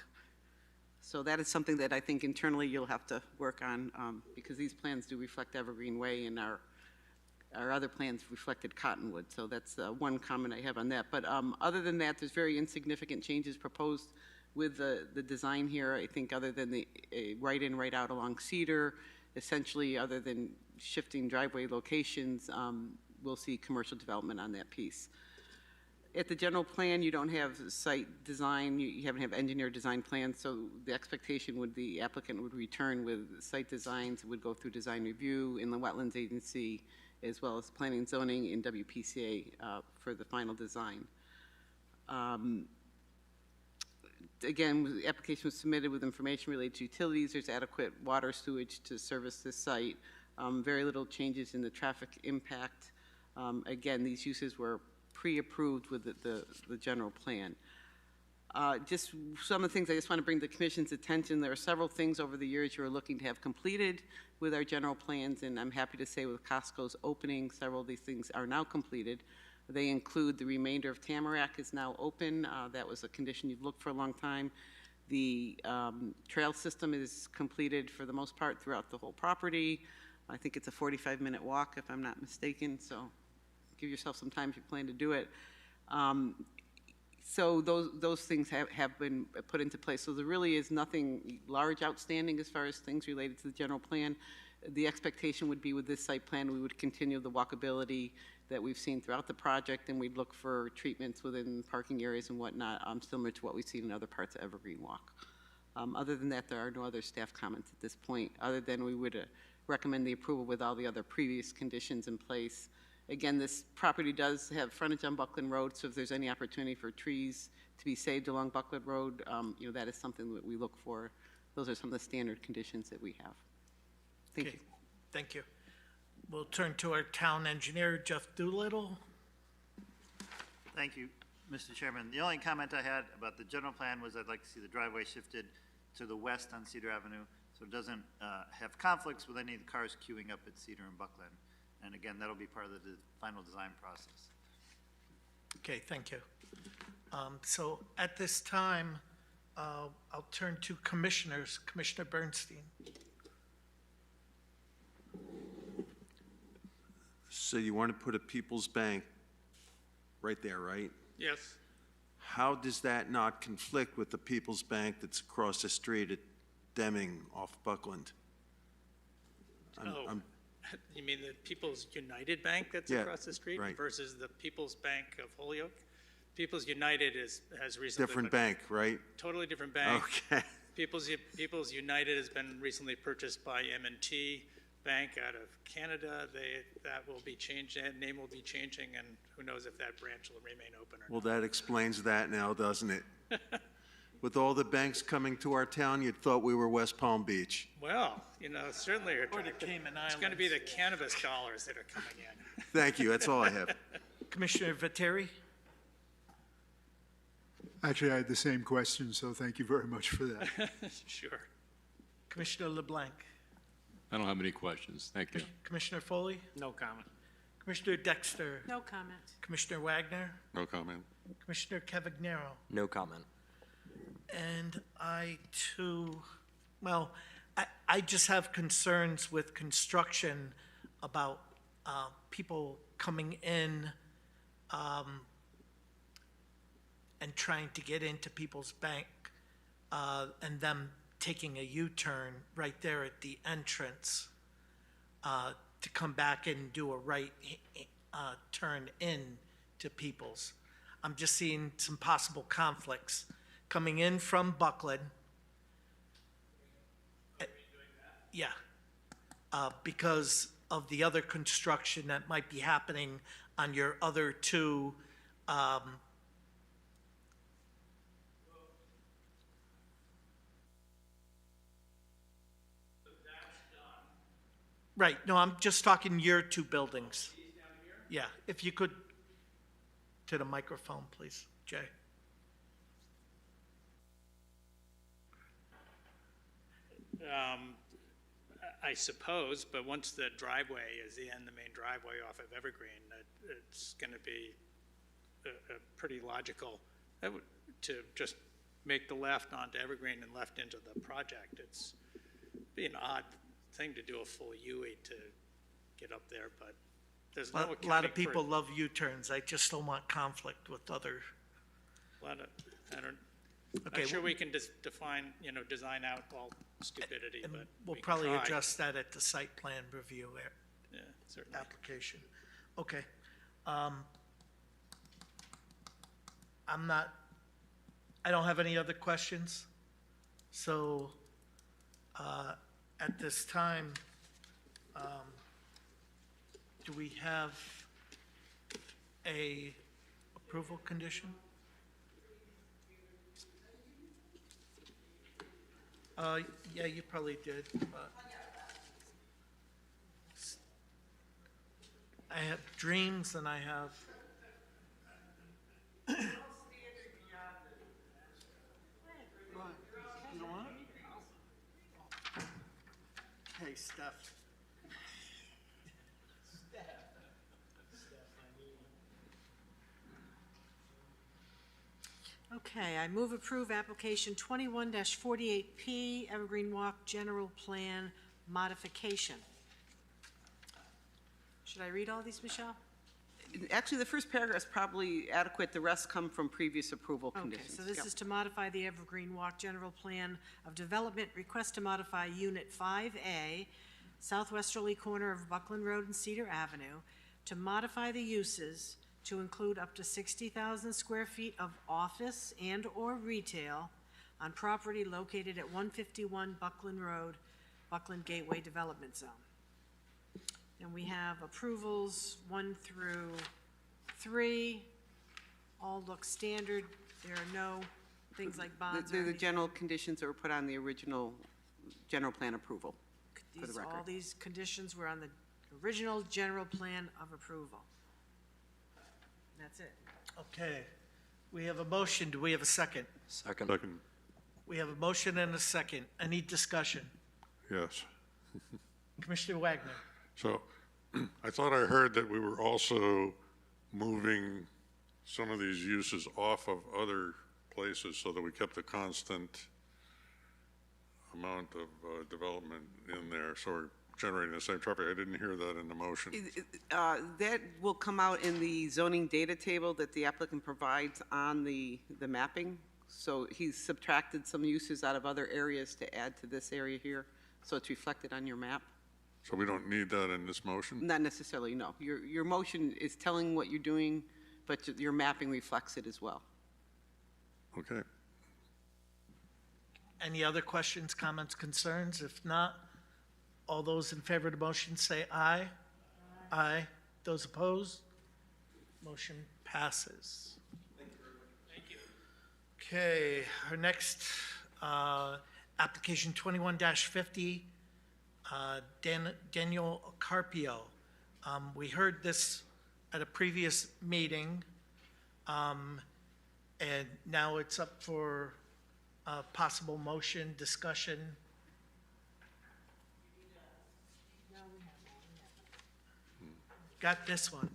So that is something that I think internally you'll have to work on, because these plans do reflect Evergreen Way, and our other plans reflected Cottonwood. So that's one comment I have on that. But other than that, there's very insignificant changes proposed with the design here. I think other than the right-in, right-out along Cedar, essentially other than shifting driveway locations, we'll see commercial development on that piece. At the general plan, you don't have site design, you haven't have engineer design plans, so the expectation would the applicant would return with site designs, would go through design review in the Wetlands Agency, as well as planning and zoning in WPCA for the final design. Again, the application was submitted with information related to utilities. There's adequate water sewage to service this site. Very little changes in the traffic impact. Again, these uses were pre-approved with the general plan. Just some of the things I just want to bring to the Commission's attention. There are several things over the years you are looking to have completed with our general plans, and I'm happy to say with Costco's opening, several of these things are now completed. They include the remainder of Tamarack is now open. That was a condition you've looked for a long time. The trail system is completed for the most part throughout the whole property. I think it's a 45-minute walk if I'm not mistaken, so give yourself some time if you plan to do it. So those things have been put into place. So there really is nothing large outstanding as far as things related to the general plan. The expectation would be with this site plan, we would continue the walkability that we've seen throughout the project, and we'd look for treatments within parking areas and whatnot, similar to what we've seen in other parts of Evergreen Walk. Other than that, there are no other staff comments at this point, other than we would recommend the approval with all the other previous conditions in place. Again, this property does have frontage on Buckland Road, so if there's any opportunity for trees to be saved along Buckland Road, that is something that we look for. Those are some of the standard conditions that we have. Thank you. Thank you. We'll turn to our town engineer, Jeff Doolittle. Thank you, Mr. Chairman. The only comment I had about the general plan was I'd like to see the driveway shifted to the west on Cedar Avenue, so it doesn't have conflicts with any of the cars queuing up at Cedar and Buckland. And again, that'll be part of the final design process. Okay, thank you. So at this time, I'll turn to commissioners. Commissioner Bernstein. So you want to put a People's Bank right there, right? Yes. How does that not conflict with the People's Bank that's across the street at Deming off Buckland? You mean the People's United Bank that's Yeah, across the street right. versus the People's Bank of Holyoke? People's United has recently... Different bank, right? Totally different bank. Okay. People's United has been recently purchased by M&T Bank out of Canada. That will be changed, that name will be changing, and who knows if that branch will remain open or Well, that explains that now, doesn't it? With all the banks coming to our town, you'd thought we were West Palm Beach. Well, certainly Or the Cayman it's going to be the cannabis dollars that are coming in. Thank you, that's all I have. Commissioner Viteri. Actually, I had the same question, so thank you very much for that. Sure. Commissioner LeBlanc. I don't have any questions. Thank you. Commissioner Foley. No comment. Commissioner Dexter. No comment. Commissioner Wagner. No comment. Commissioner Cavagnero. No comment. And I too, well, I just have concerns with construction about people coming in and trying to get into People's Bank and them taking a U-turn right there at the entrance to come back and do a right turn in to People's. I'm just seeing some possible conflicts coming in from Buckland. Yeah, because of the other construction that might be happening on your other two right, no, I'm just talking your two buildings. Yeah, if you could, to the microphone, please, Jay. I suppose, but once the driveway is the main driveway off of Evergreen, it's going to be a pretty logical to just make the left onto Evergreen and left into the project. It's be an odd thing to do a full U-8 to get up there, but there's no accounting for... A lot of people love U-turns. I just don't want conflict with other... Not sure we can define, design out all stupidity, And but we'll we can probably try. address that at the site plan review Yeah, certainly. application. Okay. I don't have any other questions. So, at this time, do we have a approval condition? Yeah, you probably did, but I have dreams and I have. You know what? Hey, Steph. Okay, I move approve application 21-48P, Evergreen Walk General Plan Modification. Should I read all these, Michelle? Actually, the first paragraph is probably adequate. The rest come from previous approval Okay, conditions. so this Yep. is to modify the Evergreen Walk General Plan of Development, request to modify Unit 5A, southwesterly corner of Buckland Road and Cedar Avenue, to modify the uses to include up to 60,000 square feet of office and/or retail on property located at 151 Buckland Road, Buckland Gateway Development Zone. And we have approvals 1 through 3, all look standard. There are no things like bonds or They're the anything. general conditions that were put on the original general plan approval. for the record. All these conditions were on the original general plan of approval. That's it. Okay. We have a motion. Do we have a second? Second. Second, We have a motion and a second. Any discussion? yes. Commissioner Wagner? So I thought I heard that we were also moving some of these uses off of other places so that we kept a constant amount of development in there, so we're generating the same traffic. I didn't hear that in the motion. That will come out in the zoning data table that the applicant provides on the mapping. So he's subtracted some uses out of other areas to add to this area here, so it's reflected on your map. So we don't need that in this motion? Not necessarily, no. Your motion is telling what you're doing, but your mapping reflects it as well. Okay. Any other questions, comments, concerns? If not, all those in favor of the motion say aye. Aye. Those opposed? Motion passes. Thank you. Okay, our next application 21-50, Daniel Carpio. We heard this at a previous meeting, and now it's up for possible motion, discussion. Got this one.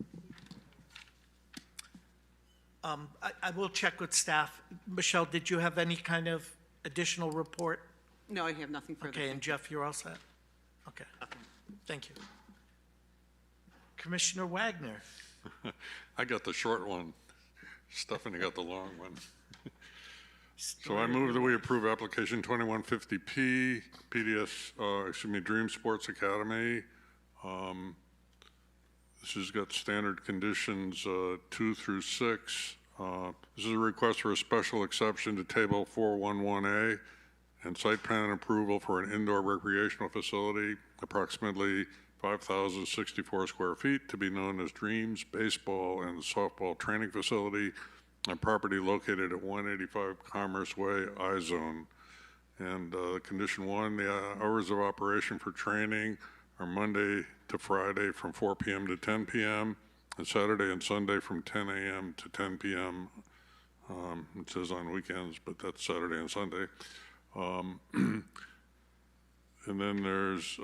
I will check with staff. Michelle, did you have any kind of additional report? No, I have nothing further. Okay, and Jeff, you're all set? Okay, thank you. Commissioner Wagner. I got the short one. Stephanie got the long one. So I move that we approve application 2150P, Dream Sports Academy. This has got standard conditions 2 through 6. This is a request for a special exception to table 411A and site plan approval for an indoor recreational facility, approximately 5,064 square feet, to be known as Dreams Baseball and Softball Training Facility, a property located at 185 Commerce Way, I-Zone. And condition 1, the hours of operation for training are Monday to Friday from 4 p.m. to 10 p.m., and Saturday and Sunday from 10 a.m. to 10 p.m. It says on weekends, but that's Saturday and Sunday. And then there's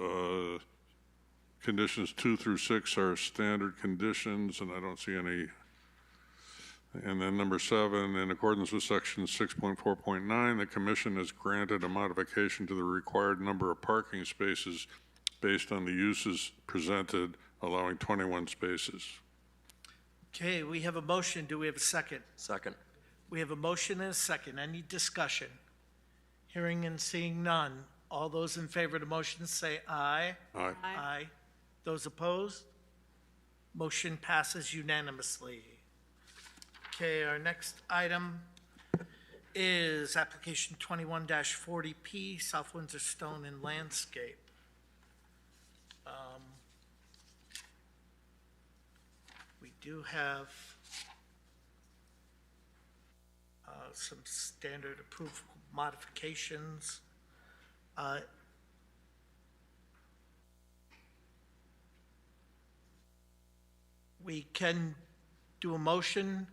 conditions 2 through 6 are standard conditions, and I don't see any. And then number 7, in accordance with section 6.4.9, the commission has granted a modification to the required number of parking spaces based on the uses presented, allowing 21 spaces. Okay, we have a motion. Do we have a second? Second. We have a motion and a second. Any discussion? Hearing and seeing none. All those in favor of the motion say aye. Aye. Aye. Those opposed? Motion passes unanimously. Okay, our next item is application 21-40P, South Windsor Stone and Landscape. We do have some standard approval modifications. We can do a motion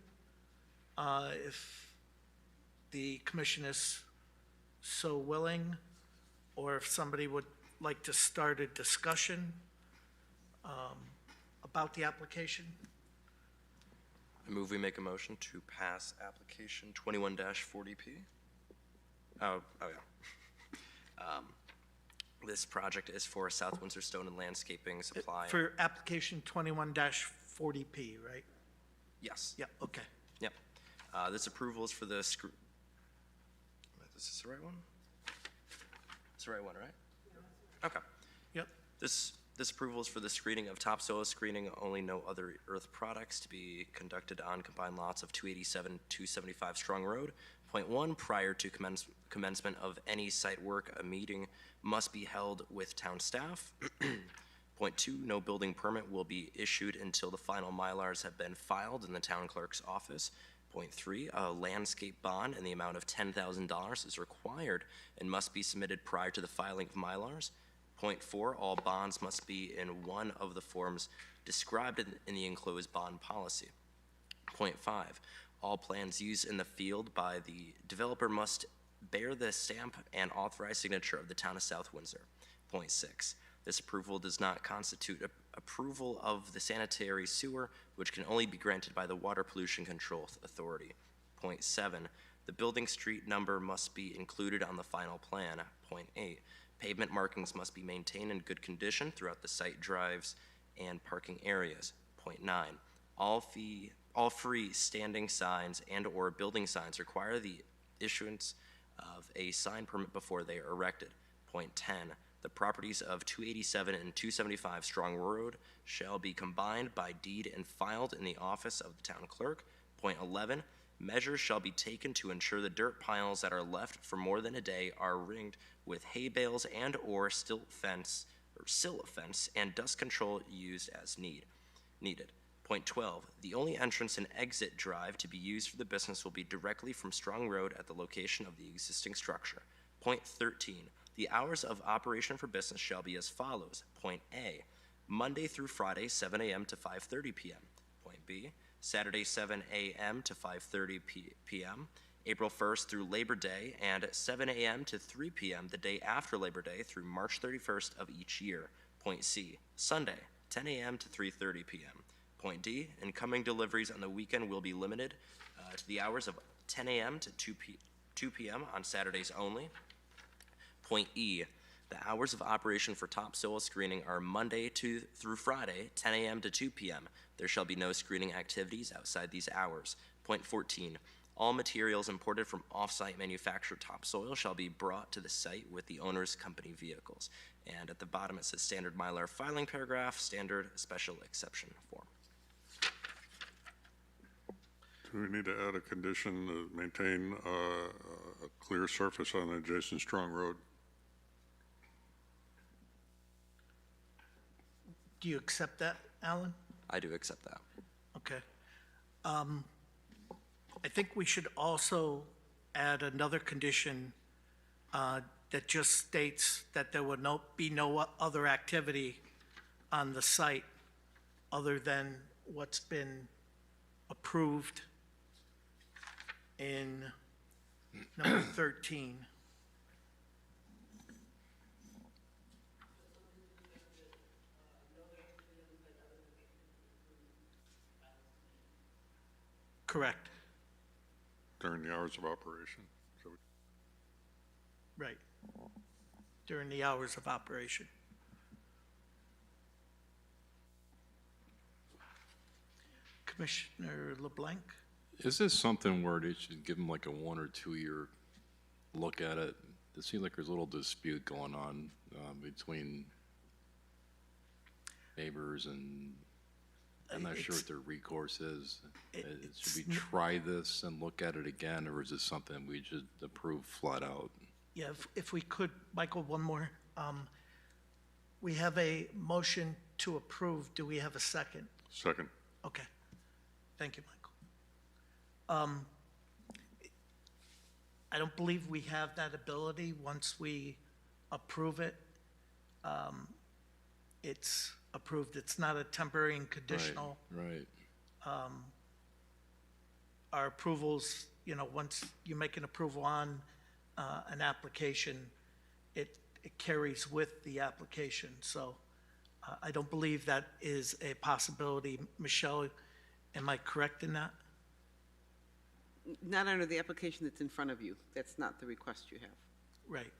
if the commission is so willing, or if somebody would like to start a discussion about the application. I move we make a motion to pass application 21-40P. Oh yeah. This project is for South Windsor Stone and Landscaping Supply. For application 21-40P, right? Yes. Yeah, okay. Yep. This approval is for the Is this the right one? It's the right one, right? Okay. Yep. This approval is for the screening of topsoil screening, only no other earth products, to be conducted on combined lots of 287, 275 Strong Road. Point 1, prior to commencement of any site work, a meeting must be held with town staff. Point 2, no building permit will be issued until the final Mylars have been filed in the town clerk's office. Point 3, a landscape bond in the amount of $10,000 is required and must be submitted prior to the filing of Mylars. Point 4, all bonds must be in one of the forms described in the enclosed bond policy. Point 5, all plans used in the field by the developer must bear the stamp and authorized signature of the town of South Windsor. Point 6, this approval does not constitute approval of the sanitary sewer, which can only be granted by the Water Pollution Control Authority. Point 7, the building street number must be included on the final plan. Point 8, pavement markings must be maintained in good condition throughout the site drives and parking areas. Point 9, all free standing signs and/or building signs require the issuance of a sign permit before they are erected. Point 10, the properties of 287 and 275 Strong Road shall be combined by deed and filed in the office of the town clerk. Point 11, measures shall be taken to ensure the dirt piles that are left for more than a day are ringed with hay bales and/or silt fence and dust control used as needed. Point 12, the only entrance and exit drive to be used for the business will be directly from Strong Road at the location of the existing structure. Point 13, the hours of operation for business shall be as follows. Point A, Monday through Friday, 7 a.m. to 5:30 p.m. Point B, Saturday, 7 a.m. to 5:30 p.m., April 1st through Labor Day, and 7 a.m. to 3 p.m. the day after Labor Day through March 31st of each year. Point C, Sunday, 10 a.m. to 3:30 p.m. Point D, incoming deliveries on the weekend will be limited to the hours of 10 a.m. to 2 p.m. on Saturdays only. Point E, the hours of operation for topsoil screening are Monday through Friday, 10 a.m. to 2 p.m. There shall be no screening activities outside these hours. Point 14, all materials imported from off-site manufactured topsoil shall be brought to the site with the owner's company vehicles. And at the bottom it says standard Mylar filing paragraph, standard special exception form. Do we need to add a condition to maintain a clear surface on the adjacent Strong Road? Do you accept that, Alan? I do accept that. Okay. I think we should also add another condition that just states that there will be no other activity on the site other than what's been approved in number 13. Correct. During the hours of operation. Right. During the hours of operation. Commissioner LeBlanc? Is this something where they should give them like a 1 or 2 year look at it? It seems like there's a little dispute going on between neighbors, and I'm not sure what their recourse is. Should we try this and look at it again, or is this something we should approve flat out? Yeah, if we could, Michael, one more. We have a motion to approve. Do we have a second? Second. Okay. Thank you, Michael. I don't believe we have that ability. Once we approve it, it's approved. It's not a temporary and conditional. Right. Our approvals, once you make an approval on an application, it carries with the application. So I don't believe that is a possibility. Michelle, am I correct in that? Not under the application that's in front of you. That's not the request you have. Right.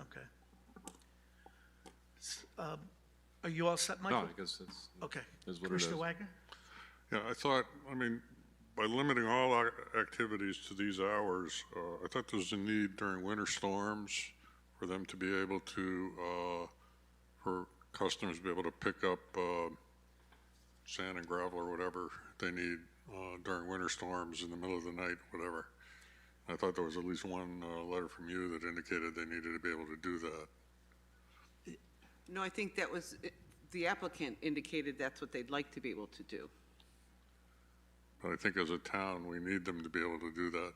Okay. Are you all set, Michael? No, I guess that's. Okay. Is what it Commissioner is. Wagner? Yeah, by limiting all our activities to these hours, I thought there was a need during winter storms for them to be able to, for customers to be able to pick up sand and gravel or whatever they need during winter storms in the middle of the night, whatever. I thought there was at least one letter from you that indicated they needed to be able to do that. No, I think that was, the applicant indicated that's what they'd like to be able to do. But I think as a town, we need them to be able to do that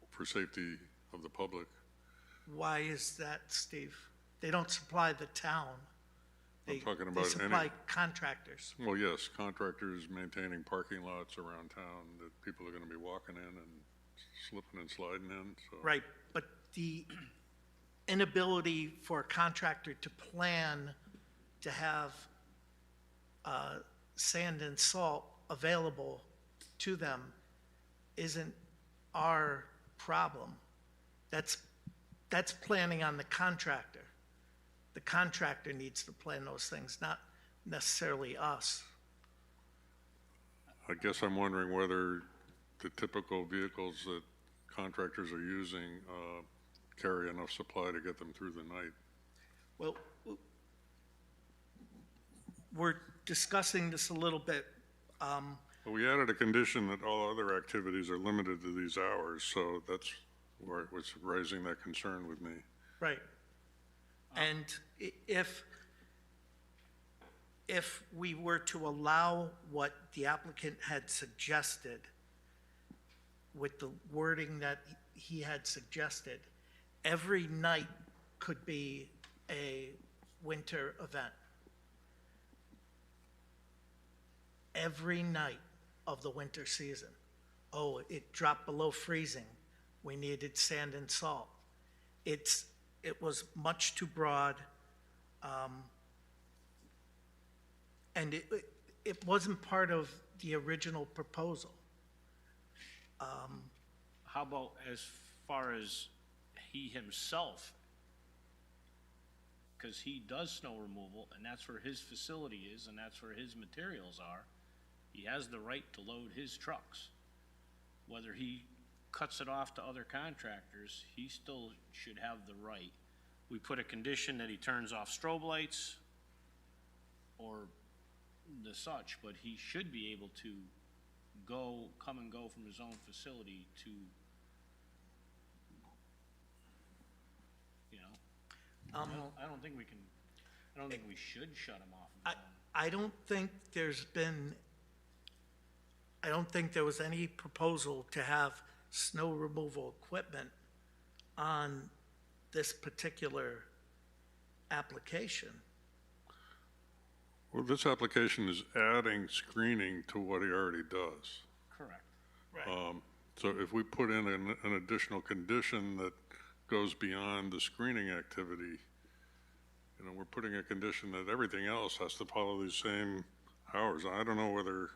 for safety of the public. Why is that, Steve? They don't supply the town. I'm talking They about supply any, contractors. well, yes, contractors maintaining parking lots around town that people are gonna be walking in and slipping and sliding in, so. Right, but the inability for a contractor to plan to have sand and salt available to them isn't our problem. That's planning on the contractor. The contractor needs to plan those things, not necessarily us. I guess I'm wondering whether the typical vehicles that contractors are using carry enough supply to get them through the night. Well, we're discussing this a little bit. Well, we added a condition that all other activities are limited to these hours, so that's where it was raising that concern with me. Right. And if we were to allow what the applicant had suggested with the wording that he had suggested, every night could be a winter event. Every night of the winter season. Oh, it dropped below freezing. We needed sand and salt. It was much too broad. And it wasn't part of the original proposal. How about as far as he himself, because he does snow removal, and that's where his facility is, and that's where his materials are, he has the right to load his trucks. Whether he cuts it off to other contractors, he still should have the right. We put a condition that he turns off strobe lights or the such, but he should be able to come and go from his own facility to, you know, I don't think we should shut him off. I don't think there was any proposal to have snow removal equipment on this particular application. Well, this application is adding screening to what he already does. Correct. Right. So if we put in an additional condition that goes beyond the screening activity, you know, we're putting a condition that everything else has to follow these same hours. I don't know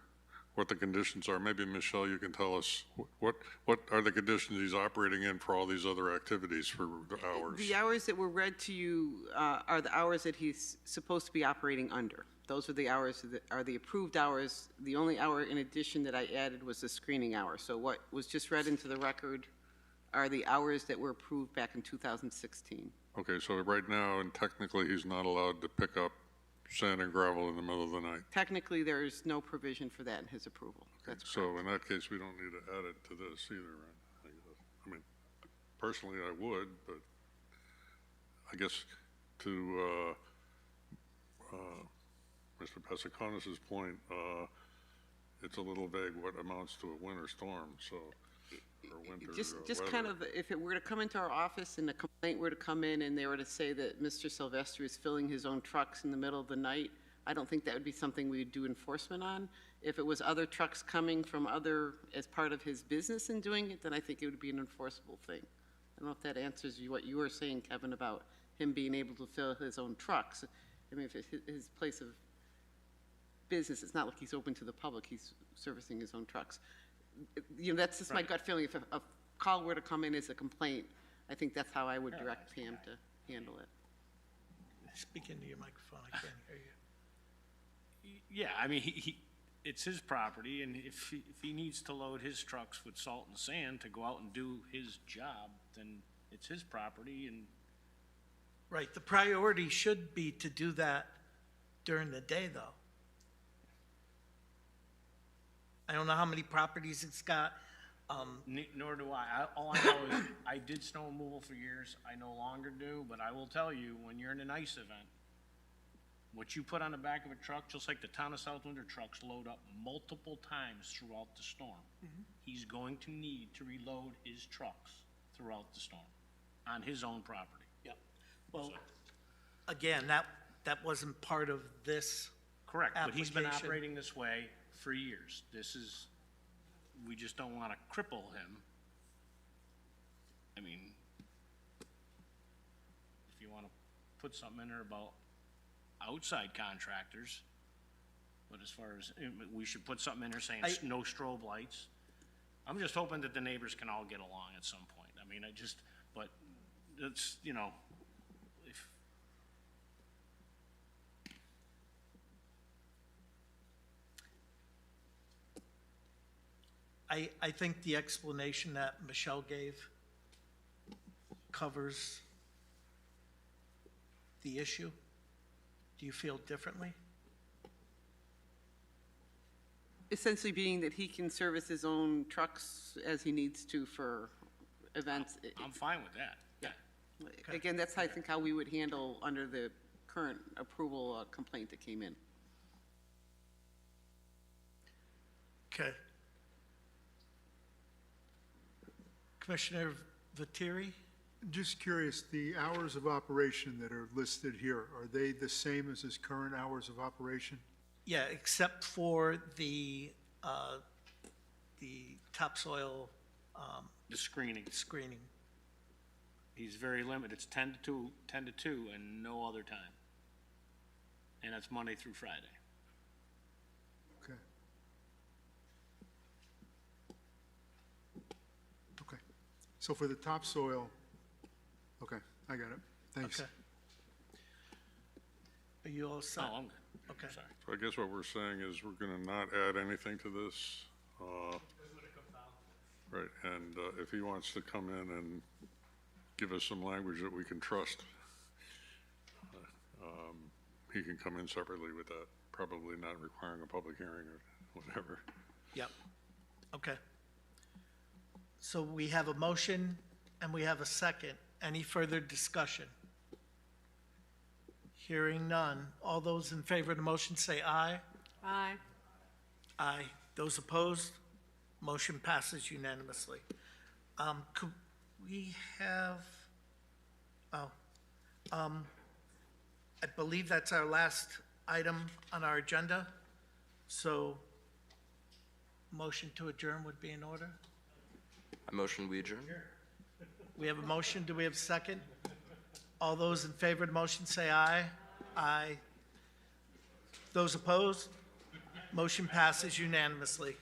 what the conditions are. Maybe, Michelle, you can tell us what are the conditions he's operating in for all these other activities for the hours? The hours that were read to you are the hours that he's supposed to be operating under. Those are the hours that are the approved hours. The only hour in addition that I added was the screening hour. So what was just read into the record are the hours that were approved back in 2016. Okay, so right now, and technically, he's not allowed to pick up sand and gravel in the middle of the night. Technically, there is no provision for that in his approval. Okay, That's so in that case, we don't need to add it to this either, right? I mean, personally, I would, but I guess to Mr. Pesaconis's point, it's a little vague what amounts to a winter storm, so, or winter Just weather. kind of, if it were to come into our office and a complaint were to come in and they were to say that Mr. Sylvester is filling his own trucks in the middle of the night, I don't think that would be something we would do enforcement on. If it was other trucks coming from as part of his business and doing it, then I think it would be an enforceable thing. I don't know if that answers what you were saying, Kevin, about him being able to fill his own trucks. I mean, if it's his place of business, it's not like he's open to the public, he's servicing his own trucks. You know, that's just my gut feeling. If a call were to come in as a complaint, I think that's how I would direct Pam to handle it. Speak into your microphone, I can't hear you. Yeah, I mean, it's his property, and if he needs to load his trucks with salt and sand to go out and do his job, then it's his property, and. Right, the priority should be to do that during the day, though. I don't know how many properties it's got. Nor do I. All I know is I did snow removal for years. I no longer do, but I will tell you, when you're in an ice event, what you put on the back of a truck, just like the town of South Windsor trucks load up multiple times throughout the storm, he's going to need to reload his trucks throughout the storm on his own property. Yep. Well, again, that wasn't part of this Correct, but he's been application. operating this way for years. We just don't want to cripple him. I mean, if you want to put something in there about outside contractors, but as far as, we should put something in there saying no strobe lights. I'm just hoping that the neighbors can all get along at some point. I mean, but it's, if, I think the explanation that Michelle gave covers the issue. Do you feel differently? Essentially being that he can service his own trucks as he needs to for events. I'm fine with that, yeah. Again, that's, I think, how we would handle under the current approval complaint that came in. Okay. Commissioner Viteri? Just curious, the hours of operation that are listed here, are they the same as his current hours of operation? Yeah, except for the topsoil, The screening. screening. He's very limited. It's 10 to 2 and no other time. And that's Monday through Friday. Okay. Okay. So for the topsoil, okay, I got it. Thanks. Okay. Are you all set? Oh, I'm good. Okay. Sorry. So I guess what we're saying is we're going to not add anything to this. Right, and if he wants to come in and give us some language that we can trust, he can come in separately with that, probably not requiring a public hearing or whatever. Yep. Okay. So we have a motion and we have a second. Any further discussion? Hearing none. All those in favor of the motion say aye. Aye. Aye. Those opposed? Motion passes unanimously. Could we have, I believe that's our last item on our agenda. So motion to adjourn would be in order. I motion we adjourn. We have a motion. Do we have a second? All those in favor of the motion say aye. Aye. Those opposed? Motion passes unanimously.